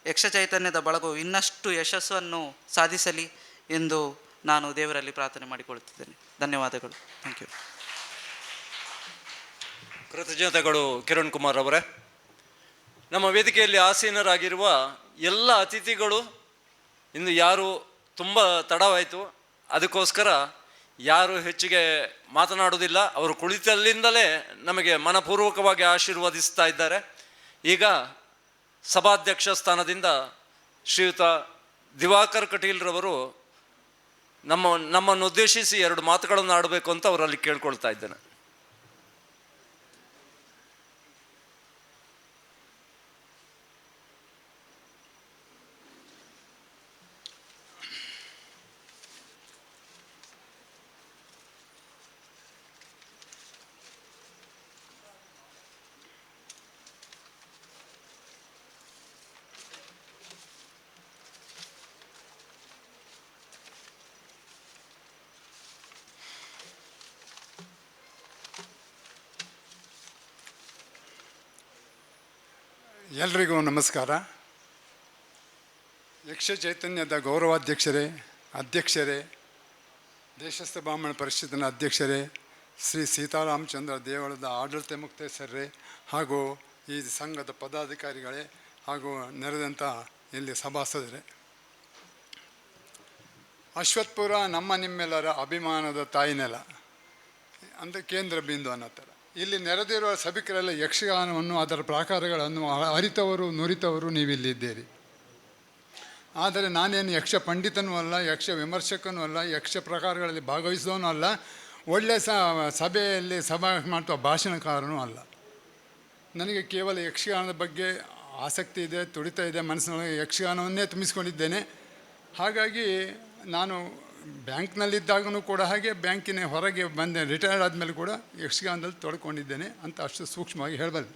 [SPEAKER 9] ಯಕ್ಷಚೈತನ್ಯದ ಬಳಗವು ಇನ್ನಷ್ಟು ಯಶಸ್ಸನ್ನು ಸಾಧಿಸಲಿ ಎಂದು ನಾನು ದೇವರಲ್ಲಿ ಪ್ರಾರ್ಥನೆ ಮಾಡಿಕೊಳ್ಳುತ್ತಿದ್ದೇನೆ. ಧನ್ಯವಾದಗಳು. Thank you.
[SPEAKER 1] ಕೃತಜ್ಞತೆಗಳು ಕಿರಣ್ ಕುಮಾರ್ ಅವರೇ. ನಮ್ಮ ವೇದಿಕೆಯಲ್ಲಿ ಆಸೀನರಾಗಿರುವ ಎಲ್ಲ ಅತಿಥಿಗಳು ಇಂದು ಯಾರು ತುಂಬ ತಡವಾಯಿತು, ಅದಕ್ಕೋಸ್ಕರ ಯಾರು ಹೆಚ್ಚಿಗೆ ಮಾತನಾಡುವುದಿಲ್ಲ. ಅವರು ಕುಳಿತಲ್ಲಿಂದಲೇ ನಮಗೆ ಮನಪೂರ್ವಕವಾಗಿ ಆಶೀರ್ವದಿಸ್ತಾ ಇದ್ದಾರೆ. ಈಗ ಸಭಾಧ್ಯಕ್ಷ ಸ್ಥಾನದಿಂದ ಶ್ರೀಯುತ ದಿವಾಕರ್ ಕಟೀಲ್ರವರು ನಮ್ಮನ್ನು ಉದ್ದೇಶಿಸಿ 2 ಮಾತುಗಳನ್ನು ಆಡಬೇಕು ಅಂತ ಅವರಲ್ಲಿ ಕೇಳ್ಕೊಳ್ತಾ ಇದ್ದೇನೆ.
[SPEAKER 10] ಎಲ್ರಿಗೂ ನಮಸ್ಕಾರ. ಯಕ್ಷ ಚೈತನ್ಯದ ಗೌರವಾಧ್ಯಕ್ಷರೇ, ಅಧ್ಯಕ್ಷರೇ, ದೇಶಸ್ಥ ಬ್ರಾಹ್ಮಣ ಪರಿಷತ್ತಿನ ಅಧ್ಯಕ್ಷರೇ, ಶ್ರೀ ಸೀತಾರಾಮಚಂದ್ರ ದೇವಳದ ಆಡಳಿತ ಮುಕ್ತೇಶ್ವರರೇ, ಹಾಗೂ ಈ ಸಂಘದ ಪದಾಧಿಕಾರಿಗಳೇ, ಹಾಗೂ ನೆರೆದಂಥ ಇಲ್ಲಿ ಸಭಾಸದರೇ, ಅಶ್ವತ್ಪುರ ನಮ್ಮ ನಿಮ್ಮೆಲ್ಲರ ಅಭಿಮಾನದ ತಾಯಿನೆಲ ಅಂದರೆ ಕೇಂದ್ರ ಬಿಂದು ಅನ್ನೋ ಥರ. ಇಲ್ಲಿ ನೆರೆದಿರುವ ಸಭಿಕರೆಲ್ಲ ಯಕ್ಷಗಾನವನ್ನು, ಅದರ ಪ್ರಾಕಾರಗಳನ್ನು ಅರಿತವರು ನುರಿತವರು ನೀವಿಲ್ಲಿದ್ದೀರಿ. ಆದರೆ ನಾನೇನು ಯಕ್ಷ ಪಂಡಿತನೂ ಅಲ್ಲ, ಯಕ್ಷ ವಿಮರ್ಶಕನೂ ಅಲ್ಲ, ಯಕ್ಷ ಪ್ರಕಾರಗಳಲ್ಲಿ ಭಾಗವಹಿಸೋನೂ ಅಲ್ಲ, ಒಳ್ಳೆಯ ಸಭೆಯಲ್ಲಿ ಮಾಡುವ ಭಾಷಣಕಾರನೂ ಅಲ್ಲ. ನನಗೆ ಕೇವಲ ಯಕ್ಷಗಾನದ ಬಗ್ಗೆ ಆಸಕ್ತಿ ಇದೆ, ತುಡಿತ ಇದೆ, ಮನಸ್ಸಿನೊಳಗೆ ಯಕ್ಷಗಾನವನ್ನೇ ತುಂಬಿಸ್ಕೊಂಡಿದ್ದೇನೆ. ಹಾಗಾಗಿ ನಾನು ಬ್ಯಾಂಕ್ನಲ್ಲಿದ್ದಾಗೂ ಕೂಡ ಹಾಗೆ, ಬ್ಯಾಂಕಿನ ಹೊರಗೆ ಬಂದೆ, ರಿಟೈರ್ಡ್ ಆದಮೇಲೆ ಕೂಡ ಯಕ್ಷಗಾನದಲ್ಲಿ ತೊಡ್ಕೊಂಡಿದ್ದೇನೆ ಅಂತ ಅಷ್ಟು ಸೂಕ್ಷ್ಮವಾಗಿ ಹೇಳಬಲ್ಲೆ.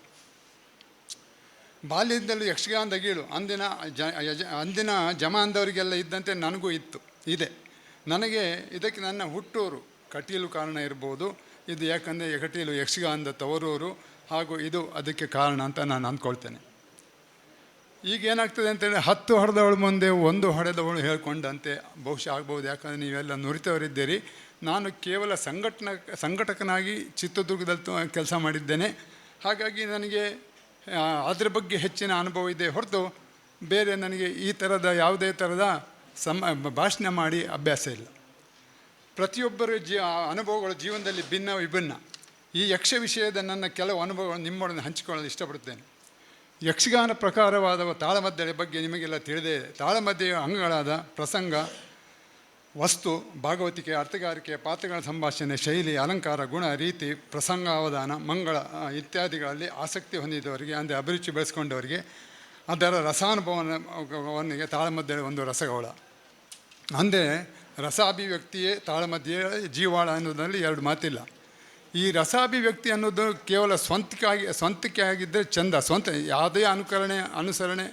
[SPEAKER 10] ಬಾಲ್ಯದಿಂದಲೂ ಯಕ್ಷಗಾನದ ಗೀಳು ಅಂದಿನ ಜಮಾನದವರಿಗೆಲ್ಲ ಇದ್ದಂತೆ ನನಗೂ ಇದೆ. ನನಗೆ ಇದಕ್ಕೆ ನನ್ನ ಹುಟ್ಟೂರು ಕಟೀಲು ಕಾರಣ ಇರ್ಬೋದು. ಇದು ಯಾಕಂದರೆ ಕಟೀಲು ಯಕ್ಷಗಾನದ ತವರೂರು, ಹಾಗೂ ಇದು ಅದಕ್ಕೆ ಕಾರಣ ಅಂತ ನಾನು ಅಂದ್ಕೊಳ್ತೇನೆ. ಈಗ ಏನಾಗ್ತದೆ ಅಂತೇಳಿ 10 ಹೊಡೆದವಳು ಮುಂದೆ 1 ಹೊಡೆದವಳು ಹೇಳ್ಕೊಂಡಂತೆ ಬಹುಶಃ ಆಗ್ಬೋದು. ಯಾಕಂದರೆ ನೀವೆಲ್ಲ ನುರಿತವರಿದ್ದೀರಿ. ನಾನು ಕೇವಲ ಸಂಘಟಕನಾಗಿ ಚಿತ್ರದುರ್ಗದಲ್ಲಿ ಕೆಲಸ ಮಾಡಿದ್ದೇನೆ. ಹಾಗಾಗಿ ನನಗೆ ಅದ್ರ ಬಗ್ಗೆ ಹೆಚ್ಚಿನ ಅನುಭವ ಇದೆ ಹೊರತು ಬೇರೆ ನನಗೆ ಈ ಥರದ ಯಾವುದೇ ಥರದ ಭಾಷಣ ಮಾಡಿ ಅಭ್ಯಾಸ ಇಲ್ಲ. ಪ್ರತಿಯೊಬ್ಬರ ಅನುಭವಗಳು ಜೀವನದಲ್ಲಿ ಭಿನ್ನ ವಿಭಿನ್ನ. ಈ ಯಕ್ಷ ವಿಷಯದ ನನ್ನ ಕೆಲವು ಅನುಭವಗಳನ್ನು ನಿಮ್ಮೊಡನೆ ಹಂಚಿಕೊಳ್ಳಲು ಇಷ್ಟಪಡುತ್ತೇನೆ. ಯಕ್ಷಗಾನ ಪ್ರಕಾರವಾದ ತಾಳಮದ್ದಳೆ ಬಗ್ಗೆ ನಿಮಗೆಲ್ಲ ತಿಳಿದೇ ಇದೆ. ತಾಳಮದ್ದೆಯ ಅಂಗಗಳಾದ ಪ್ರಸಂಗ, ವಸ್ತು, ಭಾಗವತಿಕೆ, ಅರ್ಥಗಾರಿಕೆ, ಪಾತ್ರಗಳ ಸಂಭಾಷಣೆ, ಶೈಲಿ, ಅಲಂಕಾರ, ಗುಣ, ರೀತಿ, ಪ್ರಸಂಗಾವಧಾನ, ಮಂಗಳ ಇತ್ಯಾದಿಗಳಲ್ಲಿ ಆಸಕ್ತಿ ಹೊಂದಿದವರಿಗೆ, ಅಂದರೆ ಅಭಿರುಚಿ ಬೆಳೆಸ್ಕೊಂಡವರಿಗೆ ಅದರ ರಸಾನುಭವನಿಗೆ ತಾಳಮದ್ದಳೆ ಒಂದು ರಸಗೌಳ. ಅಂದರೆ ರಸಾಭಿವ್ಯಕ್ತಿಯೇ ತಾಳಮದ್ದೆಯ ಜೀವಾಳ ಅನ್ನೋದರಲ್ಲಿ 2 ಮಾತಿಲ್ಲ. ಈ ರಸಾಭಿವ್ಯಕ್ತಿ ಅನ್ನೋದು ಕೇವಲ ಸ್ವಂತಕ್ಕೆ ಆಗಿದ್ದರೆ ಚೆಂದ, ಸ್ವಂತ ಯಾವುದೇ ಅನುಸರಣೆ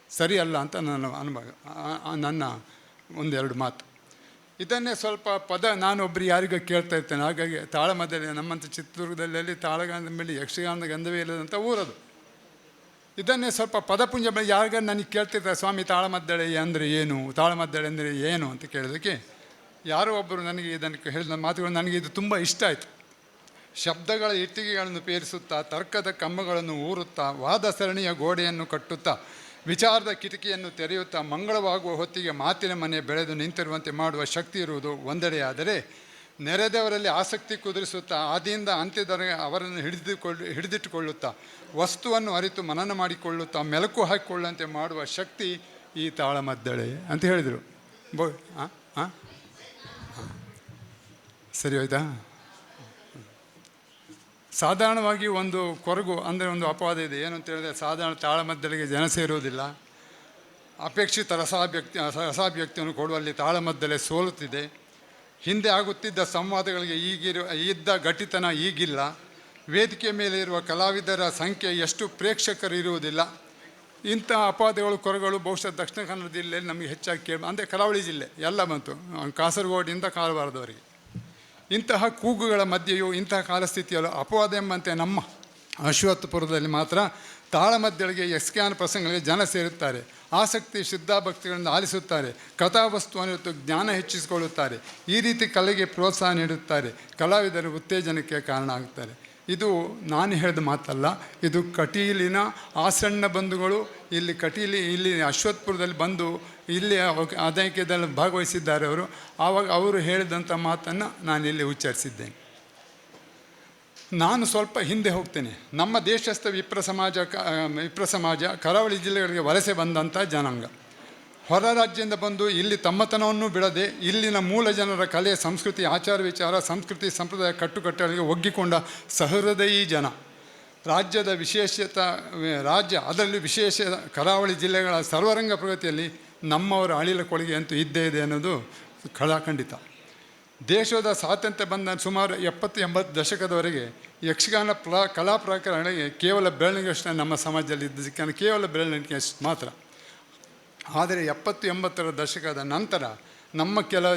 [SPEAKER 10] ಸರಿಯಲ್ಲ ಅಂತ ನನ್ನ 1-2 ಮಾತು. ಇದನ್ನೇ ಸ್ವಲ್ಪ ನಾನೊಬ್ಬರು ಯಾರಿಗೂ ಕೇಳ್ತಾ ಇರ್ತೇನೆ. ಹಾಗಾಗಿ ತಾಳಮದ್ದಳೆ ನಮ್ಮಂಥ ಚಿತ್ರದುರ್ಗದಲ್ಲಿ ತಾಳಗಾನದ ಮೇಲೆ ಯಕ್ಷಗಾನದ ಗಂಧವೇ ಇಲ್ಲದಂಥ ಊರದು. ಇದನ್ನೇ ಸ್ವಲ್ಪ ಪದಪುಂಜ ಯಾರಿಗ ನನಗೆ ಕೇಳ್ತಿರ್ತಾರೆ, ಸ್ವಾಮಿ ತಾಳಮದ್ದಳೆ ಅಂದರೆ ಏನು, ತಾಳಮದ್ದಳೆ ಅಂದರೆ ಏನು ಅಂತ ಕೇಳೋದಕ್ಕೆ ಯಾರೋ ಒಬ್ಬರು ನನಗೆ ಇದನ್ನು ಹೇಳಿದ ಮಾತುಗಳು ನನಗೆ ಇದು ತುಂಬ ಇಷ್ಟ ಆಯಿತು. ಶಬ್ದಗಳ ಇಟ್ಟಿಗೆಗಳನ್ನು ಪೇರಿಸುತ್ತಾ, ತರ್ಕದ ಕಮ್ಮಗಳನ್ನು ಊರುತ್ತಾ, ವಾದ ಸರಣಿಯ ಗೋಡೆಯನ್ನು ಕಟ್ಟುತ್ತಾ, ವಿಚಾರದ ಕಿಟಕಿಯನ್ನು ತೆರೆಯುತ್ತಾ, ಮಂಗಳವಾಗುವ ಹೊತ್ತಿಗೆ ಮಾತಿನ ಮನೆ ಬೆಳೆದು ನಿಂತಿರುವಂತೆ ಮಾಡುವ ಶಕ್ತಿ ಇರುವುದು ಒಂದೆಡೆಯಾದರೆ, ನೆರೆದವರಲ್ಲಿ ಆಸಕ್ತಿ ಕುದುರಿಸುತ್ತಾ ಆದಿಯಿಂದ ಅಂತ್ಯದವರೆಗೆ ಅವರನ್ನು ಹಿಡಿದಿಟ್ಟುಕೊಳ್ಳುತ್ತಾ, ವಸ್ತುವನ್ನು ಅರಿತು ಮನನ ಮಾಡಿಕೊಳ್ಳುತ್ತಾ, ಮೆಲುಕು ಹಾಕಿಕೊಳ್ಳುವಂತೆ ಮಾಡುವ ಶಕ್ತಿ ಈ ತಾಳಮದ್ದಳೆ ಅಂತ ಹೇಳಿದರು. ಸರಿ ಹೋಯ್ತಾ? ಸಾಧಾರಣವಾಗಿ ಒಂದು ಕೊರಗು ಅಂದರೆ ಒಂದು ಅಪವಾದ ಇದೆ. ಏನು ಅಂತ ಹೇಳಿದ್ರೆ, ಸಾಧಾರಣ ತಾಳಮದ್ದಳೆಗೆ ಜನ ಸೇರುವುದಿಲ್ಲ, ಅಪೇಕ್ಷಿತ ರಸಾಭಿವ್ಯಕ್ತಿಯನ್ನು ಕೊಡುವಲ್ಲಿ ತಾಳಮದ್ದಳೆ ಸೋಲುತ್ತಿದೆ, ಹಿಂದೆ ಆಗುತ್ತಿದ್ದ ಸಂವಾದಗಳಿಗೆ ಇದ್ದ ಗಟ್ಟಿತನ ಈಗಿಲ್ಲ, ವೇದಿಕೆ ಮೇಲೆ ಇರುವ ಕಲಾವಿದರ ಸಂಖ್ಯೆ ಎಷ್ಟು ಪ್ರೇಕ್ಷಕರು ಇರುವುದಿಲ್ಲ. ಇಂಥ ಅಪವಾದಗಳು, ಕೊರಗಳು ಬಹುಶಃ ದಕ್ಷಿಣ ಕನ್ನಡ ಜಿಲ್ಲೆಯಲ್ಲಿ ನಮಗೆ ಹೆಚ್ಚಾಗಿ ಅಂದರೆ ಕರಾವಳಿ ಜಿಲ್ಲೆ ಎಲ್ಲ ಬಂತು, ಕಾಸರಗೋಡಿಂದ ಕಾರವಾರದವರೆಗೆ. ಇಂತಹ ಕೂಗುಗಳ ಮಧ್ಯೆಯೂ ಇಂತಹ ಕಾಲಸ್ಥಿತಿಯಲ್ಲೂ ಅಪವಾದ ಎಂಬಂತೆ ನಮ್ಮ ಅಶ್ವತ್ಥಪುರದಲ್ಲಿ ಮಾತ್ರ ತಾಳಮದ್ದಳೆಗೆ ಯಕ್ಷಗಾನ ಪ್ರಸಂಗಗಳಿಗೆ ಜನ ಸೇರುತ್ತಾರೆ, ಆಸಕ್ತಿ ಶ್ರದ್ಧಾಭಕ್ತಿಗಳಿಂದ ಆಲಿಸುತ್ತಾರೆ, ಕಥಾವಸ್ತುವನ್ನು ಜ್ಞಾನ ಹೆಚ್ಚಿಸಿಕೊಳ್ಳುತ್ತಾರೆ. ಈ ರೀತಿ ಕಲೆಗೆ ಪ್ರೋತ್ಸಾಹ ನೀಡುತ್ತಾರೆ, ಕಲಾವಿದರ ಉತ್ತೇಜನಕ್ಕೆ ಕಾರಣ ಆಗುತ್ತಾರೆ. ಇದು ನಾನು ಹೇಳಿದ ಮಾತಲ್ಲ, ಇದು ಕಟೀಲಿನ ಆಸಣ್ಣ ಬಂಧುಗಳು ಇಲ್ಲಿ ಅಶ್ವತ್ಥಪುರದಲ್ಲಿ ಬಂದು ಇಲ್ಲಿ ಆದಾಯಕ್ಯದಲ್ಲಿ ಭಾಗವಹಿಸಿದ್ದಾರೆ. ಅವರು ಹೇಳಿದಂಥ ಮಾತನ್ನು ನಾನಿಲ್ಲಿ ಉಚ್ಚರಿಸಿದ್ದೇನೆ. ನಾನು ಸ್ವಲ್ಪ ಹಿಂದೆ ಹೋಗ್ತೇನೆ. ನಮ್ಮ ದೇಶಸ್ಥ ವಿಪ್ರ ಸಮಾಜ ಕರಾವಳಿ ಜಿಲ್ಲೆಗಳಿಗೆ ವಲಸೆ ಬಂದಂಥ ಜನಾಂಗ. ಹೊರ ರಾಜ್ಯದಿಂದ ಬಂದು ಇಲ್ಲಿ ತಮ್ಮತನವನ್ನು ಬಿಡದೆ ಇಲ್ಲಿನ ಮೂಲ ಜನರ ಕಲೆ, ಸಂಸ್ಕೃತಿ, ಆಚಾರ ವಿಚಾರ, ಸಂಸ್ಕೃತಿ, ಸಂಪ್ರದಾಯ, ಕಟ್ಟುಕಟ್ಟಳೆಗೆ ಒಗ್ಗಿಕೊಂಡ ಸಹೃದಯಿ ಜನ. ಅದರಲ್ಲಿ ವಿಶೇಷ ಕರಾವಳಿ ಜಿಲ್ಲೆಗಳ ಸರ್ವರಂಗ ಪ್ರಗತಿಯಲ್ಲಿ ನಮ್ಮವರ ಅಳಿಲ ಕೊಡುಗೆ ಅಂತೂ ಇದ್ದೇ ಇದೆ ಅನ್ನೋದು ಖಂಡಿತ. ದೇಶದ ಸ್ವಾತಂತ್ರ್ಯ ಬಂದ ಸುಮಾರು 70-80 ದಶಕದವರೆಗೆ ಯಕ್ಷಗಾನ ಕಲಾ ಪ್ರಕಾರಗಳಿಗೆ ಕೇವಲ ಬೆಳವಣಿಗೆಯಷ್ಟೇ ನಮ್ಮ ಸಮಾಜದಲ್ಲಿ ಇದ್ದದಕ್ಕೆ ಕೇವಲ ಬೆಳವಣಿಗೆ ಮಾತ್ರ. ಆದರೆ 70-80 ದಶಕದ ನಂತರ ನಮ್ಮ ಕೆಲವು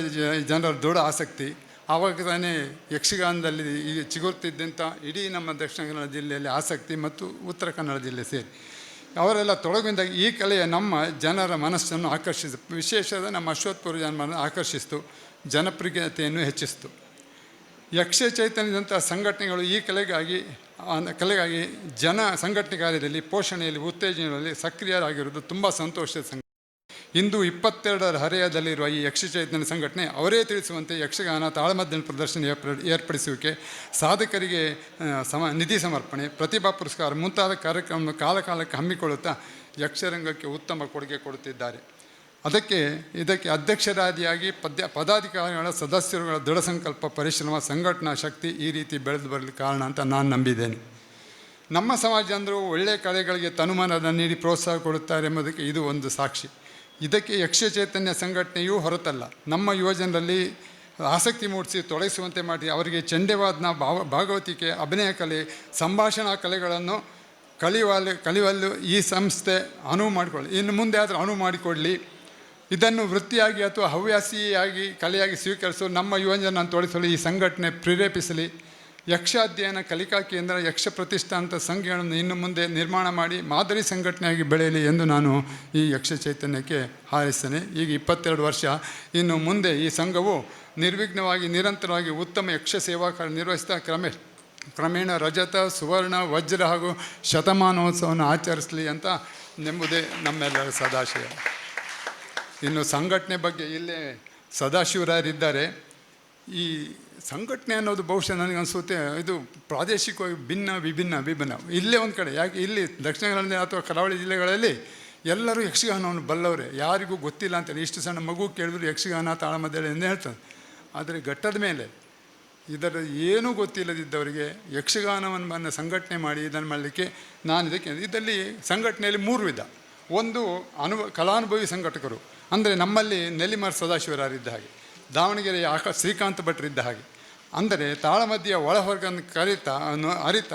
[SPEAKER 10] ಜನರ ದೃಢ ಆಸಕ್ತಿ, ಆವಾಗ ತಾನೇ ಯಕ್ಷಗಾನದಲ್ಲಿ ಈಗ ಚಿಗುರ್ತಿದ್ದಂಥ ಇಡೀ ನಮ್ಮ ದಕ್ಷಿಣ ಕನ್ನಡ ಜಿಲ್ಲೆಯಲ್ಲಿ ಆಸಕ್ತಿ ಮತ್ತು ಉತ್ತರ ಕನ್ನಡ ಜಿಲ್ಲೆ ಸೇರಿ ಅವರೆಲ್ಲ ತೊಡಗಿದಾಗ ಈ ಕಲೆಯ ನಮ್ಮ ಜನರ ಮನಸ್ಸನ್ನು ಆಕರ್ಷಿಸಿತು. ವಿಶೇಷದ ನಮ್ಮ ಅಶ್ವತ್ಥಪುರ ಜನರನ್ನು ಆಕರ್ಷಿಸಿತು, ಜನಪ್ರಿಯತೆಯನ್ನು ಹೆಚ್ಚಿಸಿತು. ಯಕ್ಷ ಚೈತನ್ಯದಂಥ ಸಂಘಟನೆಗಳು ಈ ಕಲೆಗಾಗಿ ಜನ ಸಂಘಟನೆ ಕಾರ್ಯದಲ್ಲಿ, ಪೋಷಣೆಯಲ್ಲಿ, ಉತ್ತೇಜನದಲ್ಲಿ ಸಕ್ರಿಯರಾಗಿರುವುದು ತುಂಬ ಸಂತೋಷದ ಸಂಗತಿ. ಇಂದು 22ರ ಹರೆಯದಲ್ಲಿರುವ ಈ ಯಕ್ಷ ಚೈತನ್ಯ ಸಂಘಟನೆ ಅವರೇ ತಿಳಿಸುವಂತೆ ಯಕ್ಷಗಾನ ತಾಳಮದ್ದಳೆ ಪ್ರದರ್ಶನ ಏರ್ಪಡಿಸುವಿಕೆ, ಸಾಧಕರಿಗೆ ನಿಧಿ ಸಮರ್ಪಣೆ, ಪ್ರತಿಭಾ ಪುರಸ್ಕಾರ ಮುಂತಾದ ಕಾರ್ಯಕ್ರಮವನ್ನು ಕಾಲಕಾಲಕ್ಕೆ ಹಮ್ಮಿಕೊಳ್ಳುತ್ತಾ ಯಕ್ಷರಂಗಕ್ಕೆ ಉತ್ತಮ ಕೊಡುಗೆ ಕೊಡುತ್ತಿದ್ದಾರೆ. ಇದಕ್ಕೆ ಅಧ್ಯಕ್ಷರಾದಿಯಾಗಿ ಪದಾಧಿಕಾರಿಗಳ ಸದಸ್ಯರುಗಳ ದೃಢ ಸಂಕಲ್ಪ, ಪರಿಶ್ರಮ, ಸಂಘಟನಾ ಶಕ್ತಿ ಈ ರೀತಿ ಬೆಳೆದು ಬರಲು ಕಾರಣ ಅಂತ ನಾನು ನಂಬಿದ್ದೇನೆ. ನಮ್ಮ ಸಮಾಜ ಅಂದರೂ ಒಳ್ಳೆಯ ಕಲೆಗಳಿಗೆ ತನುಮಾನದ ನೀಡಿ ಪ್ರೋತ್ಸಾಹ ಕೊಡುತ್ತಾರೆ ಎಂಬುದಕ್ಕೆ ಇದು ಒಂದು ಸಾಕ್ಷಿ. ಇದಕ್ಕೆ ಯಕ್ಷ ಚೈತನ್ಯ ಸಂಘಟನೆಯೂ ಹೊರತಲ್ಲ. ನಮ್ಮ ಯುವಜನರಲ್ಲಿ ಆಸಕ್ತಿ ಮೂಡಿಸಿ ತೊಡಗಿಸುವಂತೆ ಮಾಡಿ ಅವರಿಗೆ ಚಂಡೆವಾದನ, ಭಾಗವತಿಕೆ, ಅಭಿನಯ ಕಲೆ, ಸಂಭಾಷಣಾ ಕಲೆಗಳನ್ನು ಕಲಿಯಲು ಈ ಸಂಸ್ಥೆ ಅನುವು ಮಾಡಿಕೊಳ್ಳಿ. ಇನ್ನು ಮುಂದೆ ಆದರೂ ಅನುವು ಮಾಡಿಕೊಡಲಿ. ಇದನ್ನು ವೃತ್ತಿಯಾಗಿ ಅಥವಾ ಹವ್ಯಾಸಿಯಾಗಿ ಕಲೆಯಾಗಿ ಸ್ವೀಕರಿಸಲು ನಮ್ಮ ಯುವಜನರನ್ನು ತೊಡಗಿಸಲು ಈ ಸಂಘಟನೆ ಪ್ರೇರೇಪಿಸಲಿ. ಯಕ್ಷ ಅಧ್ಯಯನ ಕಲಿಕಾ ಕೇಂದ್ರ, ಯಕ್ಷ ಪ್ರತಿಷ್ಠಾನ ಸಂಘಗಳನ್ನು ಇನ್ನು ಮುಂದೆ ನಿರ್ಮಾಣ ಮಾಡಿ ಮಾದರಿ ಸಂಘಟನೆಯಾಗಿ ಬೆಳೆಯಲಿ ಎಂದು ನಾನು ಈ ಯಕ್ಷ ಚೈತನ್ಯಕ್ಕೆ ಹಾರೈಸ್ತೇನೆ. ಈಗ 22 ವರ್ಷ. ಇನ್ನು ಮುಂದೆ ಈ ಸಂಘವು ನಿರ್ವಿಘ್ನವಾಗಿ ನಿರಂತರವಾಗಿ ಉತ್ತಮ ಯಕ್ಷ ಸೇವಾ ಕಾರ್ಯ ನಿರ್ವಹಿಸ್ತಾ ಕ್ರಮೇಣ ರಜತ, ಸುವರ್ಣ, ವಜ್ರ ಹಾಗೂ ಶತಮಾನೋತ್ಸವವನ್ನು ಆಚರಿಸಲಿ ಅಂತ ಎಂಬುದೇ ನಮ್ಮೆಲ್ಲರ ಸದಾಶಯ. ಇನ್ನು ಸಂಘಟನೆ ಬಗ್ಗೆ ಇಲ್ಲೇ ಸದಾಶಿವರಾರಿದ್ದಾರೆ. ಈ ಸಂಘಟನೆ ಅನ್ನೋದು ಬಹುಶಃ ನನಗನ್ಸುತ್ತೆ ಇದು ಪ್ರಾದೇಶಿಕವಾಗಿ ವಿಭಿನ್ನ. ಇಲ್ಲೇ ಒಂದು ಕಡೆ, ಯಾಕೆ ಇಲ್ಲಿ ದಕ್ಷಿಣ ಕನ್ನಡ ಅಥವಾ ಕರಾವಳಿ ಜಿಲ್ಲೆಗಳಲ್ಲಿ ಎಲ್ಲರೂ ಯಕ್ಷಗಾನವನ್ನು ಬಲ್ಲವರೇ, ಯಾರಿಗೂ ಗೊತ್ತಿಲ್ಲ ಅಂತೇಳಿ. ಇಷ್ಟು ಸಣ್ಣ ಮಗು ಕೇಳಿದ್ರು ಯಕ್ಷಗಾನ ತಾಳಮದ್ದಳೆ ಎಂದು ಹೇಳ್ತಾರೆ. ಆದರೆ ಘಟ್ಟದ ಮೇಲೆ ಇದರ ಏನೂ ಗೊತ್ತಿಲ್ಲದಿದ್ದವರಿಗೆ ಯಕ್ಷಗಾನವನ್ನು ಸಂಘಟನೆ ಮಾಡಿ ಇದನ್ನು ಮಾಡಲಿಕ್ಕೆ ಇದರಲ್ಲಿ ಸಂಘಟನೆಯಲ್ಲಿ 3 ವಿಧ. ಒಂದು ಕಲಾನುಭವಿ ಸಂಘಟಕರು, ಅಂದರೆ ನಮ್ಮಲ್ಲಿ ನೆಲ್ಲಿಮರ ಸದಾಶಿವರಾರಿದ್ದ ಹಾಗೆ, ದಾವಣಗೆರೆಯ ಶ್ರೀಕಾಂತ ಭಟ್ರಿದ್ದ ಹಾಗೆ. ಅಂದರೆ ತಾಳಮದ್ದಳೆಯ ಒಳಹೊರಗನ್ನು ಅರಿತ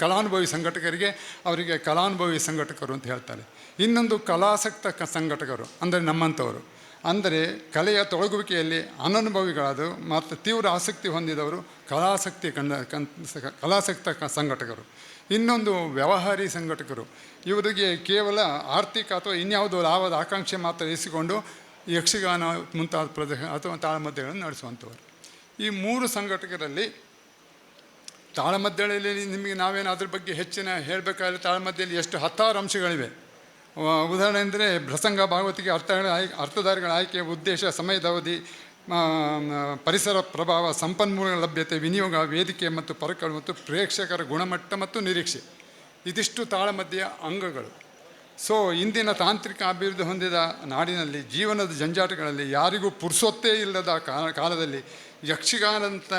[SPEAKER 10] ಕಲಾನುಭವಿ ಸಂಘಟಕರಿಗೆ ಅವರಿಗೆ ಕಲಾನುಭವಿ ಸಂಘಟಕರು ಅಂತ ಹೇಳ್ತಾರೆ. ಇನ್ನೊಂದು ಕಲಾಸಕ್ತ ಸಂಘಟಕರು, ಅಂದರೆ ನಮ್ಮಂಥವರು. ಅಂದರೆ ಕಲೆಯ ತೊಡಗುವಿಕೆಯಲ್ಲಿ ಅನನುಭವಿಗಳಾದರು ಮತ್ತು ತೀವ್ರ ಆಸಕ್ತಿ ಹೊಂದಿದವರು ಕಲಾಸಕ್ತ ಸಂಘಟಕರು. ಇನ್ನೊಂದು ವ್ಯವಹಾರಿ ಸಂಘಟಕರು. ಇವರಿಗೆ ಕೇವಲ ಆರ್ಥಿಕ ಅಥವಾ ಇನ್ಯಾವುದೋ ಲಾಭದ ಆಕಾಂಕ್ಷೆ ಮಾತ್ರ ಇರಿಸಿಕೊಂಡು ಯಕ್ಷಗಾನ ಮುಂತಾದ ಪ್ರದೇಶ ಅಥವಾ ತಾಳಮದ್ದಳೆಗಳನ್ನು ನಡೆಸುವಂಥವರು. ಈ 3 ಸಂಘಟಕರಲ್ಲಿ ತಾಳಮದ್ದಳೆಯಲ್ಲಿ ನಿಮಗೆ ನಾವೇನು ಅದ್ರ ಬಗ್ಗೆ ಹೆಚ್ಚಿನ ಹೇಳಬೇಕಾದ್ರೆ ತಾಳಮದ್ದೆಯಲ್ಲಿ ಎಷ್ಟು 10 ಅಂಶಗಳಿವೆ. ಉದಾಹರಣೆ ಅಂದರೆ ಪ್ರಸಂಗ, ಭಾಗವತಿಗೆ ಅರ್ಥಧಾರಿಗಳ ಆಯ್ಕೆ, ಉದ್ದೇಶ, ಸಮಯದ ಅವಧಿ, ಪರಿಸರ ಪ್ರಭಾವ, ಸಂಪನ್ಮೂಲಗಳ ಲಭ್ಯತೆ, ವಿನಿಯೋಗ, ವೇದಿಕೆ ಮತ್ತು ಪರಕಗಳು ಮತ್ತು ಪ್ರೇಕ್ಷಕರ ಗುಣಮಟ್ಟ ಮತ್ತು ನಿರೀಕ್ಷೆ. ಇದಿಷ್ಟು ತಾಳಮದ್ದೆಯ ಅಂಗಗಳು. ಸೊ ಇಂದಿನ ತಾಂತ್ರಿಕ ಅಭಿವೃದ್ಧಿ ಹೊಂದಿದ ನಾಡಿನಲ್ಲಿ ಜೀವನದ ಜಂಜಾಟಗಳಲ್ಲಿ ಯಾರಿಗೂ ಪುರ್ಸೊತ್ತೇ ಇಲ್ಲದ ಕಾಲದಲ್ಲಿ ಯಕ್ಷಗಾನಂಥ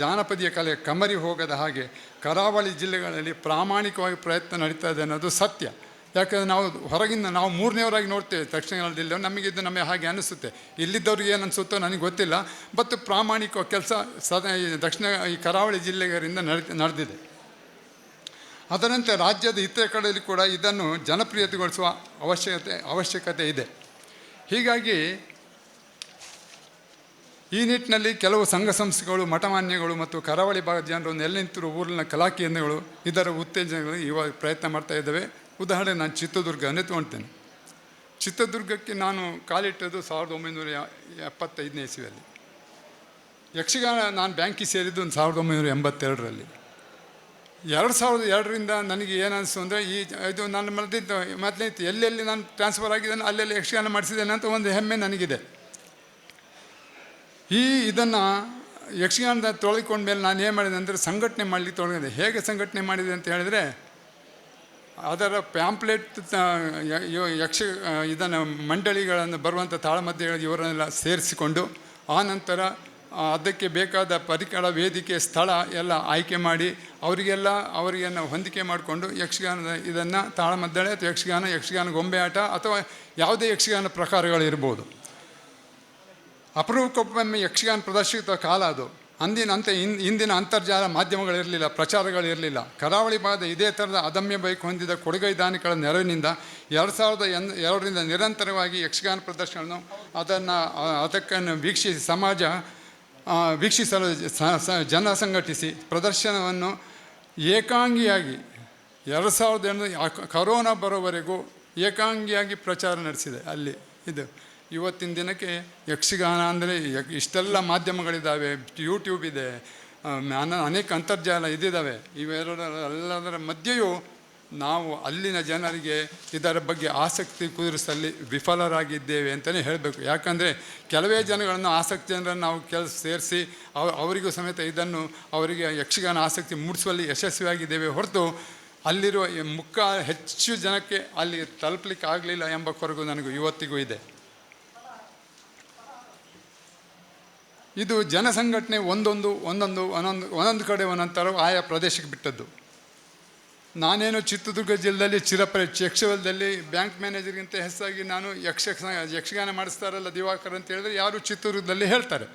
[SPEAKER 10] ಜಾನಪದೀಯ ಕಲೆ ಕಮರಿ ಹೋಗದ ಹಾಗೆ ಕರಾವಳಿ ಜಿಲ್ಲೆಗಳಲ್ಲಿ ಪ್ರಾಮಾಣಿಕವಾಗಿ ಪ್ರಯತ್ನ ನಡೀತಾ ಇದೆ ಅನ್ನೋದು ಸತ್ಯ. ಯಾಕಂದರೆ ನಾವು ಹೊರಗಿಂದ ನಾವು 3ನೇವರಾಗಿ ನೋಡ್ತೇವೆ ದಕ್ಷಿಣ ಕನ್ನಡ ಜಿಲ್ಲೆ, ನಮಗಿದ್ದು ನಮಗೆ ಹಾಗೆ ಅನಿಸುತ್ತೆ. ಇಲ್ಲಿದ್ದವ್ರಿಗೆ ಏನು ಅನಿಸುತ್ತೋ ನನಗೆ ಗೊತ್ತಿಲ್ಲ. ಬಟ್ ಪ್ರಾಮಾಣಿಕ ಕೆಲಸ ಈ ಕರಾವಳಿ ಜಿಲ್ಲೆಗರಿಂದ ನಡೆದಿದೆ. ಅದರಂತೆ ರಾಜ್ಯದ ಇತರ ಕಡೆಯಲ್ಲಿ ಕೂಡ ಇದನ್ನು ಜನಪ್ರಿಯತೆಗೊಳಿಸುವ ಅವಶ್ಯಕತೆ ಇದೆ. ಹೀಗಾಗಿ ಈ ನಿಟ್ಟಿನಲ್ಲಿ ಕೆಲವು ಸಂಘ ಸಂಸ್ಥೆಗಳು, ಮಠಮಾನ್ಯಗಳು ಮತ್ತು ಕರಾವಳಿ ಭಾಗದ ಜನರು ನೆಲೆನಿಂತಿರುವ ಊರಿನ ಕಲಾ ಕೇಂದ್ರಗಳು ಇದರ ಉತ್ತೇಜನಗಳು ಇವಾಗ ಪ್ರಯತ್ನ ಮಾಡ್ತಾ ಇದ್ದಾವೆ. ಉದಾಹರಣೆ ನಾನು ಚಿತ್ರದುರ್ಗನೇ ತೊಗೊಳ್ತೇನೆ. ಚಿತ್ರದುರ್ಗಕ್ಕೆ ನಾನು ಕಾಲಿಟ್ಟದ್ದು 1975ನೇ ಇಸವಿಯಲ್ಲಿ. ಯಕ್ಷಗಾನ ನಾನು ಬ್ಯಾಂಕಿಗೆ ಸೇರಿದ್ದು 1982ರಲ್ಲಿ. 2002ರಿಂದ ನನಗೆ ಏನು ಅನಿಸ್ತು ಅಂದರೆ ಇದು ನನ್ನ ಮೊದಲೇ ಎಲ್ಲೆಲ್ಲಿ ನಾನು ಟ್ರಾನ್ಸ್ಫರ್ ಆಗಿದ್ದೇನೆ ಅಲ್ಲೆಲ್ಲಿ ಯಕ್ಷಗಾನ ಮಾಡಿಸಿದ್ದೇನೆ ಅಂತ ಒಂದು ಹೆಮ್ಮೆ ನನಗಿದೆ. ಇದನ್ನು ಯಕ್ಷಗಾನದ ತೊಳೆದುಕೊಂಡ ಮೇಲೆ ನಾನು ಏನು ಮಾಡಿದೆ ಅಂದರೆ ಸಂಘಟನೆ ಮಾಡಲಿಕ್ಕೆ ತೊಡಗಿದೆ. ಹೇಗೆ ಸಂಘಟನೆ ಮಾಡಿದೆ ಅಂತ ಹೇಳಿದರೆ, ಅದರ ಪ್ಯಾಂಪ್ಲೆಟ್ ಇದನ್ನು ಮಂಡಳಿಗಳನ್ನು ಬರುವಂಥ ತಾಳಮದ್ದೆಗಳು ಇವರನ್ನೆಲ್ಲ ಸೇರಿಸಿಕೊಂಡು ಆನಂತರ ಅದಕ್ಕೆ ಬೇಕಾದ ಪರಿಕರ, ವೇದಿಕೆ, ಸ್ಥಳ ಎಲ್ಲ ಆಯ್ಕೆ ಮಾಡಿ ಅವರಿಗೆಲ್ಲ ಹೊಂದಿಕೆ ಮಾಡಿಕೊಂಡು ಯಕ್ಷಗಾನದ ಇದನ್ನು ತಾಳಮದ್ದಳೆ ಅಥವಾ ಯಕ್ಷಗಾನ ಗೊಂಬೆ ಆಟ ಅಥವಾ ಯಾವುದೇ ಯಕ್ಷಗಾನ ಪ್ರಕಾರಗಳಿರ್ಬೋದು. ಅಪರೂಪಕ್ಕೊಮ್ಮೆ ಯಕ್ಷಗಾನ ಪ್ರದರ್ಶಿತ ಕಾಲ ಅದು. ಇಂದಿನ ಅಂತರ್ಜಾಲ ಮಾಧ್ಯಮಗಳಿರಲಿಲ್ಲ, ಪ್ರಚಾರಗಳಿರಲಿಲ್ಲ. ಕರಾವಳಿ ಭಾಗದ ಇದೇ ಥರದ ಅದಮ್ಯ ಬೈಕ್ ಹೊಂದಿದ ಕೊಡುಗೈದಾನಿಗಳ ನೆರವಿನಿಂದ 2002ರಿಂದ ನಿರಂತರವಾಗಿ ಯಕ್ಷಗಾನ ಪ್ರದರ್ಶನವನ್ನು ಅದಕ್ಕನ್ನು ವೀಕ್ಷಿಸಲು ಜನ ಸಂಘಟಿಸಿ ಪ್ರದರ್ಶನವನ್ನು ಏಕಾಂಗಿಯಾಗಿ 2008 ಕರೋನಾ ಬರೋವರೆಗೂ ಏಕಾಂಗಿಯಾಗಿ ಪ್ರಚಾರ ನಡೆಸಿದೆ ಅಲ್ಲಿ. ಇವತ್ತಿನ ದಿನಕ್ಕೆ ಯಕ್ಷಗಾನ ಅಂದರೆ ಇಷ್ಟೆಲ್ಲ ಮಾಧ್ಯಮಗಳಿದ್ದಾವೆ, ಯೂಟ್ಯೂಬ್ ಇದೆ, ಅನೇಕ ಅಂತರ್ಜಾಲ ಇದಿದ್ದಾವೆ. ಇವೆಲ್ಲದರ ಮಧ್ಯೆಯೂ ನಾವು ಅಲ್ಲಿನ ಜನರಿಗೆ ಇದರ ಬಗ್ಗೆ ಆಸಕ್ತಿ ಕುದುರಿಸಲ್ಲಿ ವಿಫಲರಾಗಿದ್ದೇವೆ ಅಂತಲೇ ಹೇಳಬೇಕು. ಯಾಕಂದರೆ ಕೆಲವೇ ಜನಗಳನ್ನು, ಆಸಕ್ತಿ ಜನರನ್ನು ನಾವು ಸೇರಿಸಿ ಅವರಿಗೂ ಸಮೇತ ಅವರಿಗೆ ಯಕ್ಷಗಾನ ಆಸಕ್ತಿ ಮೂಡಿಸುವಲ್ಲಿ ಯಶಸ್ವಿಯಾಗಿದ್ದೇವೆ ಹೊರತು ಅಲ್ಲಿರುವ ಹೆಚ್ಚು ಜನಕ್ಕೆ ಅಲ್ಲಿ ತಲುಪಲಿಕ್ಕೆ ಆಗಲಿಲ್ಲ ಎಂಬ ಕೊರಗು ನನಗೂ ಇವತ್ತಿಗೂ ಇದೆ. ಇದು ಜನಸಂಘಟನೆ ಒಂದೊಂದು ಕಡೆ ಒಂದೊಂದು ಆಯಾ ಪ್ರದೇಶಕ್ಕೆ ಬಿಟ್ಟದ್ದು. ನಾನೇನು ಚಿತ್ರದುರ್ಗ ಜಿಲ್ಲೆಯಲ್ಲಿ ಯಕ್ಷಗಾನದಲ್ಲಿ ಬ್ಯಾಂಕ್ ಮ್ಯಾನೇಜರ್ಗಿಂತ ಹೆಚ್ಚಾಗಿ ನಾನು ಯಕ್ಷಗಾನ ಮಾಡಿಸ್ತಾರಲ್ಲ ದಿವಾಕರ್ ಅಂತ ಹೇಳಿದ್ರೆ ಯಾರು ಚಿತ್ರದುರ್ಗದಲ್ಲಿ ಹೇಳ್ತಾರೆ.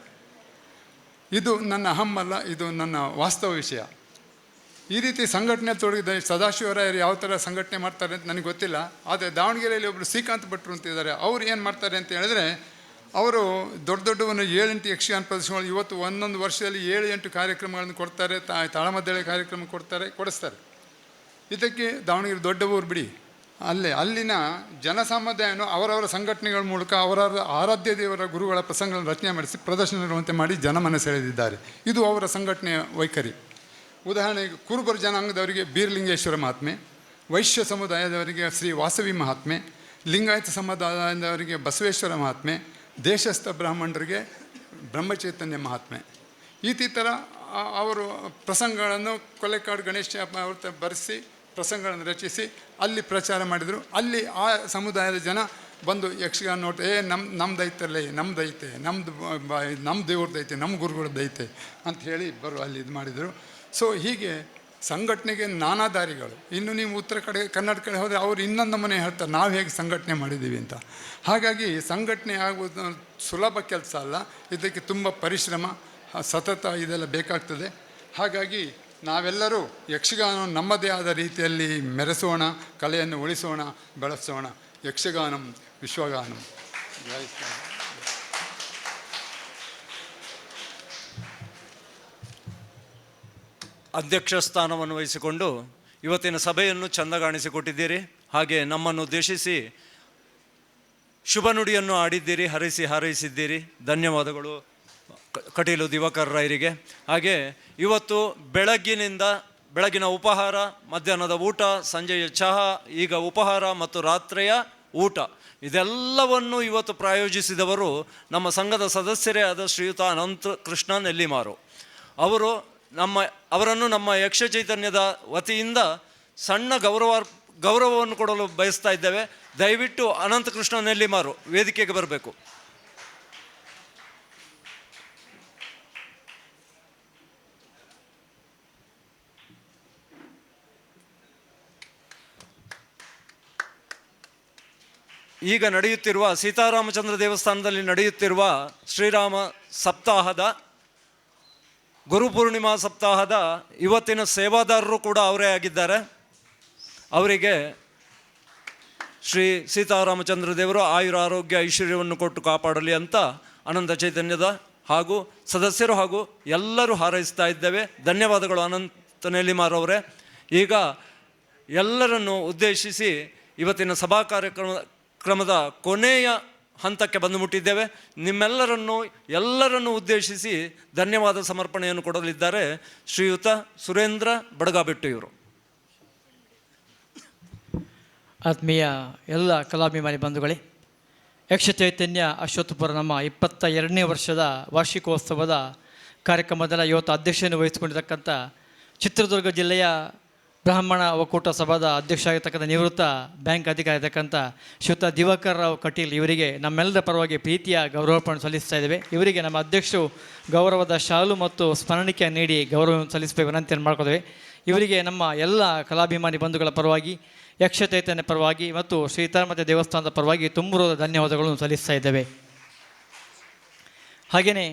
[SPEAKER 10] ಇದು ನನ್ನ ಅಹಮ್ಮಲ್ಲ, ಇದು ನನ್ನ ವಾಸ್ತವ ವಿಷಯ. ಈ ರೀತಿ ಸಂಘಟನೆ ತೊಡಗಿದ ಸದಾಶಿವರಾಯರು ಯಾವ ಥರ ಸಂಘಟನೆ ಮಾಡ್ತಾರೆ ಅಂತ ನನಗೆ ಗೊತ್ತಿಲ್ಲ. ಆದರೆ ದಾವಣಗೆರೆಯಲ್ಲಿ ಒಬ್ಬರು ಶ್ರೀಕಾಂತ್ ಭಟ್ರು ಅಂತಿದ್ದಾರೆ. ಅವ್ರು ಏನು ಮಾಡ್ತಾರೆ ಅಂತ ಹೇಳಿದ್ರೆ, ಅವರು ದೊಡ್ಡವನ್ನು 7-8 ಯಕ್ಷಗಾನ ಪ್ರದರ್ಶನಗಳು ಇವತ್ತು ಒಂದೊಂದು ವರ್ಷದಲ್ಲಿ 7-8 ಕಾರ್ಯಕ್ರಮಗಳನ್ನು ಕೊಡ್ತಾರೆ. ತಾಳಮದ್ದಳೆ ಕಾರ್ಯಕ್ರಮ ಕೊಡಿಸ್ತಾರೆ. ಇದಕ್ಕೆ ದಾವಣಗೆರೆ ದೊಡ್ಡ ಊರು ಬಿಡಿ, ಅಲ್ಲಿನ ಜನಸಮುದಾಯವನ್ನು ಅವರವರ ಸಂಘಟನೆಗಳ ಮೂಲಕ ಅವರವರ ಆರಾಧ್ಯ ದೇವರ ಗುರುಗಳ ಪ್ರಸಂಗಗಳನ್ನು ರಚನೆ ಮಾಡಿಸಿ ಪ್ರದರ್ಶನ ಇರುವಂತೆ ಮಾಡಿ ಜನಮನ ಸೆಳೆದಿದ್ದಾರೆ. ಇದು ಅವರ ಸಂಘಟನೆಯ ವೈಖರಿ. ಉದಾಹರಣೆಗೆ ಕುರುಬರ ಜನಾಂಗದವರಿಗೆ ಬೀರಲಿಂಗೇಶ್ವರ ಮಹಾತ್ಮೆ, ವೈಶ್ಯ ಸಮುದಾಯದವರಿಗೆ ಶ್ರೀ ವಾಸವಿ ಮಹಾತ್ಮೆ, ಲಿಂಗಾಯತ ಸಮುದಾಯದವರಿಗೆ ಬಸವೇಶ್ವರ ಮಹಾತ್ಮೆ, ದೇಶಸ್ಥ ಬ್ರಾಹ್ಮಣರಿಗೆ ಬ್ರಹ್ಮಚೈತನ್ಯ ಮಹಾತ್ಮೆ. ಈ ಥರ ಅವರು ಪ್ರಸಂಗಗಳನ್ನು ಕೊಲೆಕಾಡು ಗಣೇಶ ಅವ್ರ ಬರೆಸಿ ಪ್ರಸಂಗಗಳನ್ನು ರಚಿಸಿ ಅಲ್ಲಿ ಪ್ರಚಾರ ಮಾಡಿದರು. ಅಲ್ಲಿ ಆ ಸಮುದಾಯದ ಜನ ಬಂದು ಯಕ್ಷಗಾನ ನೋಡ್ತಾ ನಮ್ದೈತಲ್ಲೇ, ನಮ್ದೈತೆ, ನಮ್ಮ ದೇವ್ರದ್ದೈತೆ, ನಮ್ಮ ಗುರುಗಳದ್ದೈತೆ ಅಂತ ಹೇಳಿ ಅಲ್ಲಿ ಇದು ಮಾಡಿದರು. ಸೊ ಹೀಗೆ ಸಂಘಟನೆಗೆ ನಾನಾ ದಾರಿಗಳು. ಇನ್ನು ನೀವು ಉತ್ತರ ಕನ್ನಡ ಕಡೆ ಹೋದರೆ ಅವರು ಇನ್ನೊಂದು ಮನೆ ಹೇಳ್ತಾರೆ ನಾವು ಹೇಗೆ ಸಂಘಟನೆ ಮಾಡಿದ್ದೀವಿ ಅಂತ. ಹಾಗಾಗಿ ಸಂಘಟನೆ ಆಗುವುದು ಸುಲಭ ಕೆಲಸ ಅಲ್ಲ, ಇದಕ್ಕೆ ತುಂಬ ಪರಿಶ್ರಮ, ಸತತ ಇದೆಲ್ಲ ಬೇಕಾಗ್ತದೆ. ಹಾಗಾಗಿ ನಾವೆಲ್ಲರೂ ಯಕ್ಷಗಾನವನ್ನು ನಮ್ಮದೇ ಆದ ರೀತಿಯಲ್ಲಿ ಮೆರೆಸೋಣ, ಕಲೆಯನ್ನು ಉಳಿಸೋಣ, ಬೆಳೆಸೋಣ. ಯಕ್ಷಗಾನಂ ವಿಶ್ವಗಾನಂ. ಜೈ ಶ್ರೀರಾಮ್.
[SPEAKER 1] ಅಧ್ಯಕ್ಷ ಸ್ಥಾನವನ್ನು ವಹಿಸಿಕೊಂಡು ಇವತ್ತಿನ ಸಭೆಯನ್ನು ಚಂದಗಾಣಿಸಿಕೊಟ್ಟಿದ್ದೀರಿ. ಹಾಗೆ ನಮ್ಮನ್ನು ಉದ್ದೇಶಿಸಿ ಶುಭ ನುಡಿಯನ್ನು ಆಡಿದ್ದೀರಿ, ಹಾರೈಸಿದ್ದೀರಿ. ಧನ್ಯವಾದಗಳು ಕಟೀಲು ದಿವಾಕರ್ ರಾಯರಿಗೆ. ಹಾಗೆ ಇವತ್ತು ಬೆಳಗಿನ ಉಪಹಾರ, ಮಧ್ಯಾಹ್ನದ ಊಟ, ಸಂಜೆಯ ಚಹಾ, ಈಗ ಉಪಹಾರ ಮತ್ತು ರಾತ್ರಿಯ ಊಟ ಇದೆಲ್ಲವನ್ನು ಇವತ್ತು ಪ್ರಾಯೋಜಿಸಿದವರು ನಮ್ಮ ಸಂಘದ ಸದಸ್ಯರೇ ಆದ ಶ್ರೀಯುತ ಅನಂತ ಕೃಷ್ಣ ನೆಲ್ಲಿಮಾರು. ಅವರನ್ನು ನಮ್ಮ ಯಕ್ಷ ಚೈತನ್ಯದ ವತಿಯಿಂದ ಸಣ್ಣ ಗೌರವವನ್ನು ಕೊಡಲು ಬಯಸ್ತಾ ಇದ್ದೇವೆ. ದಯವಿಟ್ಟು ಅನಂತ ಕೃಷ್ಣ ನೆಲ್ಲಿಮಾರು ವೇದಿಕೆಗೆ ಬರಬೇಕು. ಈಗ ನಡೆಯುತ್ತಿರುವ ಸೀತಾರಾಮಚಂದ್ರ ದೇವಸ್ಥಾನದಲ್ಲಿ ನಡೆಯುತ್ತಿರುವ ಶ್ರೀರಾಮ ಸಪ್ತಾಹದ ಗುರುಪೂರ್ಣಿಮಾ ಸಪ್ತಾಹದ ಇವತ್ತಿನ ಸೇವಾದಾರರು ಕೂಡ ಅವರೇ ಆಗಿದ್ದಾರೆ. ಅವರಿಗೆ ಶ್ರೀ ಸೀತಾರಾಮಚಂದ್ರ ದೇವರು ಆಯುರ ಆರೋಗ್ಯ ಐಶ್ವರ್ಯವನ್ನು ಕೊಟ್ಟು ಕಾಪಾಡಲಿ ಅಂತ ಅನಂತ ಚೈತನ್ಯದ ಹಾಗೂ ಸದಸ್ಯರು ಹಾಗೂ ಎಲ್ಲರೂ ಹಾರೈಸ್ತಾ ಇದ್ದೇವೆ. ಧನ್ಯವಾದಗಳು ಅನಂತ ನೆಲ್ಲಿಮಾರವರೇ. ಈಗ ಎಲ್ಲರನ್ನು ಉದ್ದೇಶಿಸಿ ಇವತ್ತಿನ ಸಭಾ ಕಾರ್ಯಕ್ರಮದ ಕೊನೆಯ ಹಂತಕ್ಕೆ ಬಂದು ಮುಟ್ಟಿದ್ದೇವೆ. ಎಲ್ಲರನ್ನು ಉದ್ದೇಶಿಸಿ ಧನ್ಯವಾದ ಸಮರ್ಪಣೆಯನ್ನು ಕೊಡಲಿದ್ದಾರೆ ಶ್ರೀಯುತ ಸುರೇಂದ್ರ ಬಡಗಾಬೆಟ್ಟು ಇವರು.
[SPEAKER 11] ಆತ್ಮೀಯ ಎಲ್ಲ ಕಲಾಭಿಮಾನಿ ಬಂಧುಗಳೇ, ಯಕ್ಷ ಚೈತನ್ಯ ಅಶ್ವತ್ಥಪುರ ನಮ್ಮ 22ನೇ ವರ್ಷದ ವಾರ್ಷಿಕೋತ್ಸವದ ಕಾರ್ಯಕ್ರಮದಲ್ಲಿ ಇವತ್ತು ಅಧ್ಯಕ್ಷತೆಯನ್ನು ವಹಿಸಿಕೊಂಡಿರ್ತಕ್ಕಂಥ ಚಿತ್ರದುರ್ಗ ಜಿಲ್ಲೆಯ ಬ್ರಾಹ್ಮಣ ಒಕ್ಕೂಟ ಸಭಾದ ಅಧ್ಯಕ್ಷ ಆಗಿರ್ತಕ್ಕಂಥ ನಿವೃತ್ತ ಬ್ಯಾಂಕ್ ಅಧಿಕಾರಿ ಆಗಿರ್ತಕ್ಕಂಥ ಶ್ರೀಯುತ ದಿವಾಕರ್ ರಾವ್ ಕಟೀಲ್ ಇವರಿಗೆ ನಮ್ಮೆಲ್ಲರ ಪರವಾಗಿ ಪ್ರೀತಿಯ ಗೌರವವನ್ನು ಸಲ್ಲಿಸ್ತಾ ಇದ್ದೇವೆ. ಇವರಿಗೆ ನಮ್ಮ ಅಧ್ಯಕ್ಷರು ಗೌರವದ ಶಾಲು ಮತ್ತು ಸ್ಮರಣಿಕೆ ನೀಡಿ ಗೌರವವನ್ನು ಸಲ್ಲಿಸಬೇಕು ವಿನಂತಿಯನ್ನು ಮಾಡ್ಕೊಳ್ತೇವೆ. ಇವರಿಗೆ ನಮ್ಮ ಎಲ್ಲ ಕಲಾಭಿಮಾನಿ ಬಂಧುಗಳ ಪರವಾಗಿ, ಯಕ್ಷ ಚೈತನ್ಯ ಪರವಾಗಿ ಮತ್ತು ಶ್ರೀತಾರಾಮಚ ದೇವಸ್ಥಾನದ ಪರವಾಗಿ ತುಂಬು ಧನ್ಯವಾದಗಳನ್ನು ಸಲ್ಲಿಸ್ತಾ ಇದ್ದೇವೆ. ಹಾಗೆಯೇ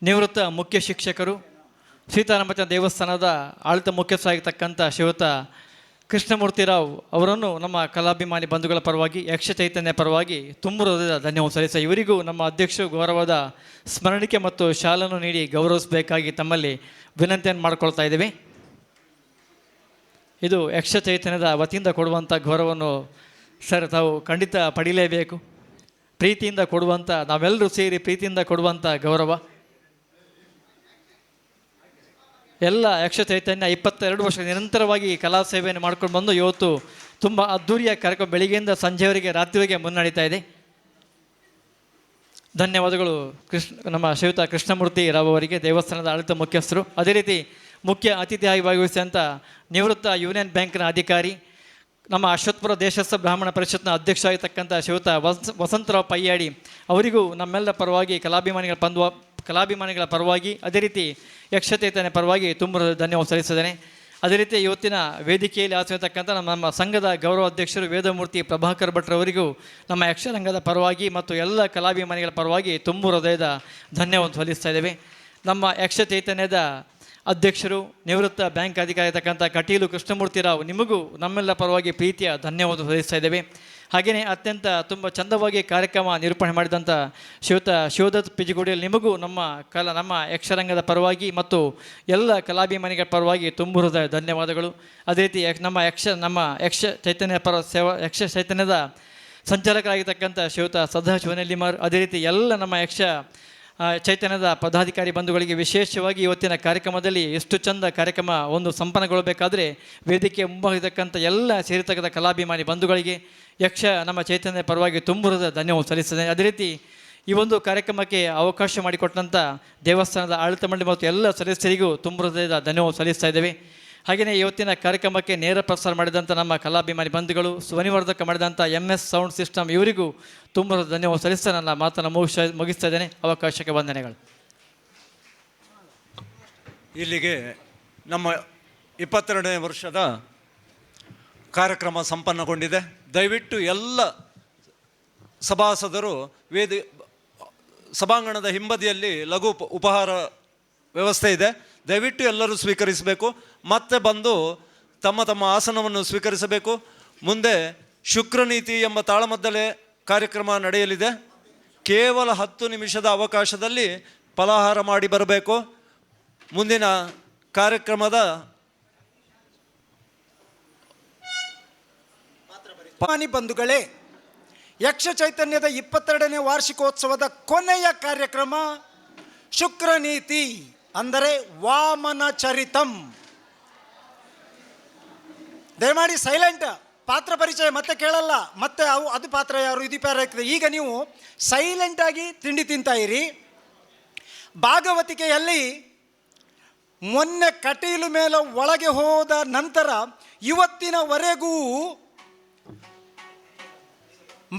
[SPEAKER 11] ನಿವೃತ್ತ ಮುಖ್ಯ ಶಿಕ್ಷಕರು ಸೀತಾರಾಮಚ ದೇವಸ್ಥಾನದ ಆಡಳಿತ ಮುಖ್ಯಸ್ಥರಾಗಿರ್ತಕ್ಕಂಥ ಶ್ರೀಯುತ ಕೃಷ್ಣಮೂರ್ತಿರಾವ್ ಅವರನ್ನು ನಮ್ಮ ಕಲಾಭಿಮಾನಿ ಬಂಧುಗಳ ಪರವಾಗಿ, ಯಕ್ಷ ಚೈತನ್ಯ ಪರವಾಗಿ ತುಂಬು ಧನ್ಯವಾದ ಸಲ್ಲಿಸ ಇವರಿಗೂ ನಮ್ಮ ಅಧ್ಯಕ್ಷರು ಗೌರವದ ಸ್ಮರಣಿಕೆ ಮತ್ತು ಶಾಲನ್ನು ನೀಡಿ ಗೌರವಿಸಬೇಕಾಗಿ ತಮ್ಮಲ್ಲಿ ವಿನಂತಿಯನ್ನು ಮಾಡಿಕೊಳ್ತಾ ಇದ್ದೇವೆ. ಇದು ಯಕ್ಷ ಚೈತನ್ಯದ ವತಿಯಿಂದ ಕೊಡುವಂಥ ಗೌರವವನ್ನು ಸರ್ ತಾವು ಖಂಡಿತ ಪಡೀಲೇಬೇಕು. ಪ್ರೀತಿಯಿಂದ ಕೊಡುವಂಥ, ನಾವೆಲ್ಲರೂ ಸೇರಿ ಪ್ರೀತಿಯಿಂದ ಕೊಡುವಂಥ ಗೌರವ. ಎಲ್ಲ ಯಕ್ಷ ಚೈತನ್ಯ 22 ವರ್ಷ ನಿರಂತರವಾಗಿ ಕಲಾ ಸೇವೆಯನ್ನು ಮಾಡ್ಕೊಂಡು ಬಂದು ಇವತ್ತು ತುಂಬ ಅದ್ಧೂರಿಯ ಕಾರ್ಯಕ್ರಮ ಬೆಳಿಗ್ಗೆಯಿಂದ ಸಂಜೆವರೆಗೆ ರಾತ್ರಿವರೆಗೆ ಮುನ್ನಡೀತಾ ಇದೆ. ಧನ್ಯವಾದಗಳು ನಮ್ಮ ಶ್ರೀಯುತ ಕೃಷ್ಣಮೂರ್ತಿ ರಾವ್ ಅವರಿಗೆ, ದೇವಸ್ಥಾನದ ಆಡಳಿತ ಮುಖ್ಯಸ್ಥರು. ಅದೇ ರೀತಿ ಮುಖ್ಯ ಅತಿಥಿಯಾಗಿ ಭಾಗವಹಿಸಿದಂಥ ನಿವೃತ್ತ ಯೂನಿಯನ್ ಬ್ಯಾಂಕ್ನ ಅಧಿಕಾರಿ, ನಮ್ಮ ಅಶ್ವತ್ಥಪುರ ದೇಶಸ್ಥ ಬ್ರಾಹ್ಮಣ ಪರಿಷತ್ನ ಅಧ್ಯಕ್ಷ ಆಗಿರ್ತಕ್ಕಂಥ ಶ್ರೀಯುತ ವಸಂತರಾವ್ ಪಯ್ಯಾಡಿ ಅವರಿಗೂ ನಮ್ಮೆಲ್ಲ ಪರವಾಗಿ ಕಲಾಭಿಮಾನಿಗಳ ಪರವಾಗಿ, ಅದೇ ರೀತಿ ಯಕ್ಷಚೈತನ್ಯ ಪರವಾಗಿ ತುಂಬ ಧನ್ಯವಾದ ಸಲ್ಲಿಸಿದ್ದೇನೆ. ಅದೇ ರೀತಿ ಇವತ್ತಿನ ವೇದಿಕೆಯಲ್ಲಿ ಆಚರಿಸತಕ್ಕಂಥ ನಮ್ಮ ಸಂಘದ ಗೌರವ ಅಧ್ಯಕ್ಷರು ವೇದಮೂರ್ತಿ ಪ್ರಭಾಕರ್ ಭಟ್ರವರಿಗೂ ನಮ್ಮ ಯಕ್ಷರಂಗದ ಪರವಾಗಿ ಮತ್ತು ಎಲ್ಲ ಕಲಾಭಿಮಾನಿಗಳ ಪರವಾಗಿ ತುಂಬ ಹೃದಯದ ಧನ್ಯವಾದ ಸಲ್ಲಿಸ್ತಾ ಇದ್ದೇವೆ. ನಮ್ಮ ಯಕ್ಷ ಚೈತನ್ಯದ ಅಧ್ಯಕ್ಷರು ನಿವೃತ್ತ ಬ್ಯಾಂಕ್ ಅಧಿಕಾರಿ ಇರತಕ್ಕಂಥ ಕಟೀಲು ಕೃಷ್ಣಮೂರ್ತಿರಾವ್ ನಿಮಗೂ ನಮ್ಮೆಲ್ಲ ಪರವಾಗಿ ಪ್ರೀತಿಯ ಧನ್ಯವಾದ ಸಲ್ಲಿಸ್ತಾ ಇದ್ದೇವೆ. ಹಾಗೆಯೇ ಅತ್ಯಂತ ತುಂಬ ಚಂದವಾಗಿ ಕಾರ್ಯಕ್ರಮ ನಿರೂಪಣೆ ಮಾಡಿದಂಥ ಶಿವದತ್ ಪಿಜಿಗುಡಿಯಲ್ಲಿ ನಿಮಗೂ ನಮ್ಮ ಯಕ್ಷರಂಗದ ಪರವಾಗಿ ಮತ್ತು ಎಲ್ಲ ಕಲಾಭಿಮಾನಿಗಳ ಪರವಾಗಿ ತುಂಬ ಹೃದಯ ಧನ್ಯವಾದಗಳು. ಅದೇ ರೀತಿ ನಮ್ಮ ಯಕ್ಷ ಚೈತನ್ಯದ ಸಂಚಾಲಕರಾಗಿರ್ತಕ್ಕಂಥ ಶ್ರೀಯುತ ಸದಾಶಿವ ನೆಲ್ಲಿಮಾರ್, ಅದೇ ರೀತಿ ಎಲ್ಲ ನಮ್ಮ ಯಕ್ಷ ಚೈತನ್ಯದ ಪದಾಧಿಕಾರಿ ಬಂಧುಗಳಿಗೆ ವಿಶೇಷವಾಗಿ ಇವತ್ತಿನ ಕಾರ್ಯಕ್ರಮದಲ್ಲಿ ಎಷ್ಟು ಚಂದ ಕಾರ್ಯಕ್ರಮ ಒಂದು ಸಂಪನ್ನಗೊಳ್ಳಬೇಕಾದ್ರೆ ವೇದಿಕೆ ಮುಂಭಾಗಿರ್ತಕ್ಕಂಥ ಎಲ್ಲ ಸೇರಿರ್ತಕ್ಕಂಥ ಕಲಾಭಿಮಾನಿ ಬಂಧುಗಳಿಗೆ ನಮ್ಮ ಚೈತನ್ಯ ಪರವಾಗಿ ತುಂಬುರದ ಧನ್ಯವಾದ ಸಲ್ಲಿಸ್ತದೆ. ಅದೇ ರೀತಿ ಈ ಒಂದು ಕಾರ್ಯಕ್ರಮಕ್ಕೆ ಅವಕಾಶ ಮಾಡಿಕೊಟ್ಟಂಥ ದೇವಸ್ಥಾನದ ಆಡಳಿತ ಮಂಡಳಿ ಮತ್ತು ಎಲ್ಲ ಸದಸ್ಯರಿಗೂ ತುಂಬುರದ ಧನ್ಯವಾದ ಸಲ್ಲಿಸ್ತಾ ಇದ್ದೇವೆ. ಹಾಗೆಯೇ ಇವತ್ತಿನ ಕಾರ್ಯಕ್ರಮಕ್ಕೆ ನೇರ ಪ್ರಸಾರ ಮಾಡಿದಂಥ ನಮ್ಮ ಕಲಾಭಿಮಾನಿ ಬಂಧುಗಳು, ಧ್ವನಿವರ್ಧಕ ಮಾಡಿದಂಥ MS ಸೌಂಡ್ ಸಿಸ್ಟಮ್ ಇವರಿಗೂ ತುಂಬ ಧನ್ಯವಾದ ಸಲ್ಲಿಸ್ತಾ ನನ್ನ ಮಾತನ್ನು ಮುಗಿಸ್ತಾ ಇದ್ದೇನೆ. ಅವಕಾಶಕ್ಕೆ ವಂದನೆಗಳು.
[SPEAKER 1] ಇಲ್ಲಿಗೆ ನಮ್ಮ 22ನೇ ವರ್ಷದ ಕಾರ್ಯಕ್ರಮ ಸಂಪನ್ನಗೊಂಡಿದೆ. ದಯವಿಟ್ಟು ಎಲ್ಲ ಸಭಾಸದರು ಸಭಾಂಗಣದ ಹಿಂಬದಿಯಲ್ಲಿ ಲಘು ಉಪಹಾರ ವ್ಯವಸ್ಥೆ ಇದೆ. ದಯವಿಟ್ಟು ಎಲ್ಲರೂ ಸ್ವೀಕರಿಸಬೇಕು. ಮತ್ತೆ ಬಂದು ತಮ್ಮ ತಮ್ಮ ಆಸನವನ್ನು ಸ್ವೀಕರಿಸಬೇಕು. ಮುಂದೆ ಶುಕ್ರನೀತಿ ಎಂಬ ತಾಳಮದ್ದಲೆ ಕಾರ್ಯಕ್ರಮ ನಡೆಯಲಿದೆ. ಕೇವಲ 10 ನಿಮಿಷದ ಅವಕಾಶದಲ್ಲಿ ಫಲಾಹಾರ ಮಾಡಿ ಬರಬೇಕು. ಮುಂದಿನ ಕಾರ್ಯಕ್ರಮದ
[SPEAKER 4] ಮಾನಿ ಬಂಧುಗಳೇ, ಯಕ್ಷ ಚೈತನ್ಯದ 22ನೇ ವಾರ್ಷಿಕೋತ್ಸವದ ಕೊನೆಯ ಕಾರ್ಯಕ್ರಮ ಶುಕ್ರನೀತಿ, ಅಂದರೆ ವಾಮನ ಚರಿತಂ. ದಯಮಾಡಿ ಸೈಲೆಂಟ್. ಪಾತ್ರ ಪರಿಚಯ ಮತ್ತೆ ಕೇಳಲ್ಲ, ಮತ್ತೆ ಅದು ಪಾತ್ರ ಯಾರು, ಇದು ಪಾತ್ರ. ಈಗ ನೀವು ಸೈಲೆಂಟಾಗಿ ತಿಂಡಿ ತಿಂತಾ ಇರಿ. ಭಾಗವತಿಕೆಯಲ್ಲಿ ಮೊನ್ನೆ ಕಟೀಲು ಮೇಲೆ ಒಳಗೆ ಹೋದ ನಂತರ ಇವತ್ತಿನವರೆಗೂ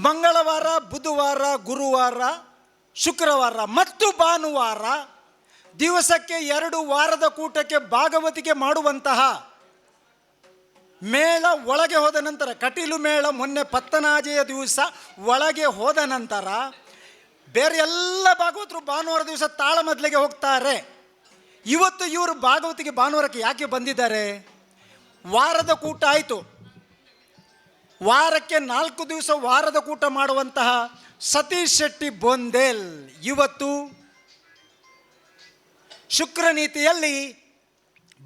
[SPEAKER 4] ಮಂಗಳವಾರ, ಬುಧವಾರ, ಗುರುವಾರ, ಶುಕ್ರವಾರ ಮತ್ತು ಭಾನುವಾರ ದಿವಸಕ್ಕೆ 2 ವಾರದ ಕೂಟಕ್ಕೆ ಭಾಗವತಿಕೆ ಮಾಡುವಂತಹ ಮೇಳ ಒಳಗೆ ಹೋದ ನಂತರ, ಕಟೀಲು ಮೇಳ ಮೊನ್ನೆ ಪತ್ತನಾಜೆಯ ದಿವಸ ಒಳಗೆ ಹೋದ ನಂತರ ಬೇರೆ ಎಲ್ಲ ಭಾಗವತರು ಭಾನುವಾರ ದಿವಸ ತಾಳಮದ್ಲೆಗೆ ಹೋಗ್ತಾರೆ. ಇವತ್ತು ಇವರು ಭಾಗವತಿಗೆ ಭಾನುವಾರಕ್ಕೆ ಯಾಕೆ ಬಂದಿದ್ದಾರೆ? ವಾರದ ಕೂಟ ಆಯಿತು. ವಾರಕ್ಕೆ 4 ದಿವಸ ವಾರದ ಕೂಟ ಮಾಡುವಂತಹ ಸತೀಶ್ ಶೆಟ್ಟಿ ಬೊಂದೇಲ್ ಇವತ್ತು ಶುಕ್ರನೀತಿಯಲ್ಲಿ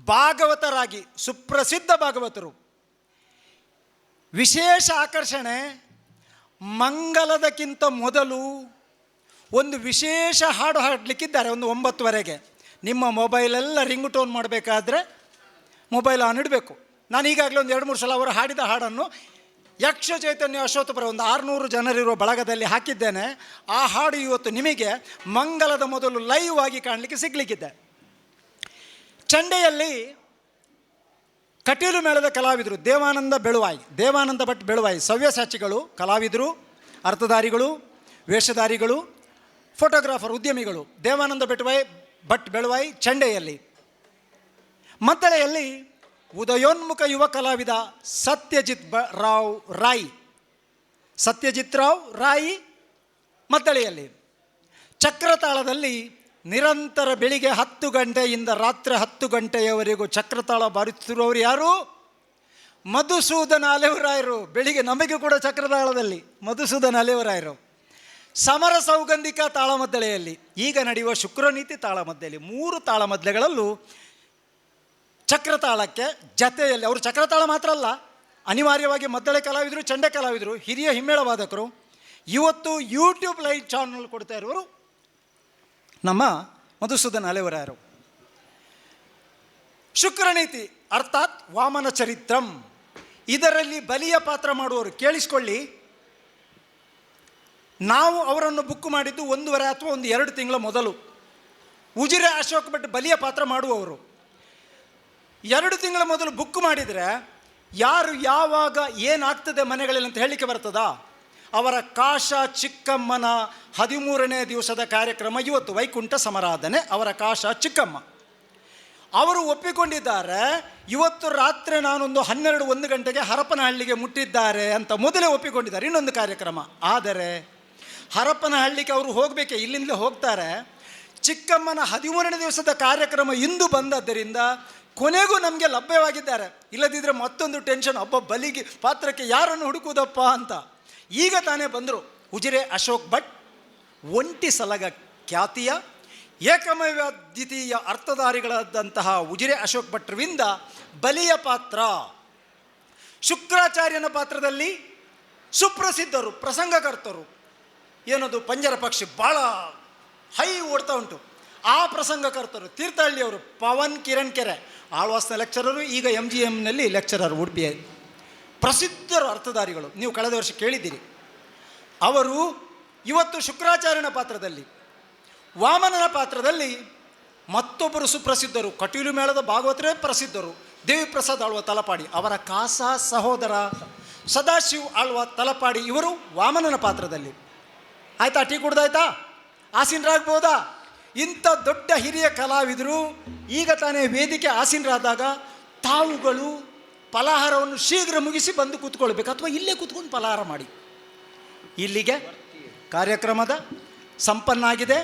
[SPEAKER 4] ಭಾಗವತರಾಗಿ, ಸುಪ್ರಸಿದ್ಧ ಭಾಗವತರು. ವಿಶೇಷ ಆಕರ್ಷಣೆ, ಮಂಗಲದಕ್ಕಿಂತ ಮೊದಲು ಒಂದು ವಿಶೇಷ ಹಾಡು ಹಾಡಲಿಕ್ಕಿದ್ದಾರೆ. ಒಂದು 9:30ಗೆ ನಿಮ್ಮ ಮೊಬೈಲೆಲ್ಲ ರಿಂಗ್ ಟೋನ್ ಮಾಡಬೇಕಾದ್ರೆ ಮೊಬೈಲ್ ಆನ್ ಇಡಬೇಕು. ನಾನು ಈಗಾಗಲೇ ಒಂದು 2-3 ಸಲ ಅವರು ಹಾಡಿದ ಹಾಡನ್ನು ಯಕ್ಷ ಚೈತನ್ಯ ಅಶ್ವತ್ಥಪುರ ಒಂದು 600 ಜನರಿರುವ ಬಳಗದಲ್ಲಿ ಹಾಕಿದ್ದೇನೆ. ಆ ಹಾಡು ಇವತ್ತು ನಿಮಗೆ ಮಂಗಲದ ಮೊದಲು ಲೈವ್ ಆಗಿ ಕಾಣಲಿಕ್ಕೆ ಸಿಗಲಿಕ್ಕಿದೆ. ಚಂಡೆಯಲ್ಲಿ ಕಟೀಲು ಮೇಳದ ಕಲಾವಿದರು ದೇವಾನಂದ ಭಟ್ ಬೆಳುವಾಯಿ ಸವ್ಯಸಾಚಿಗಳು, ಕಲಾವಿದರು, ಅರ್ಥಧಾರಿಗಳು, ವೇಷಧಾರಿಗಳು, ಫೋಟೋಗ್ರಾಫರ್, ಉದ್ಯಮಿಗಳು. ದೇವಾನಂದ ಭಟ್ ಬೆಳುವಾಯಿ ಚಂಡೆಯಲ್ಲಿ. ಮದ್ದಳೆಯಲ್ಲಿ ಉದಯೋನ್ಮುಖ ಯುವ ಕಲಾವಿದ ಸತ್ಯಜಿತ್ ರಾವ್ ರಾಯಿ ಮದ್ದಳೆಯಲ್ಲಿ. ಚಕ್ರತಾಳದಲ್ಲಿ ನಿರಂತರ ಬೆಳಿಗ್ಗೆ 10 ಗಂಟೆಯಿಂದ ರಾತ್ರಿ 10 ಗಂಟೆಯವರೆಗೂ ಚಕ್ರತಾಳ ಬಾರಿಸುತ್ತಿರುವವರು ಯಾರು? ಮಧುಸೂದನ ಅಲೆವರಾಯರು. ಬೆಳಿಗ್ಗೆ ನಮಗೆ ಕೂಡ ಚಕ್ರತಾಳದಲ್ಲಿ ಮಧುಸೂದನ ಅಲೆವರಾಯರು. ಸಮರ ಸೌಗಂಧಿಕ ತಾಳಮದ್ದಳೆಯಲ್ಲಿ ಈಗ ನಡೆಯುವ ಶುಕ್ರನೀತಿ ತಾಳಮದ್ದಳೆಯಲ್ಲಿ 3 ತಾಳಮದ್ದಳೆಗಳಲ್ಲೂ ಚಕ್ರತಾಳಕ್ಕೆ ಜತೆಯಲ್ಲಿ ಅವರು ಚಕ್ರತಾಳ ಮಾತ್ರ ಅಲ್ಲ, ಅನಿವಾರ್ಯವಾಗಿ ಮದ್ದಳೆ ಕಲಾವಿದರು, ಚಂಡೆ ಕಲಾವಿದರು, ಹಿರಿಯ ಹಿಮ್ಮೇಳ ವಾದಕರು. ಇವತ್ತು ಯೂಟ್ಯೂಬ್ ಲೈವ್ ಚಾನಲ್ ಕೊಡ್ತಾ ಇರುವರು ನಮ್ಮ ಮಧುಸೂದನ ಅಲೆವರಾಯರು. ಶುಕ್ರನೀತಿ ಅರ್ಥಾತ್ ವಾಮನ ಚರಿತ್ರಂ, ಇದರಲ್ಲಿ ಬಲಿಯ ಪಾತ್ರ ಮಾಡುವವರು ಕೇಳಿಸ್ಕೊಳ್ಳಿ. ನಾವು ಅವರನ್ನು ಬುಕ್ ಮಾಡಿದ್ದು 1.5 ಅಥವಾ 2 ತಿಂಗಳ ಮೊದಲು. ಉಜಿರೆ ಅಶೋಕ್ ಭಟ್ ಬಲಿಯ ಪಾತ್ರ ಮಾಡುವವರು 2 ತಿಂಗಳ ಮೊದಲು ಬುಕ್ ಮಾಡಿದರೆ ಯಾರು ಯಾವಾಗ ಏನಾಗ್ತದೆ ಮನೆಗಳಲ್ಲಿ ಅಂತ ಹೇಳಲಿಕ್ಕೆ ಬರ್ತದಾ? ಅವರ ಕಾಶ ಚಿಕ್ಕಮ್ಮನ 13ನೇ ದಿವಸದ ಕಾರ್ಯಕ್ರಮ ಇವತ್ತು, ವೈಕುಂಠ ಸಮರಾಧನೆ. ಅವರ ಕಾಶ ಚಿಕ್ಕಮ್ಮ ಅವರು ಒಪ್ಪಿಕೊಂಡಿದ್ದಾರೆ. ಇವತ್ತು ರಾತ್ರಿ ನಾನೊಂದು 12-1 ಗಂಟೆಗೆ ಹರಪನಹಳ್ಳಿಗೆ ಮುಟ್ಟಿದ್ದಾರೆ ಅಂತ ಮೊದಲೇ ಒಪ್ಪಿಕೊಂಡಿದ್ದಾರೆ. ಇನ್ನೊಂದು ಕಾರ್ಯಕ್ರಮ. ಆದರೆ ಹರಪನಹಳ್ಳಿಗೆ ಅವರು ಹೋಗಬೇಕೆ, ಇಲ್ಲಿಂದಲೇ ಹೋಗ್ತಾರೆ. ಚಿಕ್ಕಮ್ಮನ 13ನೇ ದಿವಸದ ಕಾರ್ಯಕ್ರಮ ಇಂದು ಬಂದದ್ದರಿಂದ ಕೊನೆಗೂ ನಮಗೆ ಲಭ್ಯವಾಗಿದ್ದಾರೆ. ಇಲ್ಲದಿದ್ದರೆ ಮತ್ತೊಂದು ಟೆನ್ಷನ್, ಬಲಿಗೆ ಪಾತ್ರಕ್ಕೆ ಯಾರನ್ನು ಹುಡುಕುವುದಪ್ಪ ಅಂತ. ಈಗ ತಾನೇ ಬಂದರು ಉಜಿರೆ ಅಶೋಕ್ ಭಟ್. ಒಂಟಿ ಸಲಗ ಖ್ಯಾತಿಯ ಏಕಮೇವಾದ್ವಿತೀಯ ಅರ್ಥಧಾರಿಗಳಾದಂತಹ ಉಜಿರೆ ಅಶೋಕ್ ಭಟ್ರಿಂದ ಬಲಿಯ ಪಾತ್ರ. ಶುಕ್ರಾಚಾರ್ಯನ ಪಾತ್ರದಲ್ಲಿ ಸುಪ್ರಸಿದ್ಧರು, ಪ್ರಸಂಗಕರ್ತರು. ಏನದು ಪಂಜರ ಪಕ್ಷಿ ಭಾಳ ಹೈ ಓಡ್ತಾ ಉಂಟು, ಆ ಪ್ರಸಂಗಕರ್ತರು ತೀರ್ಥಹಳ್ಳಿಯವರು. ಪವನ್ ಕಿರಣ್ ಕೆರೆ ಆಳ್ವಾಸ್ನ ಲೆಕ್ಚರರು, ಈಗ MGMನಲ್ಲಿ ಲೆಕ್ಚರರ್, ಉಡುಪಿಯ ಪ್ರಸಿದ್ಧರು, ಅರ್ಥಧಾರಿಗಳು. ನೀವು ಕಳೆದ ವರ್ಷ ಕೇಳಿದ್ದೀರಿ. ಅವರು ಇವತ್ತು ಶುಕ್ರಾಚಾರ್ಯನ ಪಾತ್ರದಲ್ಲಿ, ವಾಮನನ ಪಾತ್ರದಲ್ಲಿ ಮತ್ತೊಬ್ಬರು ಸುಪ್ರಸಿದ್ಧರು, ಕಟೀಲು ಮೇಳದ ಭಾಗವತರೇ ಪ್ರಸಿದ್ಧರು, ದೇವಿ ಪ್ರಸಾದ್ ಆಳ್ವ ತಲಪಾಡಿ. ಅವರ ಕಾಸ ಸಹೋದರ ಸದಾಶಿವ್ ಆಳ್ವ ತಲಪಾಡಿ ಇವರು ವಾಮನನ ಪಾತ್ರದಲ್ಲಿ. ಆಯ್ತಾ? ಟೀ ಕುಡ್ದಾಯ್ತಾ? ಆಸೀನರಾಗ್ಬೋದಾ? ಇಂಥ ದೊಡ್ಡ ಹಿರಿಯ ಕಲಾವಿದರು ಈಗ ತಾನೇ ವೇದಿಕೆ ಆಸೀನರಾದಾಗ ತಾವುಗಳು ಫಲಾಹಾರವನ್ನು ಶೀಘ್ರ ಮುಗಿಸಿ ಬಂದು ಕೂತ್ಕೊಳ್ಬೇಕು, ಅಥವಾ ಇಲ್ಲೇ ಕೂತ್ಕೊಂಡು ಫಲಾಹಾರ ಮಾಡಿ. ಇಲ್ಲಿಗೆ ಕಾರ್ಯಕ್ರಮದ ಸಂಪನ್ನಾಗಿದೆ.